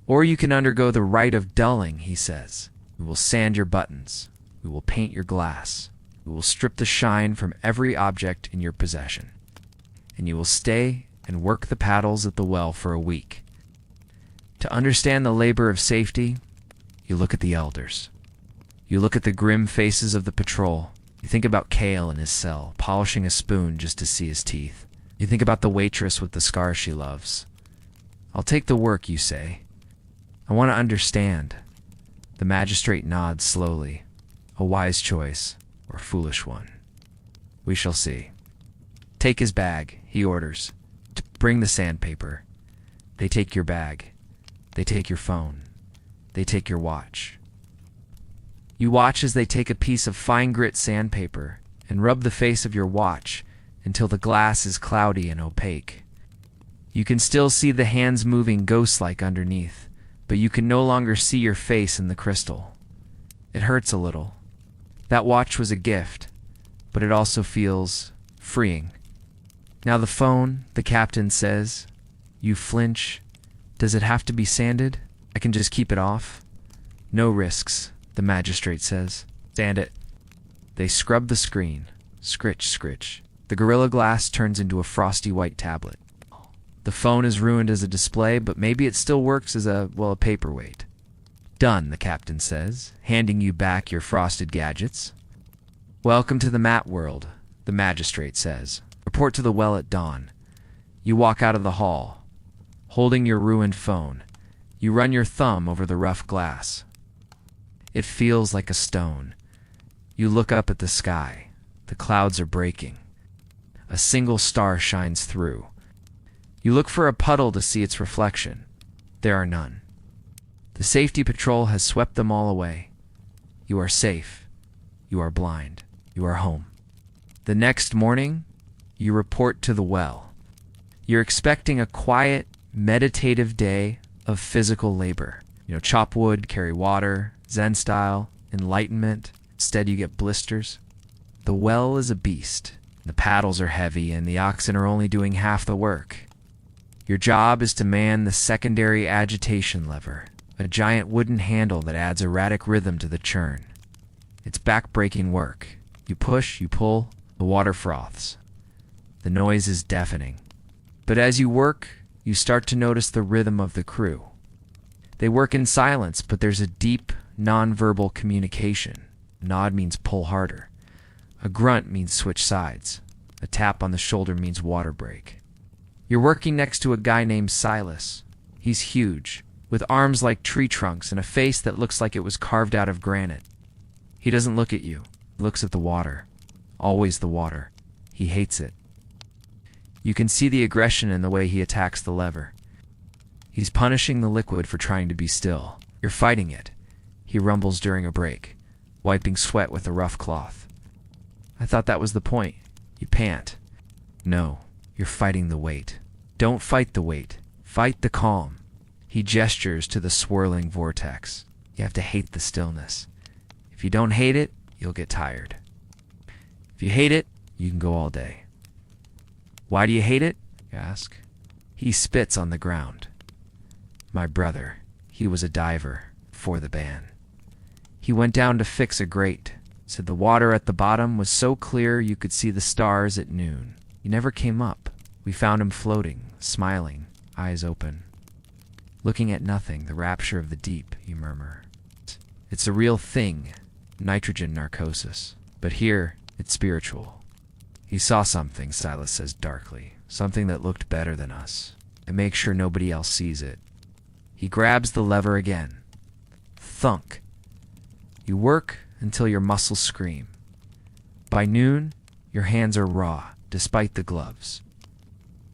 Or you can undergo the rite of dulling, he says. We will sand your buttons. We will paint your glass. We will strip the shine from every object in your possession. And you will stay and work the paddles at the well for a week. To understand the labor of safety, you look at the elders. You look at the grim faces of the patrol. You think about Kale in his cell, polishing a spoon just to see his teeth. You think about the waitress with the scar she loves. I'll take the work, you say. I want to understand. The magistrate nods slowly. A wise choice, or a foolish one. We shall see. Take his bag, he orders. Bring the sandpaper. They take your bag. They take your phone. They take your watch. You watch as they take a piece of fine grit sandpaper and rub the face of your watch until the glass is cloudy and opaque. You can still see the hands moving ghost-like underneath, but you can no longer see your face in the crystal. It hurts a little. That watch was a gift, but it also feels freeing. Now the phone, the captain says. You flinch. Does it have to be sanded? I can just keep it off. No risks, the magistrate says. Sand it. They scrub the screen. Scritch, scritch. The Gorilla Glass turns into a frosty white tablet. The phone is ruined as a display, but maybe it still works as a paperweight. Done, the captain says, handing you back your frosted gadgets. Welcome to the mat world, the magistrate says. Report to the well at dawn. You walk out of the hall, holding your ruined phone. You run your thumb over the rough glass. It feels like a stone. You look up at the sky. The clouds are breaking. A single star shines through. You look for a puddle to see its reflection. There are none. The safety patrol has swept them all away. You are safe. You are blind. You are home. The next morning, you report to the well. You're expecting a quiet, meditative day of physical labor. Chop wood, carry water, Zen style, enlightenment. Instead, you get blisters. The well is a beast. The paddles are heavy, and the oxen are only doing half the work. Your job is to man the secondary agitation lever, a giant wooden handle that adds erratic rhythm to the churn. It's back-breaking work. You push, you pull, the water froths. The noise is deafening. But as you work, you start to notice the rhythm of the crew. They work in silence, but there's a deep, non-verbal communication. A nod means pull harder. A grunt means switch sides. A tap on the shoulder means water break. You're working next to a guy named Silas. He's huge, with arms like tree trunks and a face that looks like it was carved out of granite. He doesn't look at you. He looks at the water. Always the water. He hates it. You can see the aggression in the way he attacks the lever. He's punishing the liquid for trying to be still. You're fighting it. He rumbles during a break, wiping sweat with a rough cloth. I thought that was the point. You pant. No, you're fighting the weight. Don't fight the weight. Fight the calm. He gestures to the swirling vortex. You have to hate the stillness. If you don't hate it, you'll get tired. If you hate it, you can go all day. Why do you hate it? You ask. He spits on the ground. My brother, he was a diver for the band. He went down to fix a grate. Said the water at the bottom was so clear you could see the stars at noon. He never came up. We found him floating, smiling, eyes open. Looking at nothing, the rapture of the deep, you murmur. It's a real thing, nitrogen narcosis. But here, it's spiritual. He saw something, Silas says darkly. Something that looked better than us. And make sure nobody else sees it. He grabs the lever again. Thunk. You work until your muscles scream. By noon, your hands are raw, despite the gloves.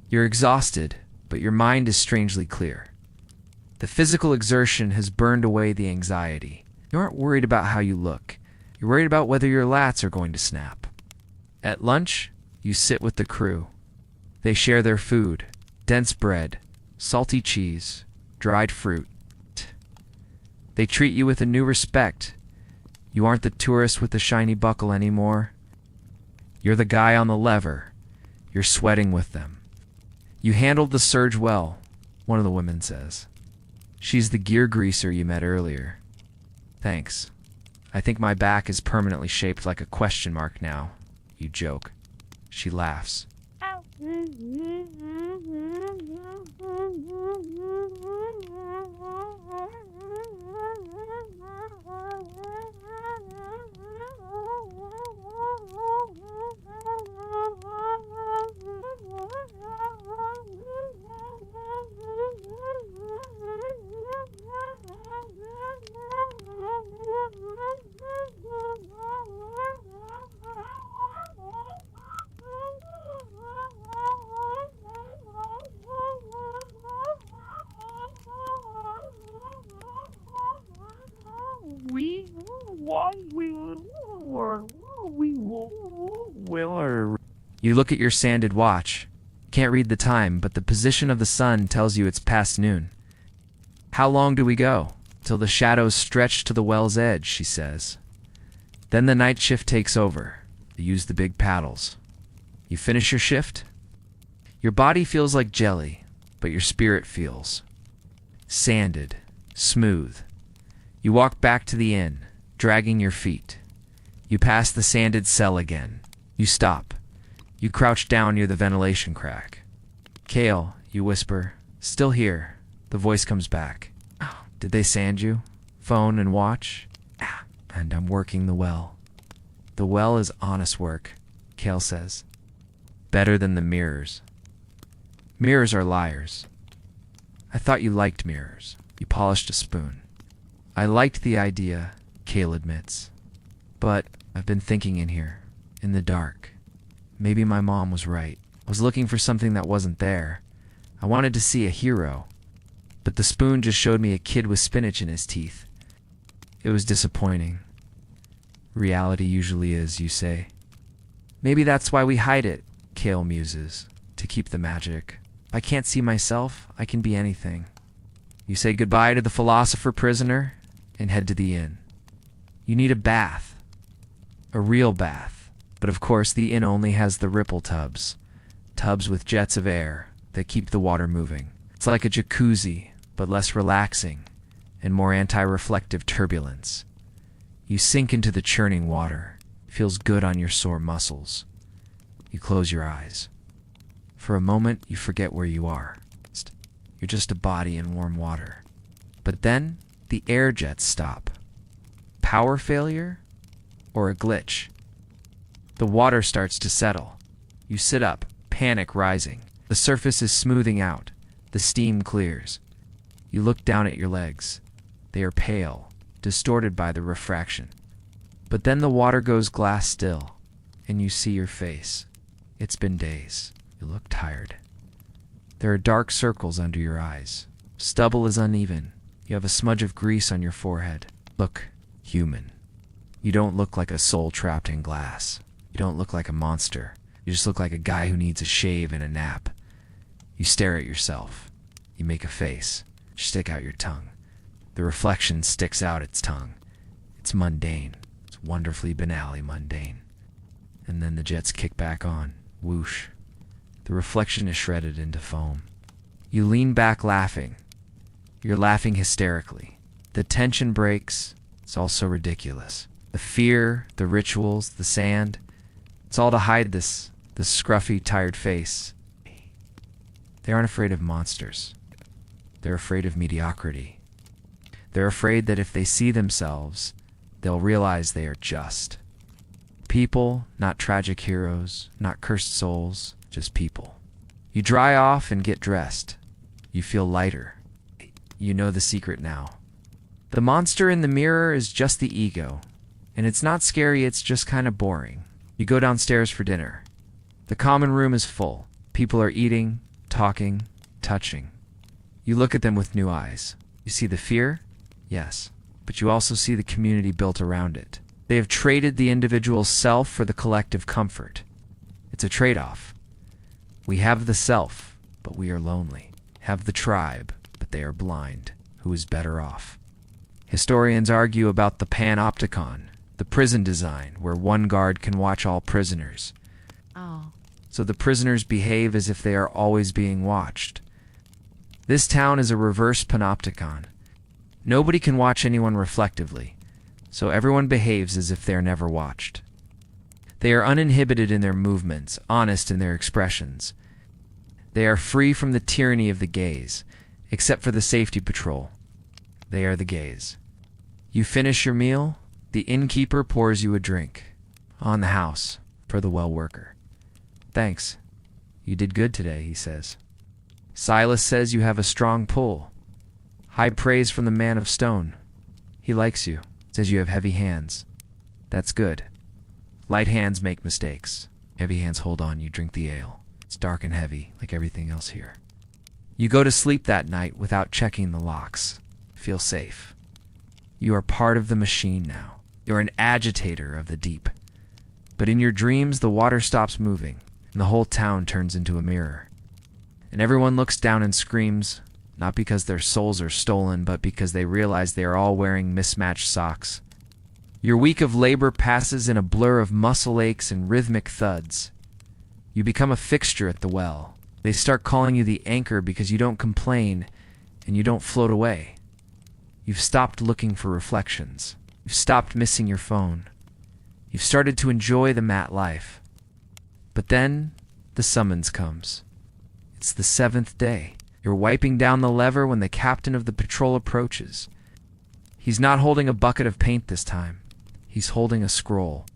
You're exhausted, but your mind is strangely clear. The physical exertion has burned away the anxiety. You aren't worried about how you look. You're worried about whether your lats are going to snap. At lunch, you sit with the crew. They share their food, dense bread, salty cheese, dried fruit. They treat you with a new respect. You aren't the tourist with the shiny buckle anymore. You're the guy on the lever. You're sweating with them. You handled the surge well, one of the women says. She's the gear greaser you met earlier. Thanks. I think my back is permanently shaped like a question mark now. You joke. She laughs. You look at your sanded watch. Can't read the time, but the position of the sun tells you it's past noon. How long do we go? Till the shadows stretch to the well's edge, she says. Then the night shift takes over. You use the big paddles. You finish your shift? Your body feels like jelly, but your spirit feels sanded, smooth. You walk back to the inn, dragging your feet. You pass the sanded cell again. You stop. You crouch down near the ventilation crack. Kale, you whisper. Still here. The voice comes back. Did they sand you? phone and watch. And I'm working the well. The well is honest work, Kale says. Better than the mirrors. Mirrors are liars. I thought you liked mirrors. You polished a spoon. I liked the idea, Kale admits. But I've been thinking in here, in the dark. Maybe my mom was right. I was looking for something that wasn't there. I wanted to see a hero. But the spoon just showed me a kid with spinach in his teeth. It was disappointing. Reality usually is, you say. Maybe that's why we hide it, Kale muses, to keep the magic. If I can't see myself, I can be anything. You say goodbye to the philosopher prisoner and head to the inn. You need a bath. A real bath. But of course the inn only has the ripple tubs. Tubs with jets of air that keep the water moving. It's like a jacuzzi, but less relaxing and more anti-reflective turbulence. You sink into the churning water. It feels good on your sore muscles. You close your eyes. For a moment, you forget where you are. You're just a body in warm water. But then, the air jets stop. Power failure? Or a glitch? The water starts to settle. You sit up, panic rising. The surface is smoothing out. The steam clears. You look down at your legs. They are pale, distorted by the refraction. But then the water goes glass still, and you see your face. It's been days. You look tired. There are dark circles under your eyes. Stubble is uneven. You have a smudge of grease on your forehead. Look human. You don't look like a soul trapped in glass. You don't look like a monster. You just look like a guy who needs a shave and a nap. You stare at yourself. You make a face. You stick out your tongue. The reflection sticks out its tongue. It's mundane. It's wonderfully banally mundane. And then the jets kick back on. Whoosh. The reflection is shredded into foam. You lean back laughing. You're laughing hysterically. The tension breaks. It's all so ridiculous. The fear, the rituals, the sand. It's all to hide this scruffy, tired face. They aren't afraid of monsters. They're afraid of mediocrity. They're afraid that if they see themselves, they'll realize they are just. People, not tragic heroes, not cursed souls, just people. You dry off and get dressed. You feel lighter. You know the secret now. The monster in the mirror is just the ego. And it's not scary, it's just kind of boring. You go downstairs for dinner. The common room is full. People are eating, talking, touching. You look at them with new eyes. You see the fear? Yes. But you also see the community built around it. They have traded the individual self for the collective comfort. It's a trade-off. We have the self, but we are lonely. Have the tribe, but they are blind. Who is better off? Historians argue about the panopticon, the prison design, where one guard can watch all prisoners. Oh. So the prisoners behave as if they are always being watched. This town is a reverse panopticon. Nobody can watch anyone reflectively, so everyone behaves as if they are never watched. They are uninhibited in their movements, honest in their expressions. They are free from the tyranny of the gaze, except for the safety patrol. They are the gaze. You finish your meal, the innkeeper pours you a drink. On the house, for the well worker. Thanks. You did good today, he says. Silas says you have a strong pull. High praise from the man of stone. He likes you, says you have heavy hands. That's good. Light hands make mistakes. Heavy hands hold on, you drink the ale. It's dark and heavy, like everything else here. You go to sleep that night without checking the locks. Feel safe. You are part of the machine now. You're an agitator of the deep. But in your dreams, the water stops moving, and the whole town turns into a mirror. And everyone looks down and screams, not because their souls are stolen, but because they realize they are all wearing mismatched socks. Your week of labor passes in a blur of muscle aches and rhythmic thuds. You become a fixture at the well. They start calling you the anchor because you don't complain and you don't float away. You've stopped looking for reflections. You've stopped missing your phone. You've started to enjoy the mat life. But then the summons comes. It's the 7th day. You're wiping down the lever when the captain of the patrol approaches. He's not holding a bucket of paint this time. He's holding a scroll.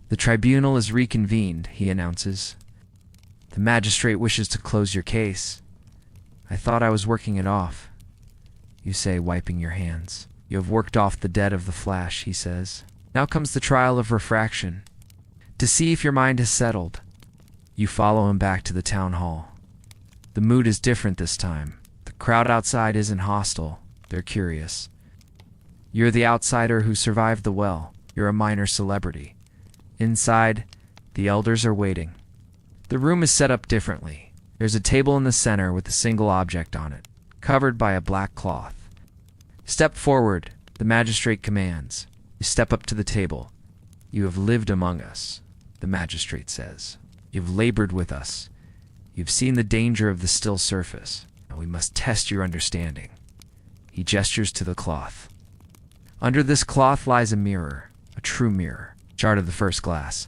The tribunal is reconvened, he announces. The magistrate wishes to close your case. I thought I was working it off, you say, wiping your hands. You have worked off the debt of the flash, he says. Now comes the trial of refraction, to see if your mind has settled. You follow him back to the town hall. The mood is different this time. The crowd outside isn't hostile. They're curious. You're the outsider who survived the well. You're a minor celebrity. Inside, the elders are waiting. The room is set up differently. There's a table in the center with a single object on it, covered by a black cloth. Step forward, the magistrate commands. You step up to the table. You have lived among us, the magistrate says. You've labored with us. You've seen the danger of the still surface. Now we must test your understanding. He gestures to the cloth. Under this cloth lies a mirror, a true mirror, shard of the first glass.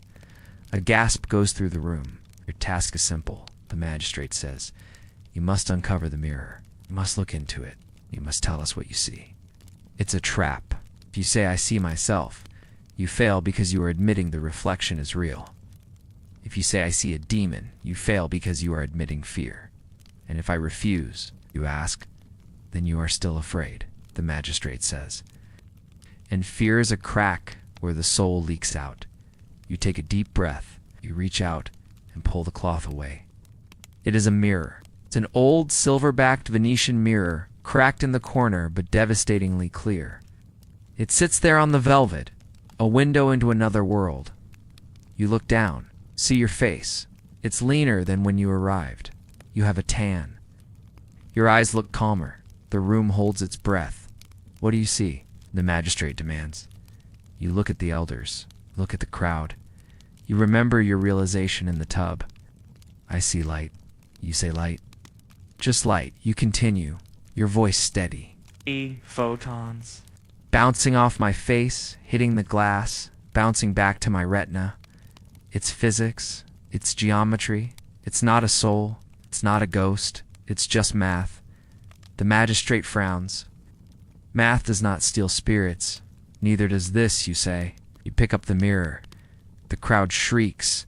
A gasp goes through the room. Your task is simple, the magistrate says. You must uncover the mirror. You must look into it. You must tell us what you see. It's a trap. If you say, I see myself, you fail because you are admitting the reflection is real. If you say, I see a demon, you fail because you are admitting fear. And if I refuse, you ask, then you are still afraid, the magistrate says. And fear is a crack where the soul leaks out. You take a deep breath, you reach out and pull the cloth away. It is a mirror. It's an old silver-backed Venetian mirror, cracked in the corner but devastatingly clear. It sits there on the velvet, a window into another world. You look down, see your face. It's leaner than when you arrived. You have a tan. Your eyes look calmer. The room holds its breath. What do you see? The magistrate demands. You look at the elders, look at the crowd. You remember your realization in the tub. I see light. You say light. Just light. You continue, your voice steady. Photons. Bouncing off my face, hitting the glass, bouncing back to my retina. It's physics. It's geometry. It's not a soul. It's not a ghost. It's just math. The magistrate frowns. Math does not steal spirits. Neither does this, you say. You pick up the mirror. The crowd shrieks.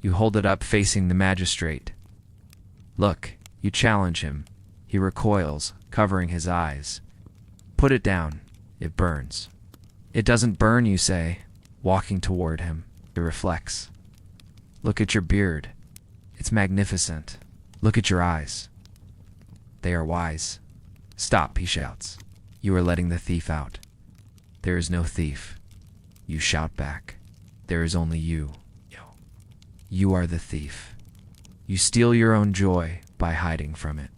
You hold it up facing the magistrate. Look, you challenge him. He recoils, covering his eyes. Put it down. It burns. It doesn't burn, you say, walking toward him. It reflects. Look at your beard. It's magnificent. Look at your eyes. They are wise. Stop, he shouts. You are letting the thief out. There is no thief. You shout back. There is only you. You are the thief. You steal your own joy by hiding from it.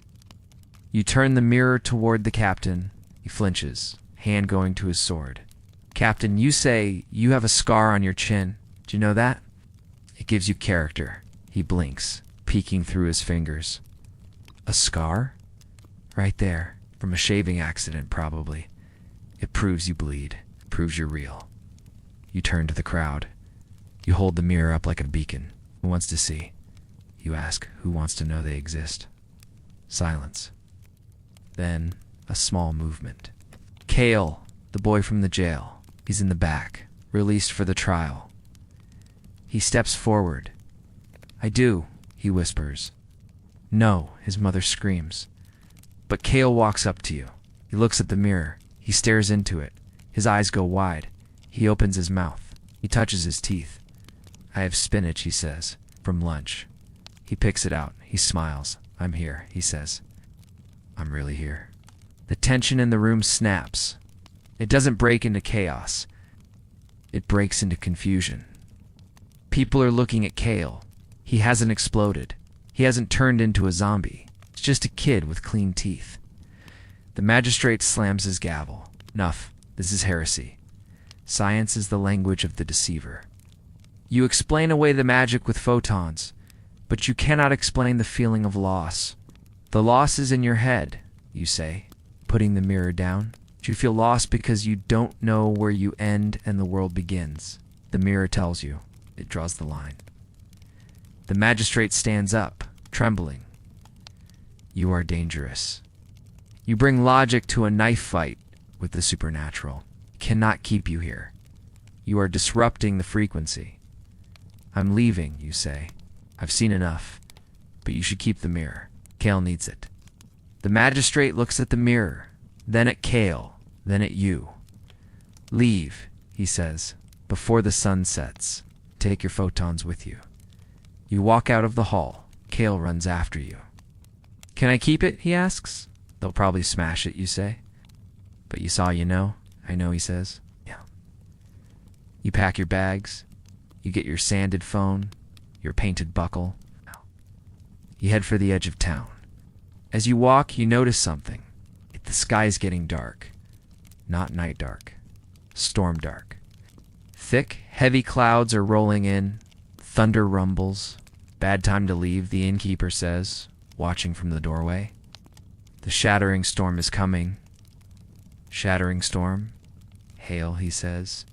You turn the mirror toward the captain. He flinches, hand going to his sword. Captain, you say you have a scar on your chin. Do you know that? It gives you character. He blinks, peeking through his fingers. A scar? Right there. From a shaving accident, probably. It proves you bleed. Proves you're real. You turn to the crowd. You hold the mirror up like a beacon. Who wants to see? You ask, who wants to know they exist? Silence. Then, a small movement. Cale, the boy from the jail. He's in the back, released for the trial. He steps forward. I do, he whispers. No, his mother screams. But Cale walks up to you. He looks at the mirror. He stares into it. His eyes go wide. He opens his mouth. He touches his teeth. I have spinach, he says, from lunch. He picks it out. He smiles. I'm here, he says. I'm really here. The tension in the room snaps. It doesn't break into chaos. It breaks into confusion. People are looking at Cale. He hasn't exploded. He hasn't turned into a zombie. It's just a kid with clean teeth. The magistrate slams his gavel. Enough. This is heresy. Science is the language of the deceiver. You explain away the magic with photons, but you cannot explain the feeling of loss. The loss is in your head, you say, putting the mirror down. You feel lost because you don't know where you end and the world begins. The mirror tells you. It draws the line. The magistrate stands up, trembling. You are dangerous. You bring logic to a knife fight with the supernatural. It cannot keep you here. You are disrupting the frequency. I'm leaving, you say. I've seen enough, but you should keep the mirror. Kale needs it. The magistrate looks at the mirror, then at Kale, then at you. Leave, he says, before the sun sets. Take your photons with you. You walk out of the hall. Kale runs after you. Can I keep it? He asks. They'll probably smash it, you say. But you saw, you know. I know, he says. Yeah. You pack your bags. You get your sanded phone, your painted buckle. You head for the edge of town. As you walk, you notice something. The sky's getting dark. Not night dark. Storm dark. Thick, heavy clouds are rolling in. Thunder rumbles. Bad time to leave, the innkeeper says, watching from the doorway. The shattering storm is coming. Shattering storm? Hail, he says.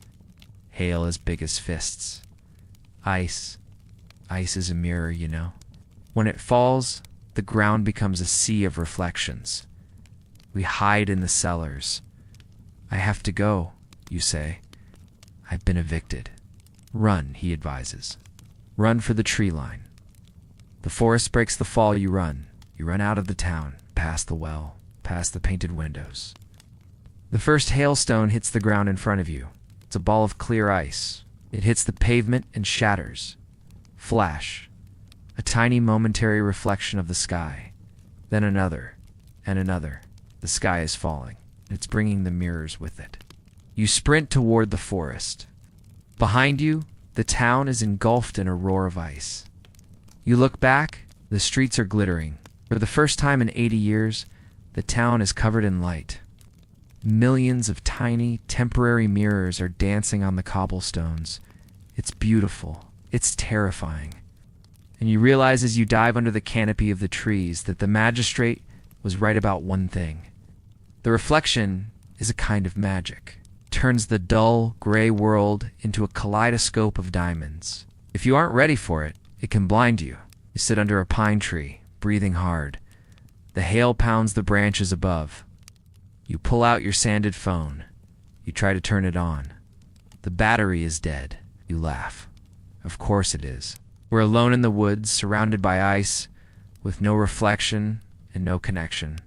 Hail as big as fists. Ice. Ice is a mirror, you know. When it falls, the ground becomes a sea of reflections. We hide in the cellars. I have to go, you say. I've been evicted. Run, he advises. Run for the tree line. The forest breaks the fall, you run. You run out of the town, past the well, past the painted windows. The first hailstone hits the ground in front of you. It's a ball of clear ice. It hits the pavement and shatters. Flash. A tiny momentary reflection of the sky. Then another, and another. The sky is falling. It's bringing the mirrors with it. You sprint toward the forest. Behind you, the town is engulfed in a roar of ice. You look back, the streets are glittering. For the first time in 80 years, the town is covered in light. Millions of tiny, temporary mirrors are dancing on the cobblestones. It's beautiful. It's terrifying. And you realize as you dive under the canopy of the trees that the magistrate was right about one thing. The reflection is a kind of magic. It turns the dull, gray world into a kaleidoscope of diamonds. If you aren't ready for it, it can blind you. You sit under a pine tree, breathing hard. The hail pounds the branches above. You pull out your sanded phone. You try to turn it on. The battery is dead. You laugh. Of course it is. We're alone in the woods, surrounded by ice, with no reflection and no connection.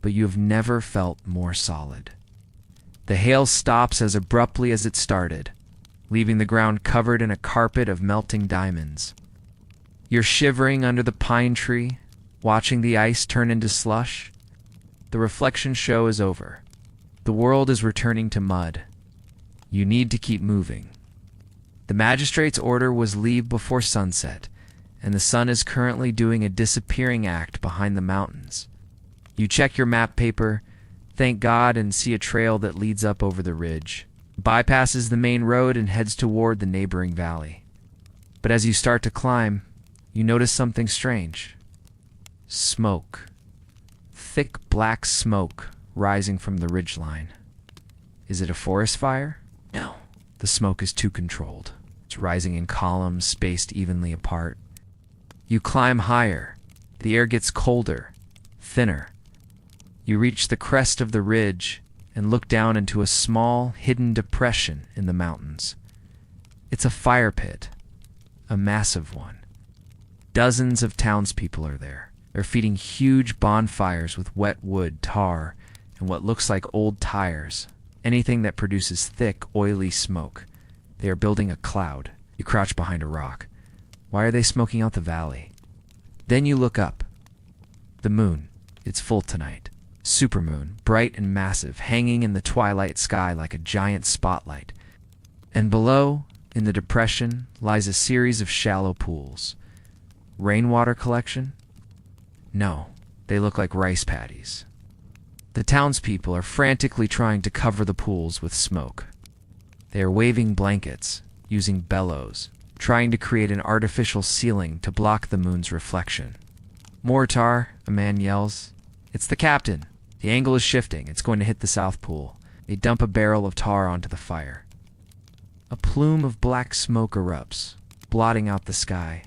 But you have never felt more solid. The hail stops as abruptly as it started, leaving the ground covered in a carpet of melting diamonds. You're shivering under the pine tree, watching the ice turn into slush. The reflection show is over. The world is returning to mud. You need to keep moving. The magistrate's order was leave before sunset, and the sun is currently doing a disappearing act behind the mountains. You check your map paper, thank God, and see a trail that leads up over the ridge, bypasses the main road, and heads toward the neighboring valley. But as you start to climb, you notice something strange. Smoke. Thick black smoke rising from the ridgeline. Is it a forest fire? No. The smoke is too controlled. It's rising in columns spaced evenly apart. You climb higher. The air gets colder, thinner. You reach the crest of the ridge and look down into a small, hidden depression in the mountains. It's a fire pit, a massive one. Dozens of townspeople are there. They're feeding huge bonfires with wet wood, tar, and what looks like old tires. Anything that produces thick, oily smoke. They are building a cloud. You crouch behind a rock. Why are they smoking out the valley? Then you look up. The moon. It's full tonight. Supermoon, bright and massive, hanging in the twilight sky like a giant spotlight. And below, in the depression, lies a series of shallow pools. Rainwater collection? No, they look like rice paddies. The townspeople are frantically trying to cover the pools with smoke. They are waving blankets, using bellows, trying to create an artificial ceiling to block the moon's reflection. More tar, a man yells. It's the captain. The angle is shifting. It's going to hit the south pool. They dump a barrel of tar onto the fire. A plume of black smoke erupts, blotting out the sky.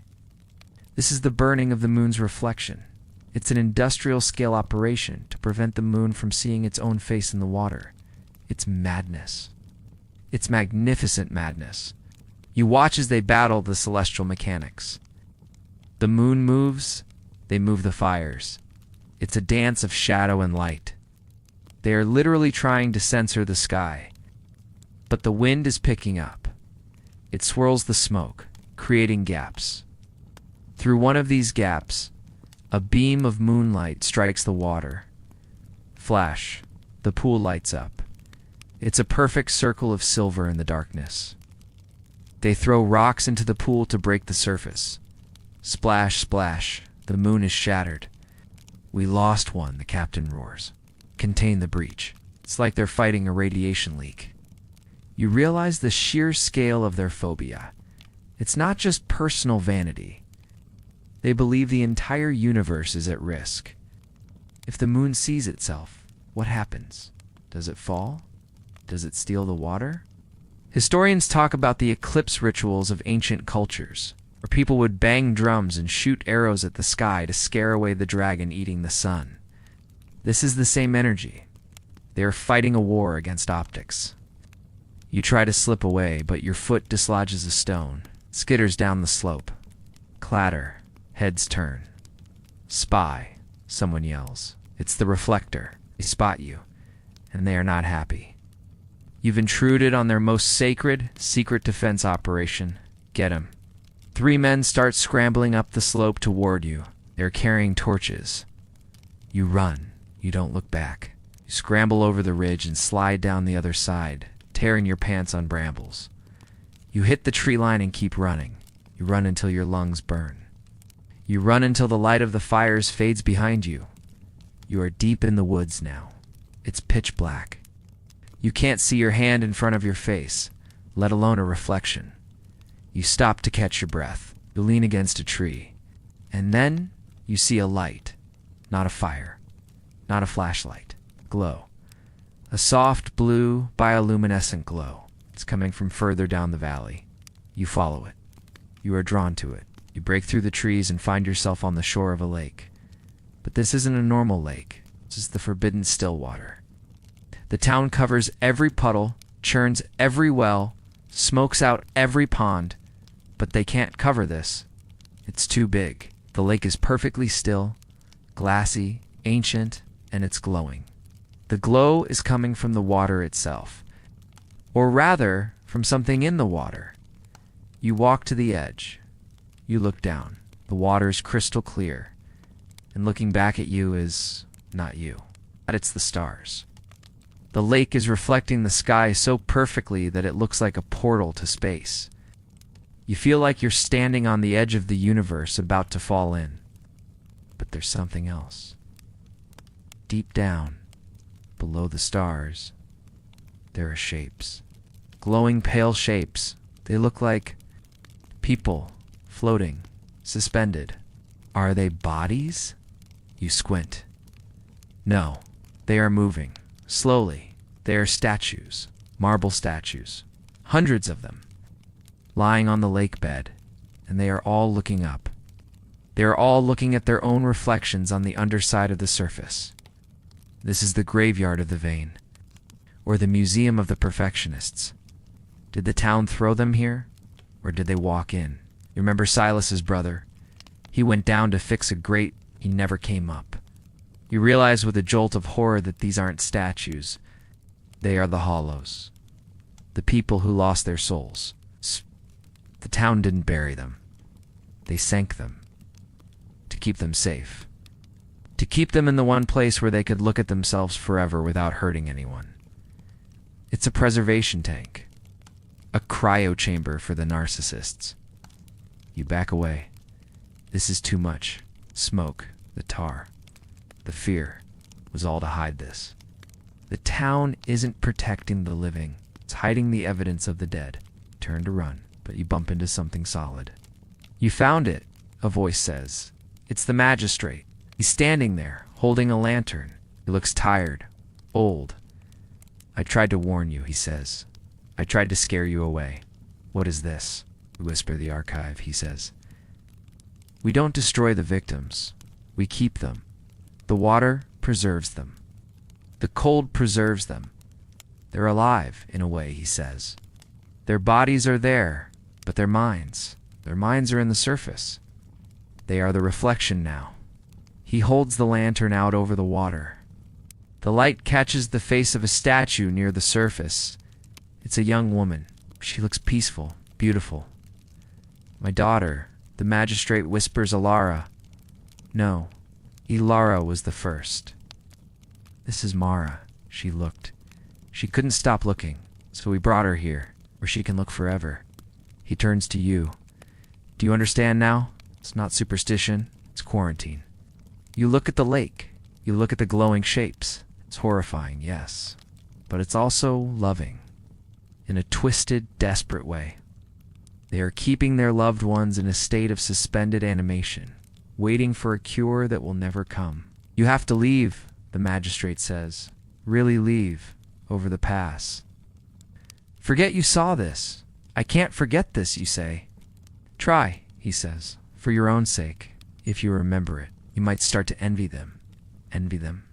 This is the burning of the moon's reflection. It's an industrial-scale operation to prevent the moon from seeing its own face in the water. It's madness. It's magnificent madness. You watch as they battle the celestial mechanics. The moon moves, they move the fires. It's a dance of shadow and light. They are literally trying to censor the sky. But the wind is picking up. It swirls the smoke, creating gaps. Through one of these gaps, a beam of moonlight strikes the water. Flash, the pool lights up. It's a perfect circle of silver in the darkness. They throw rocks into the pool to break the surface. Splash, splash, the moon is shattered. We lost one, the captain roars. Contain the breach. It's like they're fighting a radiation leak. You realize the sheer scale of their phobia. It's not just personal vanity. They believe the entire universe is at risk. If the moon sees itself, what happens? Does it fall? Does it steal the water? Historians talk about the eclipse rituals of ancient cultures, where people would bang drums and shoot arrows at the sky to scare away the dragon eating the sun. This is the same energy. They are fighting a war against optics. You try to slip away, but your foot dislodges a stone, skitters down the slope. Clatter, heads turn. Spy, someone yells. It's the reflector. They spot you, and they are not happy. You've intruded on their most sacred, secret defense operation. Get 'em. 3 men start scrambling up the slope toward you. They're carrying torches. You run. You don't look back. You scramble over the ridge and slide down the other side, tearing your pants on brambles. You hit the tree line and keep running. You run until your lungs burn. You run until the light of the fires fades behind you. You are deep in the woods now. It's pitch black. You can't see your hand in front of your face, let alone a reflection. You stop to catch your breath. You lean against a tree. And then you see a light. Not a fire. Not a flashlight. Glow. A soft blue, bioluminescent glow. It's coming from further down the valley. You follow it. You are drawn to it. You break through the trees and find yourself on the shore of a lake. But this isn't a normal lake. This is the forbidden Stillwater. The town covers every puddle, churns every well, smokes out every pond, but they can't cover this. It's too big. The lake is perfectly still, glassy, ancient, and it's glowing. The glow is coming from the water itself, or rather, from something in the water. You walk to the edge. You look down. The water is crystal clear, and looking back at you is not you, but it's the stars. The lake is reflecting the sky so perfectly that it looks like a portal to space. You feel like you're standing on the edge of the universe about to fall in. But there's something else. Deep down, below the stars, there are shapes. Glowing pale shapes. They look like people floating, suspended. Are they bodies? You squint. No, they are moving. Slowly. They are statues. Marble statues. Hundreds of them. Lying on the lake bed. And they are all looking up. They are all looking at their own reflections on the underside of the surface. This is the graveyard of the vain. Or the museum of the perfectionists. Did the town throw them here? Or did they walk in? You remember Silas's brother? He went down to fix a grate. He never came up. You realize with a jolt of horror that these aren't statues. They are the hollows. The people who lost their souls. The town didn't bury them. They sank them. To keep them safe. To keep them in the one place where they could look at themselves forever without hurting anyone. It's a preservation tank. A cryo chamber for the narcissists. You back away. This is too much. Smoke, the tar. The fear was all to hide this. The town isn't protecting the living. It's hiding the evidence of the dead. Turn to run, but you bump into something solid. You found it, a voice says. It's the magistrate. He's standing there, holding a lantern. He looks tired, old. I tried to warn you, he says. I tried to scare you away. What is this? We whisper the archive, he says. We don't destroy the victims. We keep them. The water preserves them. The cold preserves them. They're alive, in a way, he says. Their bodies are there, but their minds are in the surface. They are the reflection now. He holds the lantern out over the water. The light catches the face of a statue near the surface. It's a young woman. She looks peaceful, beautiful. My daughter, the magistrate whispers Alara. No, Ilara was the first. This is Mara. She looked. She couldn't stop looking, so we brought her here, where she can look forever. He turns to you. Do you understand now? It's not superstition, it's quarantine. You look at the lake. You look at the glowing shapes. It's horrifying, yes, but it's also loving. In a twisted, desperate way. They are keeping their loved ones in a state of suspended animation, waiting for a cure that will never come. You have to leave, the magistrate says. Really leave, over the pass. Forget you saw this. I can't forget this, you say. Try, he says, for your own sake. If you remember it, you might start to envy them. Envy them.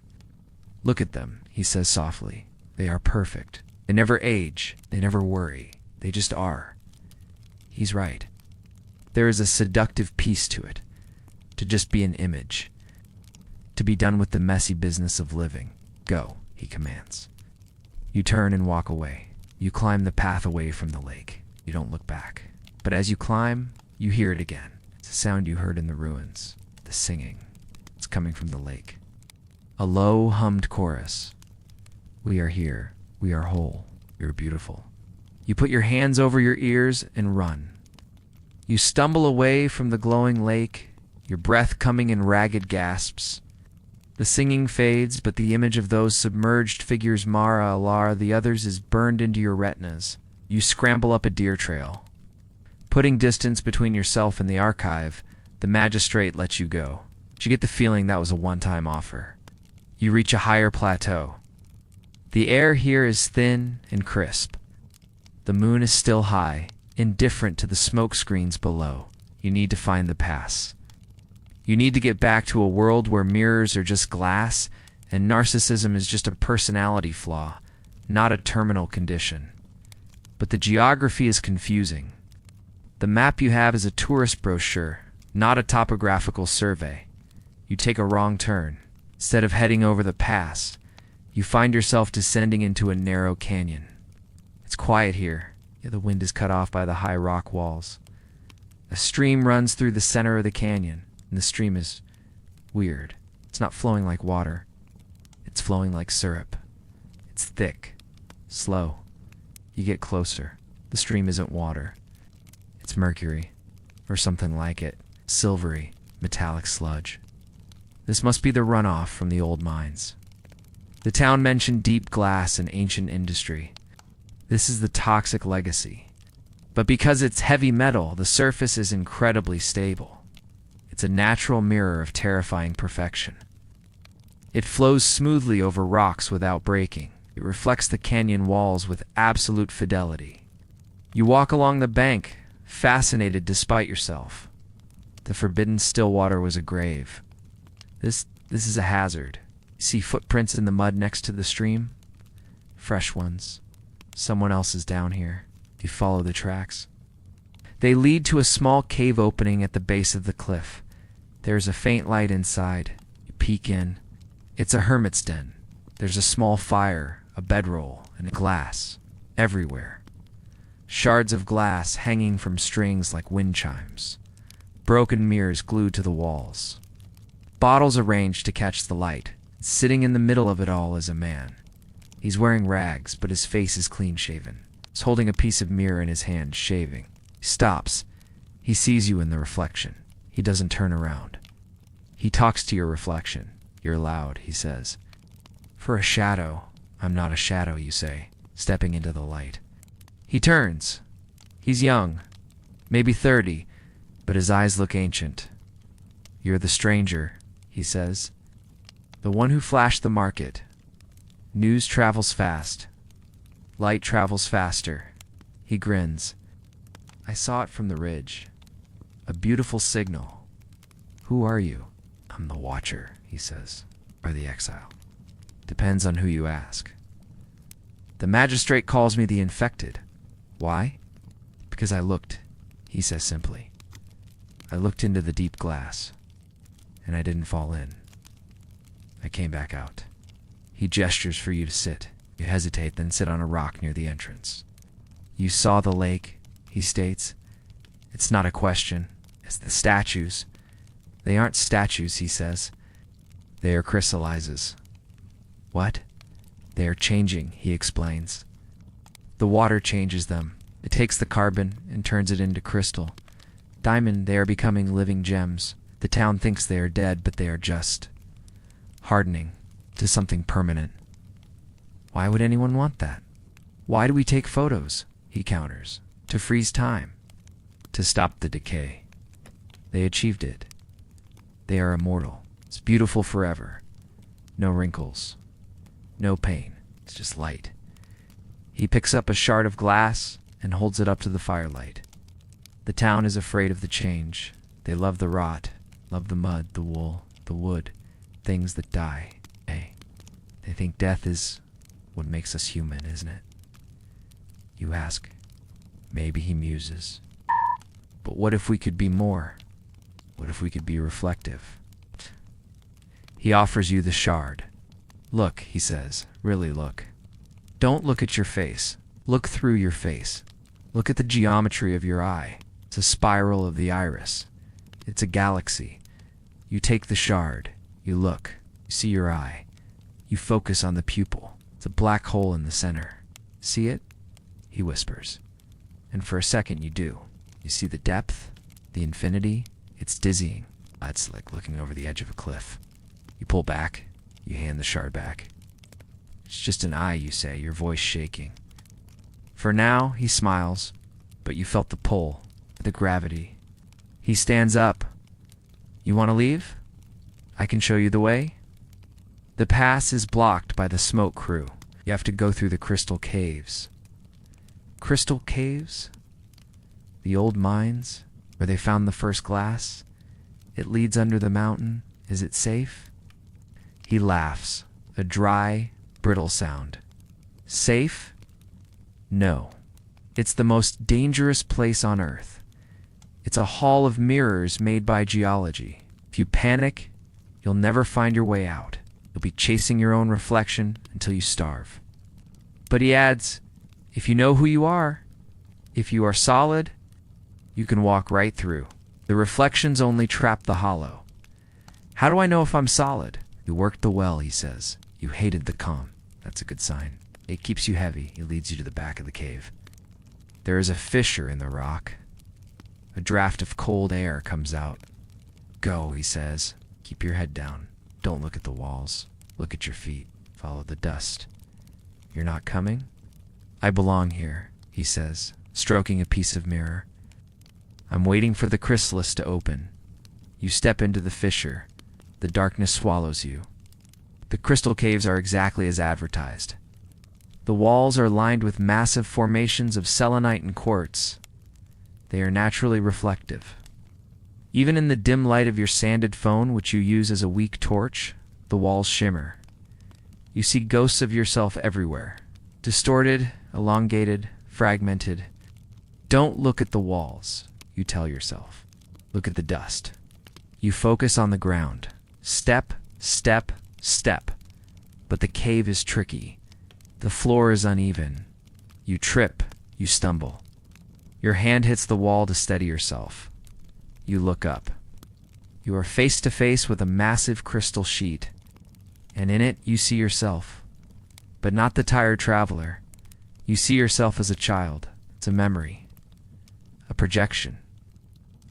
Look at them, he says softly. They are perfect. They never age. They never worry. They just are. He's right. There is a seductive peace to it. To just be an image. To be done with the messy business of living. Go, he commands. You turn and walk away. You climb the path away from the lake. You don't look back. But as you climb, you hear it again. It's a sound you heard in the ruins. The singing. It's coming from the lake. A low, hummed chorus. We are here. We are whole. We are beautiful. You put your hands over your ears and run. You stumble away from the glowing lake, your breath coming in ragged gasps. The singing fades, but the image of those submerged figures, Mara, Alar, the others, is burned into your retinas. You scramble up a deer trail. Putting distance between yourself and the archive, the magistrate lets you go. You get the feeling that was a one-time offer. You reach a higher plateau. The air here is thin and crisp. The moon is still high, indifferent to the smoke screens below. You need to find the pass. You need to get back to a world where mirrors are just glass and narcissism is just a personality flaw, not a terminal condition. But the geography is confusing. The map you have is a tourist brochure, not a topographical survey. You take a wrong turn. Instead of heading over the pass, you find yourself descending into a narrow canyon. It's quiet here. The wind is cut off by the high rock walls. A stream runs through the center of the canyon, and the stream is weird. It's not flowing like water. It's flowing like syrup. It's thick, slow. You get closer. The stream isn't water. It's mercury, or something like it, silvery, metallic sludge. This must be the runoff from the old mines. The town mentioned deep glass and ancient industry. This is the toxic legacy. But because it's heavy metal, the surface is incredibly stable. It's a natural mirror of terrifying perfection. It flows smoothly over rocks without breaking. It reflects the canyon walls with absolute fidelity. You walk along the bank, fascinated despite yourself. The forbidden Stillwater was a grave. This is a hazard. See footprints in the mud next to the stream? Fresh ones. Someone else is down here. You follow the tracks. They lead to a small cave opening at the base of the cliff. There's a faint light inside. You peek in. It's a hermit's den. There's a small fire, a bedroll, and a glass. Everywhere. Shards of glass hanging from strings like wind chimes. Broken mirrors glued to the walls. Bottles arranged to catch the light. Sitting in the middle of it all is a man. He's wearing rags, but his face is clean-shaven. He's holding a piece of mirror in his hand, shaving. He stops. He sees you in the reflection. He doesn't turn around. He talks to your reflection. You're loud, he says. For a shadow, I'm not a shadow, you say, stepping into the light. He turns. He's young, maybe 30, but his eyes look ancient. You're the stranger, he says. The one who flashed the market. News travels fast. Light travels faster. He grins. I saw it from the ridge. A beautiful signal. Who are you? I'm the Watcher, he says, or the Exile. Depends on who you ask. The magistrate calls me the infected. Why? Because I looked, he says simply. I looked into the deep glass, and I didn't fall in. I came back out. He gestures for you to sit. You hesitate, then sit on a rock near the entrance. You saw the lake, he states. It's not a question. It's the statues. They aren't statues, he says. They are crystallizes. What? They are changing, he explains. The water changes them. It takes the carbon and turns it into crystal. Diamond, they are becoming living gems. The town thinks they are dead, but they are just hardening to something permanent. Why would anyone want that? Why do we take photos? He counters. To freeze time. To stop the decay. They achieved it. They are immortal. It's beautiful forever. No wrinkles. No pain. It's just light. He picks up a shard of glass and holds it up to the firelight. The town is afraid of the change. They love the rot, love the mud, the wool, the wood, things that die. They think death is what makes us human, isn't it? You ask. Maybe he muses. But what if we could be more? What if we could be reflective? He offers you the shard. Look, he says, really look. Don't look at your face. Look through your face. Look at the geometry of your eye. It's a spiral of the iris. It's a galaxy. You take the shard. You look. You see your eye. You focus on the pupil. It's a black hole in the center. See it? He whispers. And for a second you do. You see the depth, the infinity. It's dizzying. It's like looking over the edge of a cliff. You pull back. You hand the shard back. It's just an eye, you say, your voice shaking. For now, he smiles, but you felt the pull, the gravity. He stands up. You want to leave? I can show you the way. The pass is blocked by the smoke crew. You have to go through the crystal caves. Crystal caves? The old mines, where they found the first glass? It leads under the mountain. Is it safe? He laughs, a dry, brittle sound. Safe? No. It's the most dangerous place on Earth. It's a hall of mirrors made by geology. If you panic, you'll never find your way out. You'll be chasing your own reflection until you starve. But he adds, if you know who you are, if you are solid, you can walk right through. The reflections only trap the hollow. How do I know if I'm solid? You worked the well, he says. You hated the calm. That's a good sign. It keeps you heavy. It leads you to the back of the cave. There is a fissure in the rock. A draft of cold air comes out. Go, he says. Keep your head down. Don't look at the walls. Look at your feet. Follow the dust. You're not coming? I belong here, he says, stroking a piece of mirror. I'm waiting for the chrysalis to open. You step into the fissure. The darkness swallows you. The crystal caves are exactly as advertised. The walls are lined with massive formations of selenite and quartz. They are naturally reflective. Even in the dim light of your sanded phone, which you use as a weak torch, the walls shimmer. You see ghosts of yourself everywhere. Distorted, elongated, fragmented. Don't look at the walls, you tell yourself. Look at the dust. You focus on the ground. Step, step, step. But the cave is tricky. The floor is uneven. You trip, you stumble. Your hand hits the wall to steady yourself. You look up. You are face to face with a massive crystal sheet, and in it you see yourself. But not the tired traveler. You see yourself as a child. It's a memory. A projection.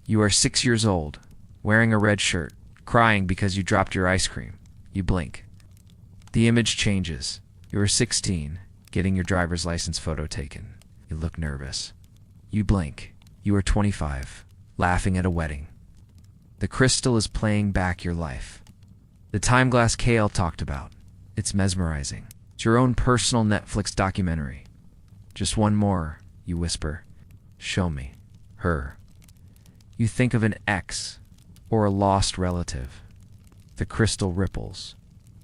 You are 6 years old, wearing a red shirt, crying because you dropped your ice cream. You blink. The image changes. You are 16, getting your driver's license photo taken. You look nervous. You blink. You are 25, laughing at a wedding. The crystal is playing back your life. The time glass Kale talked about. It's mesmerizing. It's your own personal Netflix documentary. Just one more, you whisper. Show me. Her. You think of an ex or a lost relative. The crystal ripples.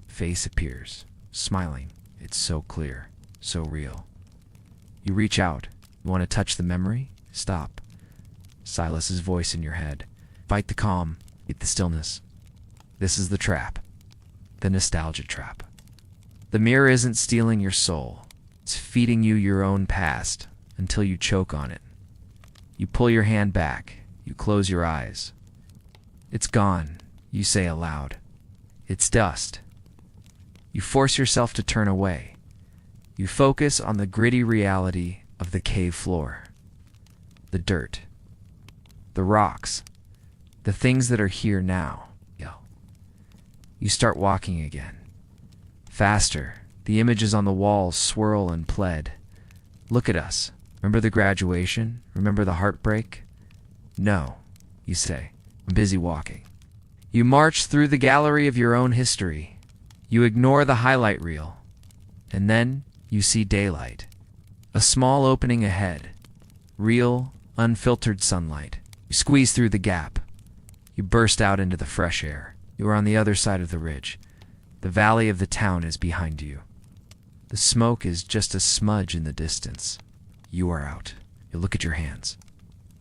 Face appears, smiling. It's so clear. so real. You reach out. You want to touch the memory? Stop. Silas's voice in your head. Fight the calm. Eat the stillness. This is the trap. The nostalgia trap. The mirror isn't stealing your soul. It's feeding you your own past until you choke on it. You pull your hand back. You close your eyes. It's gone, you say aloud. It's dust. You force yourself to turn away. You focus on the gritty reality of the cave floor. The dirt. The rocks. The things that are here now. You start walking again. Faster. The images on the walls swirl and plead. Look at us. Remember the graduation? Remember the heartbreak? No, you say. I'm busy walking. You march through the gallery of your own history. You ignore the highlight reel. And then you see daylight. A small opening ahead. Real, unfiltered sunlight. You squeeze through the gap. You burst out into the fresh air. You are on the other side of the ridge. The valley of the town is behind you. The smoke is just a smudge in the distance. You are out. You look at your hands.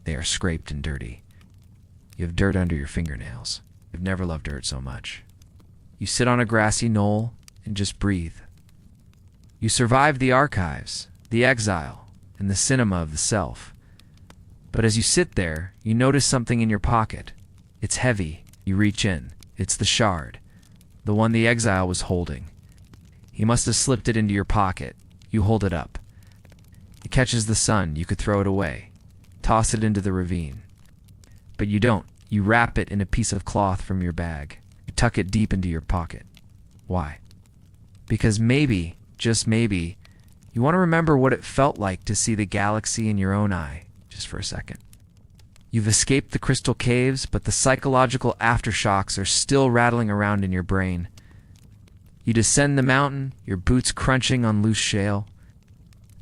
They are scraped and dirty. You have dirt under your fingernails. You've never loved dirt so much. You sit on a grassy knoll and just breathe. You survived the archives, the exile, and the cinema of the self. But as you sit there, you notice something in your pocket. It's heavy. You reach in. It's the shard, the one the exile was holding. He must have slipped it into your pocket. You hold it up. It catches the sun. You could throw it away, toss it into the ravine. But you don't. You wrap it in a piece of cloth from your bag. You tuck it deep into your pocket. Why? Because maybe, just maybe, you want to remember what it felt like to see the galaxy in your own eye, just for a second. You've escaped the crystal caves, but the psychological aftershocks are still rattling around in your brain. You descend the mountain, your boots crunching on loose shale.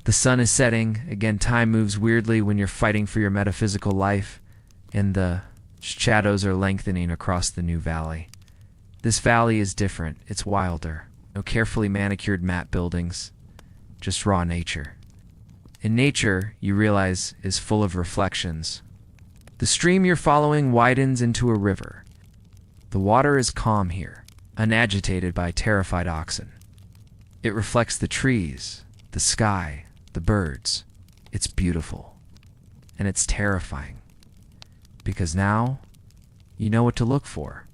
The sun is setting. Again, time moves weirdly when you're fighting for your metaphysical life, and the shadows are lengthening across the new valley. This valley is different. It's wilder. No carefully manicured matte buildings, just raw nature. And nature, you realize, is full of reflections. The stream you're following widens into a river. The water is calm here, unagitated by terrified oxen. It reflects the trees, the sky, the birds. It's beautiful. And it's terrifying. Because now, you know what to look for.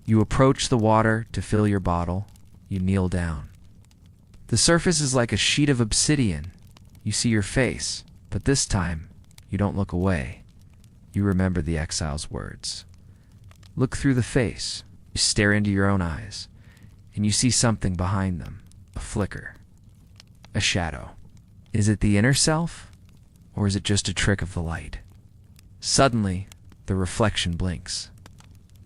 You approach the water to fill your bottle. You kneel down. The surface is like a sheet of obsidian. You see your face, but this time, you don't look away. You remember the exile's words. Look through the face. You stare into your own eyes, and you see something behind them, a flicker, a shadow. Is it the inner self, or is it just a trick of the light? Suddenly, the reflection blinks.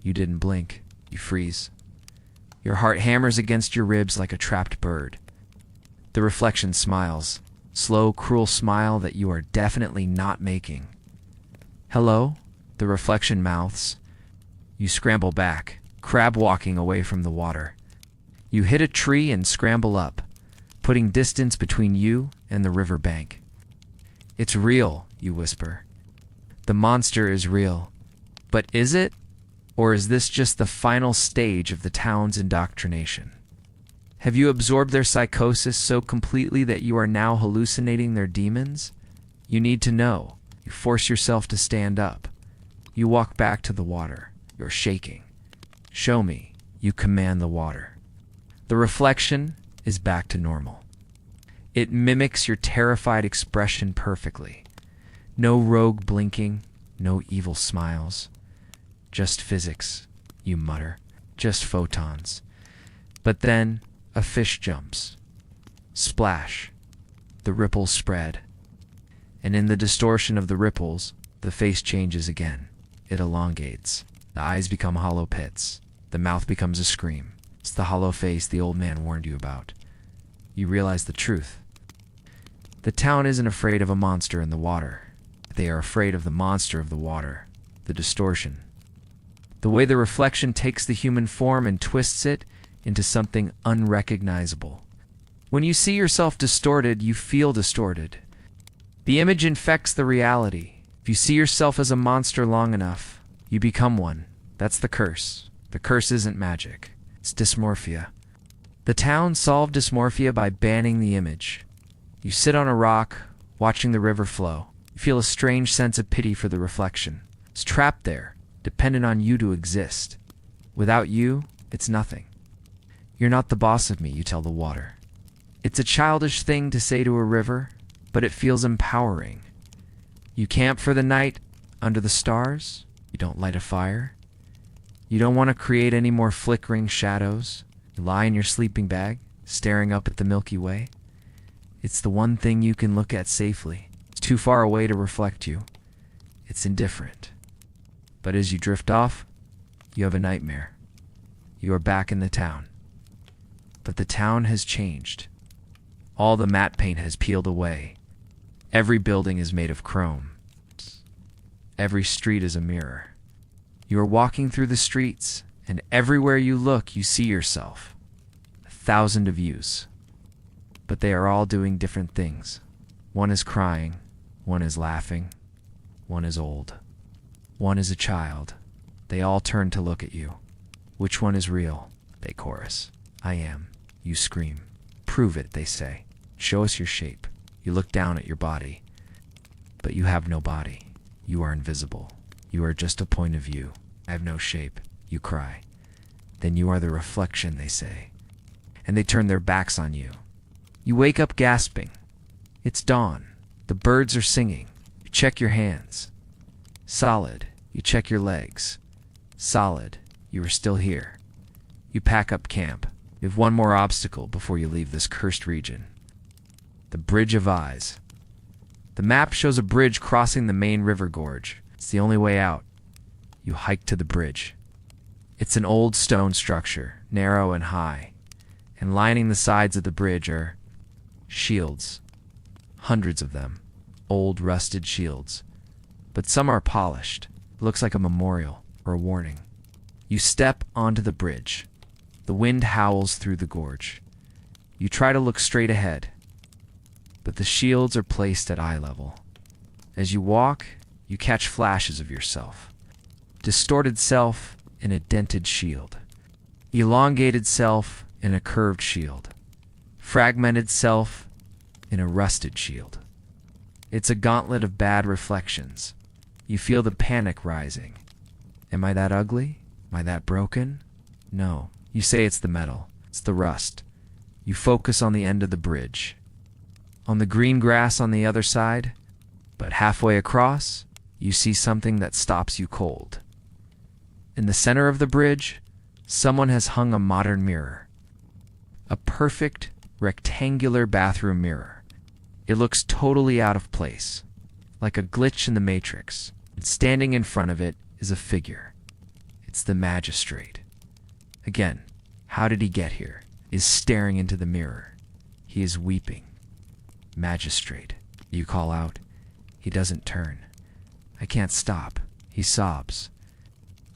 You didn't blink. You freeze. Your heart hammers against your ribs like a trapped bird. The reflection smiles, slow, cruel smile that you are definitely not making. Hello? The reflection mouths. You scramble back, crab walking away from the water. You hit a tree and scramble up, putting distance between you and the river bank. It's real, you whisper. The monster is real. But is it? Or is this just the final stage of the town's indoctrination? Have you absorbed their psychosis so completely that you are now hallucinating their demons? You need to know. You force yourself to stand up. You walk back to the water. You're shaking. Show me. You command the water. The reflection is back to normal. It mimics your terrified expression perfectly. No rogue blinking, no evil smiles. Just physics, you mutter. Just photons. But then a fish jumps. Splash. The ripples spread. And in the distortion of the ripples, the face changes again. It elongates. The eyes become hollow pits. The mouth becomes a scream. It's the hollow face the old man warned you about. You realize the truth. The town isn't afraid of a monster in the water. They are afraid of the monster of the water, the distortion. The way the reflection takes the human form and twists it into something unrecognizable. When you see yourself distorted, you feel distorted. The image infects the reality. If you see yourself as a monster long enough, you become one. That's the curse. The curse isn't magic. It's dysmorphia. The town solved dysmorphia by banning the image. You sit on a rock, watching the river flow. You feel a strange sense of pity for the reflection. It's trapped there, dependent on you to exist. Without you, it's nothing. You're not the boss of me, you tell the water. It's a childish thing to say to a river, but it feels empowering. You camp for the night under the stars. You don't light a fire. You don't want to create any more flickering shadows. You lie in your sleeping bag, staring up at the Milky Way. It's the one thing you can look at safely. It's too far away to reflect you. It's indifferent. But as you drift off, you have a nightmare. You are back in the town. But the town has changed. All the matte paint has peeled away. Every building is made of chrome. Every street is a mirror. You are walking through the streets, and everywhere you look, you see yourself. 1,000 of yous. But they are all doing different things. One is crying. One is laughing. One is old. One is a child. They all turn to look at you. Which one is real? They chorus. I am. You scream. Prove it, they say. Show us your shape. You look down at your body. But you have no body. You are invisible. You are just a point of view. I have no shape. You cry. Then you are the reflection, they say. And they turn their backs on you. You wake up gasping. It's dawn. The birds are singing. You check your hands. Solid. You check your legs. Solid. You are still here. You pack up camp. You have one more obstacle before you leave this cursed region. The Bridge of Eyes. The map shows a bridge crossing the main river gorge. It's the only way out. You hike to the bridge. It's an old stone structure, narrow and high, and lining the sides of the bridge are shields. Hundreds of them. Old, rusted shields. But some are polished. It looks like a memorial or a warning. You step onto the bridge. The wind howls through the gorge. You try to look straight ahead, but the shields are placed at eye level. As you walk, you catch flashes of yourself. Distorted self in a dented shield. Elongated self in a curved shield. Fragmented self in a rusted shield. It's a gauntlet of bad reflections. You feel the panic rising. Am I that ugly? Am I that broken? No. You say it's the metal. It's the rust. You focus on the end of the bridge. On the green grass on the other side, but halfway across, you see something that stops you cold. In the center of the bridge, someone has hung a modern mirror. A perfect, rectangular bathroom mirror. It looks totally out of place, like a glitch in the Matrix. And standing in front of it is a figure. It's the magistrate. Again, how did he get here? Is staring into the mirror. He is weeping. Magistrate. You call out. He doesn't turn. I can't stop. He sobs.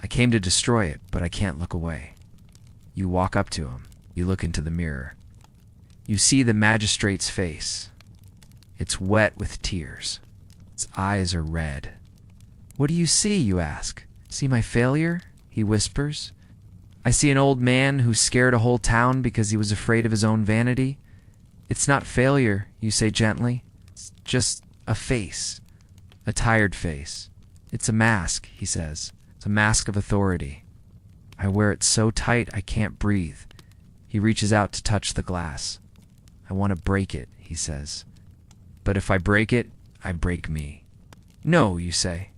I came to destroy it, but I can't look away. You walk up to him. You look into the mirror. You see the magistrate's face. It's wet with tears. Its eyes are red. What do you see, you ask? See my failure? He whispers. I see an old man who scared a whole town because he was afraid of his own vanity. It's not failure, you say gently. It's just a face. A tired face. It's a mask, he says. It's a mask of authority. I wear it so tight I can't breathe. He reaches out to touch the glass. I want to break it, he says. But if I break it, I break me. No, you say.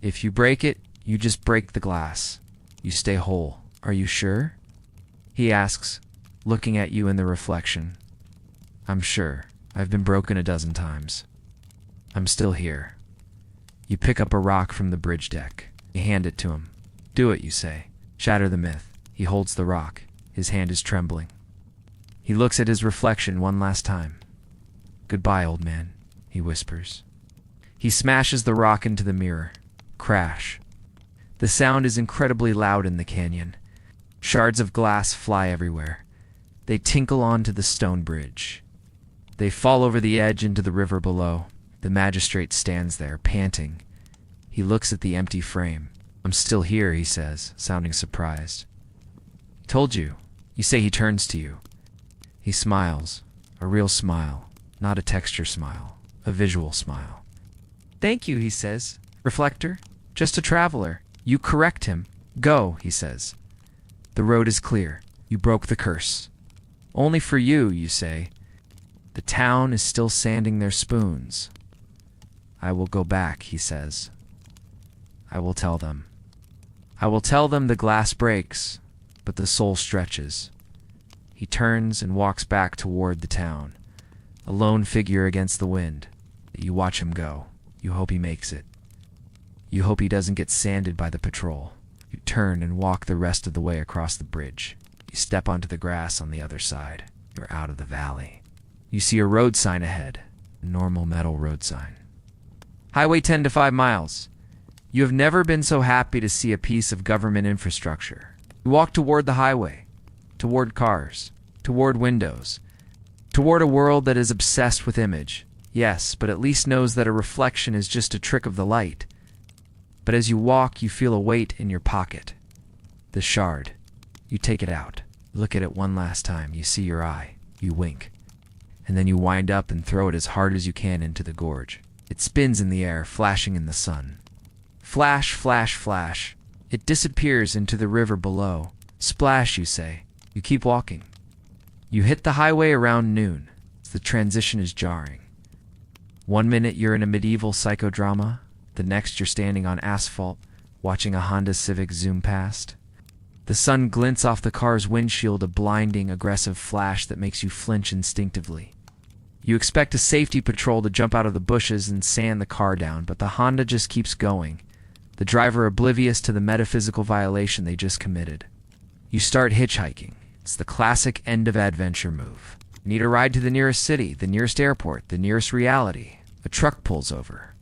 If you break it, you just break the glass. You stay whole. Are you sure? He asks, looking at you in the reflection. I'm sure. I've been broken a dozen times. I'm still here. You pick up a rock from the bridge deck. You hand it to him. Do it, you say. Shatter the myth. He holds the rock. His hand is trembling. He looks at his reflection one last time. Goodbye, old man, he whispers. He smashes the rock into the mirror. Crash. The sound is incredibly loud in the canyon. Shards of glass fly everywhere. They tinkle onto the stone bridge. They fall over the edge into the river below. The magistrate stands there, panting. He looks at the empty frame. "I'm still here," he says, sounding surprised. "Told you." You say. He turns to you. He smiles, a real smile, not a texture smile, a visual smile. "Thank you," he says. "Reflector, just a traveler." You correct him. "Go," he says. "The road is clear. You broke the curse." "Only for you," you say. "The town is still sanding their spoons." "I will go back," he says. "I will tell them. I will tell them the glass breaks, but the soul stretches." He turns and walks back toward the town, a lone figure against the wind. You watch him go. You hope he makes it. You hope he doesn't get sanded by the patrol. You turn and walk the rest of the way across the bridge. You step onto the grass on the other side. You're out of the valley. You see a road sign ahead, a normal metal road sign. Highway 10 to 5 miles. You have never been so happy to see a piece of government infrastructure. You walk toward the highway, toward cars, toward windows, toward a world that is obsessed with image. Yes, but at least knows that a reflection is just a trick of the light. But as you walk, you feel a weight in your pocket. The shard. You take it out. Look at it one last time. You see your eye. You wink. And then you wind up and throw it as hard as you can into the gorge. It spins in the air, flashing in the sun. Flash, flash, flash. It disappears into the river below. Splash, you say. You keep walking. You hit the highway around noon. The transition is jarring. 1 minute you're in a medieval psychodrama. The next you're standing on asphalt, watching a Honda Civic zoom past. The sun glints off the car's windshield, a blinding, aggressive flash that makes you flinch instinctively. You expect a safety patrol to jump out of the bushes and sand the car down, but the Honda just keeps going, the driver oblivious to the metaphysical violation they just committed. You start hitchhiking. It's the classic end-of-adventure move. Need a ride to the nearest city, the nearest airport, the nearest reality. A truck pulls over.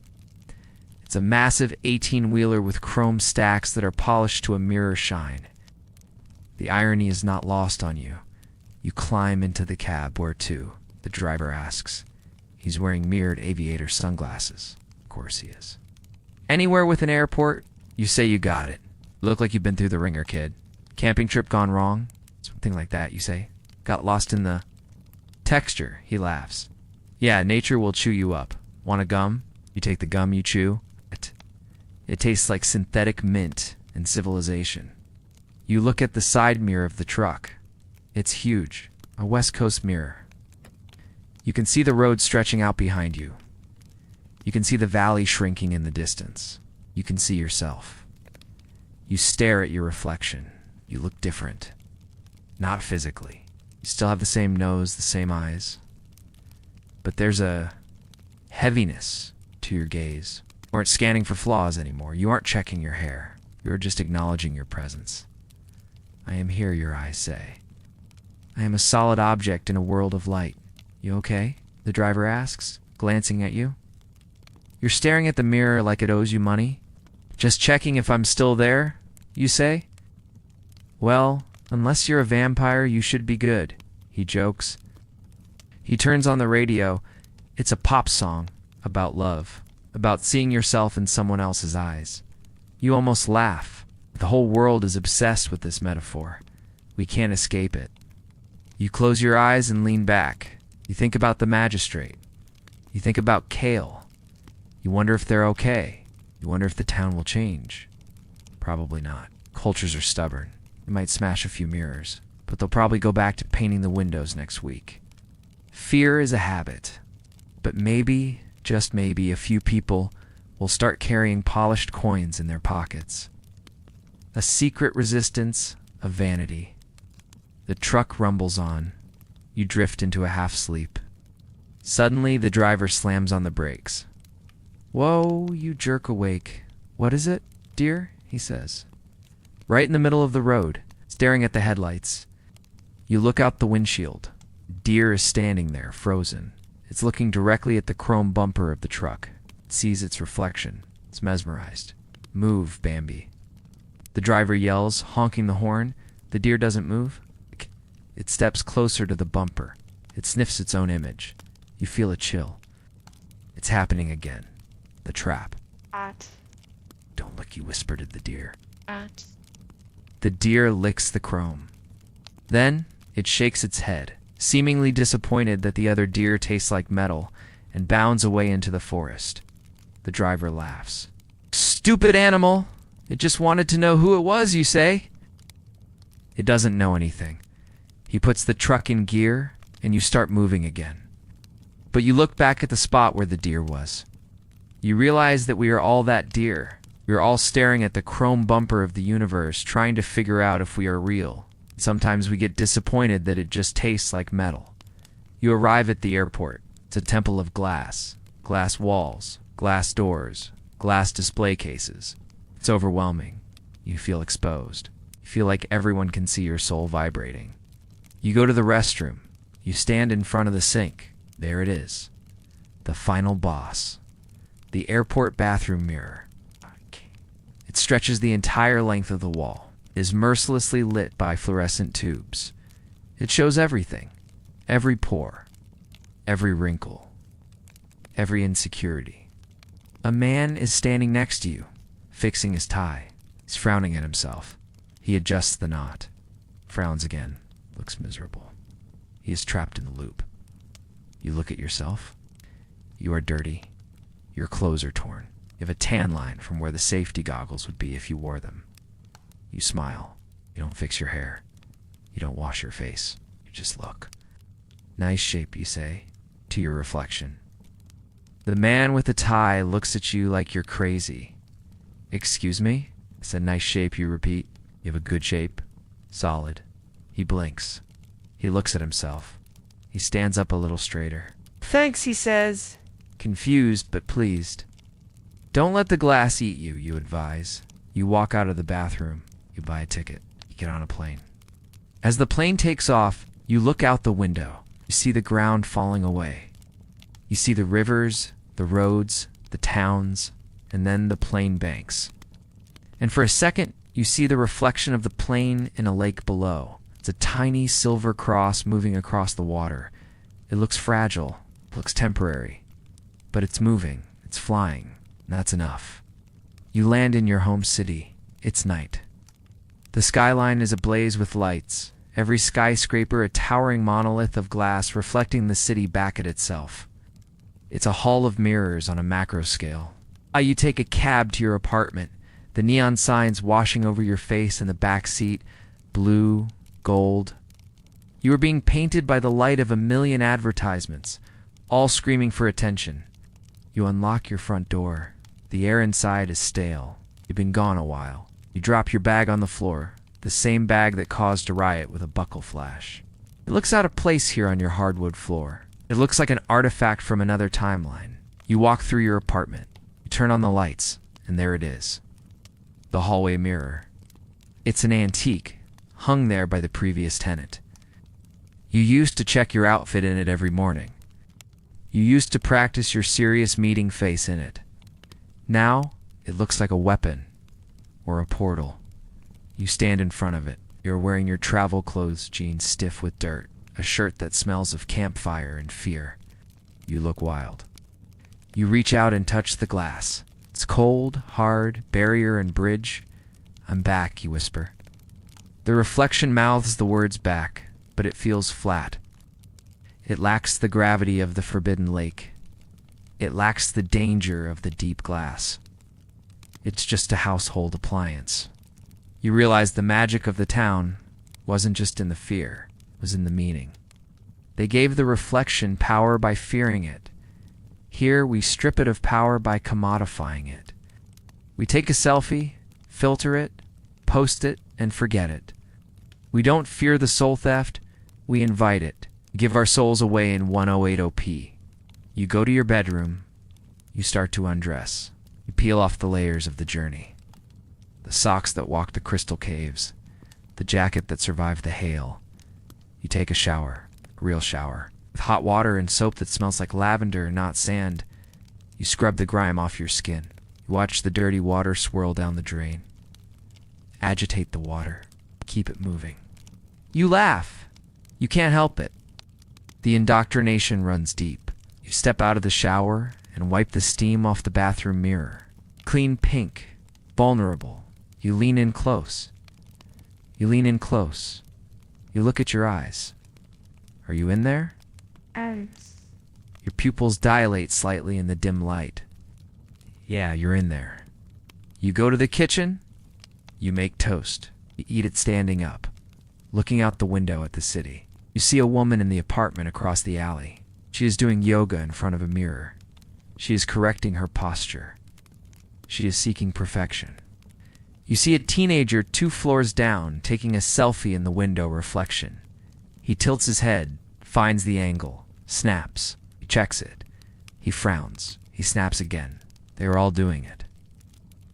It's a massive 18-wheeler with chrome stacks that are polished to a mirror shine. The irony is not lost on you. You climb into the cab. "Where to?" the driver asks. He's wearing mirrored aviator sunglasses. Of course he is. "Anywhere with an airport?" You say. You got it. "Look like you've been through the ringer, kid." "Camping trip gone wrong?" Something like that, you say. "Got lost in the texture," he laughs. "Yeah, nature will chew you up. Want a gum?" You take the gum, you chew. It tastes like synthetic mint and civilization. You look at the side mirror of the truck. It's huge, a West Coast mirror. You can see the road stretching out behind you. You can see the valley shrinking in the distance. You can see yourself. You stare at your reflection. You look different. Not physically. You still have the same nose, the same eyes. But there's a heaviness to your gaze. You aren't scanning for flaws anymore. You aren't checking your hair. You're just acknowledging your presence. "I am here," your eyes say. "I am a solid object in a world of light." "You okay?" the driver asks, glancing at you. You're staring at the mirror like it owes you money. "Just checking if I'm still there," you say. "Well, unless you're a vampire, you should be good," he jokes. He turns on the radio. It's a pop song about love, about seeing yourself in someone else's eyes. You almost laugh. The whole world is obsessed with this metaphor. We can't escape it. You close your eyes and lean back. You think about the magistrate. You think about Kale. You wonder if they're okay. You wonder if the town will change. Probably not. Cultures are stubborn. They might smash a few mirrors, but they'll probably go back to painting the windows next week. Fear is a habit, but maybe, just maybe, a few people will start carrying polished coins in their pockets. A secret resistance of vanity. The truck rumbles on. You drift into a half-sleep. Suddenly, the driver slams on the brakes. "Whoa," you jerk awake. "What is it, dear?" he says. Right in the middle of the road, staring at the headlights. You look out the windshield. Deer is standing there, frozen. It's looking directly at the chrome bumper of the truck. It sees its reflection. It's mesmerized. "Move, Bambi." The driver yells, honking the horn. The deer doesn't move. It steps closer to the bumper. It sniffs its own image. You feel a chill. It's happening again. The trap. At. Don't look, you whisper to the deer. At. The deer licks the chrome. Then it shakes its head, seemingly disappointed that the other deer tastes like metal, and bounds away into the forest. The driver laughs. Stupid animal! It just wanted to know who it was, you say? It doesn't know anything. He puts the truck in gear, and you start moving again. But you look back at the spot where the deer was. You realize that we are all that deer. We are all staring at the chrome bumper of the universe, trying to figure out if we are real. Sometimes we get disappointed that it just tastes like metal. You arrive at the airport. It's a temple of glass. Glass walls, glass doors, glass display cases. It's overwhelming. You feel exposed. You feel like everyone can see your soul vibrating. You go to the restroom. You stand in front of the sink. There it is. The final boss. The airport bathroom mirror. It stretches the entire length of the wall. It is mercilessly lit by fluorescent tubes. It shows everything. Every pore. Every wrinkle. Every insecurity. A man is standing next to you, fixing his tie. He's frowning at himself. He adjusts the knot. Frowns again. Looks miserable. He is trapped in the loop. You look at yourself. You are dirty. Your clothes are torn. You have a tan line from where the safety goggles would be if you wore them. You smile. You don't fix your hair. You don't wash your face. You just look. Nice shape, you say, to your reflection. The man with the tie looks at you like you're crazy. Excuse me? I said nice shape, you repeat. You have a good shape. Solid. He blinks. He looks at himself. He stands up a little straighter. Thanks, he says. Confused but pleased. Don't let the glass eat you, you advise. You walk out of the bathroom. You buy a ticket. You get on a plane. As the plane takes off, you look out the window. You see the ground falling away. You see the rivers, the roads, the towns, and then the plane banks. And for a second, you see the reflection of the plane in a lake below. It's a tiny silver cross moving across the water. It looks fragile, looks temporary. But it's moving, it's flying, and that's enough. You land in your home city. It's night. The skyline is ablaze with lights, every skyscraper a towering monolith of glass reflecting the city back at itself. It's a hall of mirrors on a macro scale. You take a cab to your apartment, the neon signs washing over your face in the back seat, blue, gold. You are being painted by the light of a million advertisements, all screaming for attention. You unlock your front door. The air inside is stale. You've been gone a while. You drop your bag on the floor, the same bag that caused a riot with a buckle flash. It looks out of place here on your hardwood floor. It looks like an artifact from another timeline. You walk through your apartment. You turn on the lights, and there it is. The hallway mirror. It's an antique, hung there by the previous tenant. You used to check your outfit in it every morning. You used to practice your serious meeting face in it. Now, it looks like a weapon, or a portal. You stand in front of it. You're wearing your travel clothes jeans stiff with dirt, a shirt that smells of campfire and fear. You look wild. You reach out and touch the glass. It's cold, hard, barrier and bridge. I'm back, you whisper. The reflection mouths the words back, but it feels flat. It lacks the gravity of the forbidden lake. It lacks the danger of the deep glass. It's just a household appliance. You realize the magic of the town wasn't just in the fear, it was in the meaning. They gave the reflection power by fearing it. Here we strip it of power by commodifying it. We take a selfie, filter it, post it, and forget it. We don't fear the soul theft, we invite it. Give our souls away in 1080p. You go to your bedroom. You start to undress. You peel off the layers of the journey. The socks that walk the crystal caves. The jacket that survived the hail. You take a shower, a real shower, with hot water and soap that smells like lavender, not sand. You scrub the grime off your skin. You watch the dirty water swirl down the drain. Agitate the water. Keep it moving. You laugh. You can't help it. The indoctrination runs deep. You step out of the shower and wipe the steam off the bathroom mirror. Clean pink, vulnerable. You lean in close. You lean in close. You look at your eyes. Are you in there? Your pupils dilate slightly in the dim light. Yeah, you're in there. You go to the kitchen. You make toast. You eat it standing up, looking out the window at the city. You see a woman in the apartment across the alley. She is doing yoga in front of a mirror. She is correcting her posture. She is seeking perfection. You see a teenager 2 floors down taking a selfie in the window reflection. He tilts his head, finds the angle, snaps. He checks it. He frowns. He snaps again. They are all doing it.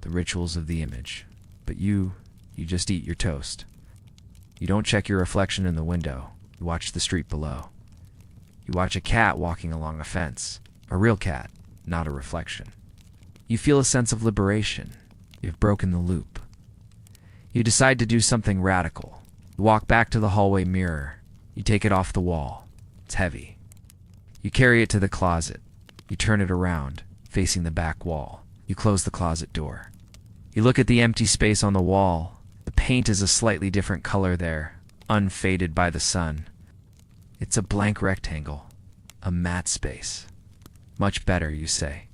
The rituals of the image. But you just eat your toast. You don't check your reflection in the window. You watch the street below. You watch a cat walking along a fence. A real cat, not a reflection. You feel a sense of liberation. You've broken the loop. You decide to do something radical. You walk back to the hallway mirror. You take it off the wall. It's heavy. You carry it to the closet. You turn it around, facing the back wall. You close the closet door. You look at the empty space on the wall. The paint is a slightly different color there, unfaded by the sun. It's a blank rectangle, a matte space. Much better, you say.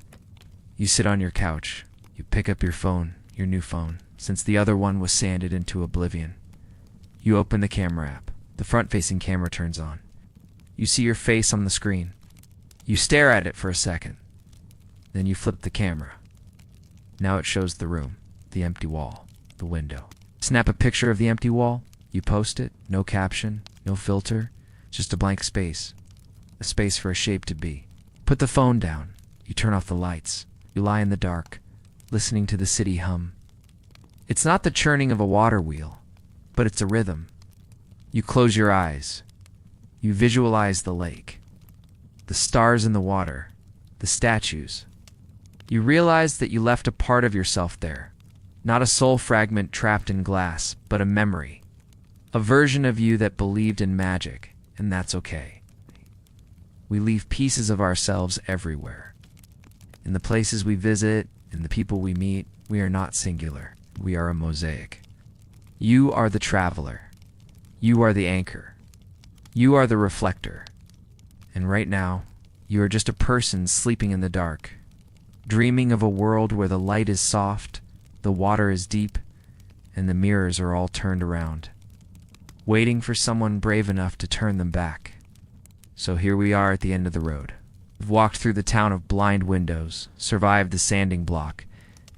You sit on your couch. You pick up your phone, your new phone, since the other one was sanded into oblivion. You open the camera app. The front-facing camera turns on. You see your face on the screen. You stare at it for a second. Then you flip the camera. Now it shows the room, the empty wall, the window. Snap a picture of the empty wall. You post it. No caption, no filter, just a blank space. A space for a shape to be. Put the phone down. You turn off the lights. You lie in the dark, listening to the city hum. It's not the churning of a water wheel, but it's a rhythm. You close your eyes. You visualize the lake, the stars in the water, the statues. You realize that you left a part of yourself there, not a soul fragment trapped in glass, but a memory, a version of you that believed in magic, and that's okay. We leave pieces of ourselves everywhere. In the places we visit, in the people we meet, we are not singular. We are a mosaic. You are the traveler. You are the anchor. You are the reflector. And right now, you are just a person sleeping in the dark, dreaming of a world where the light is soft, the water is deep, and the mirrors are all turned around, waiting for someone brave enough to turn them back. So here we are at the end of the road. We've walked through the town of blind windows, survived the sanding block,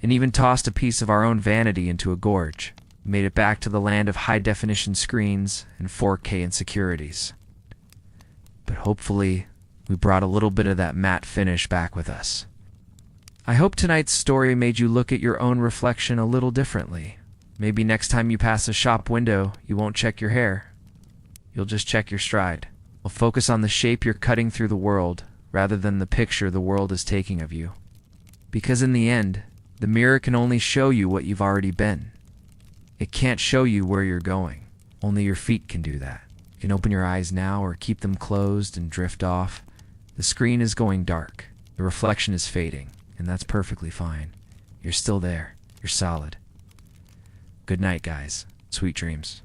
and even tossed a piece of our own vanity into a gorge. We made it back to the land of high-definition screens and 4K insecurities. But hopefully, we brought a little bit of that matte finish back with us. I hope tonight's story made you look at your own reflection a little differently. Maybe next time you pass a shop window, you won't check your hair. You'll just check your stride. We'll focus on the shape you're cutting through the world, rather than the picture the world is taking of you. Because in the end, the mirror can only show you what you've already been. It can't show you where you're going. Only your feet can do that. You can open your eyes now or keep them closed and drift off. The screen is going dark. The reflection is fading, and that's perfectly fine. You're still there. You're solid. Good night, guys. Sweet dreams.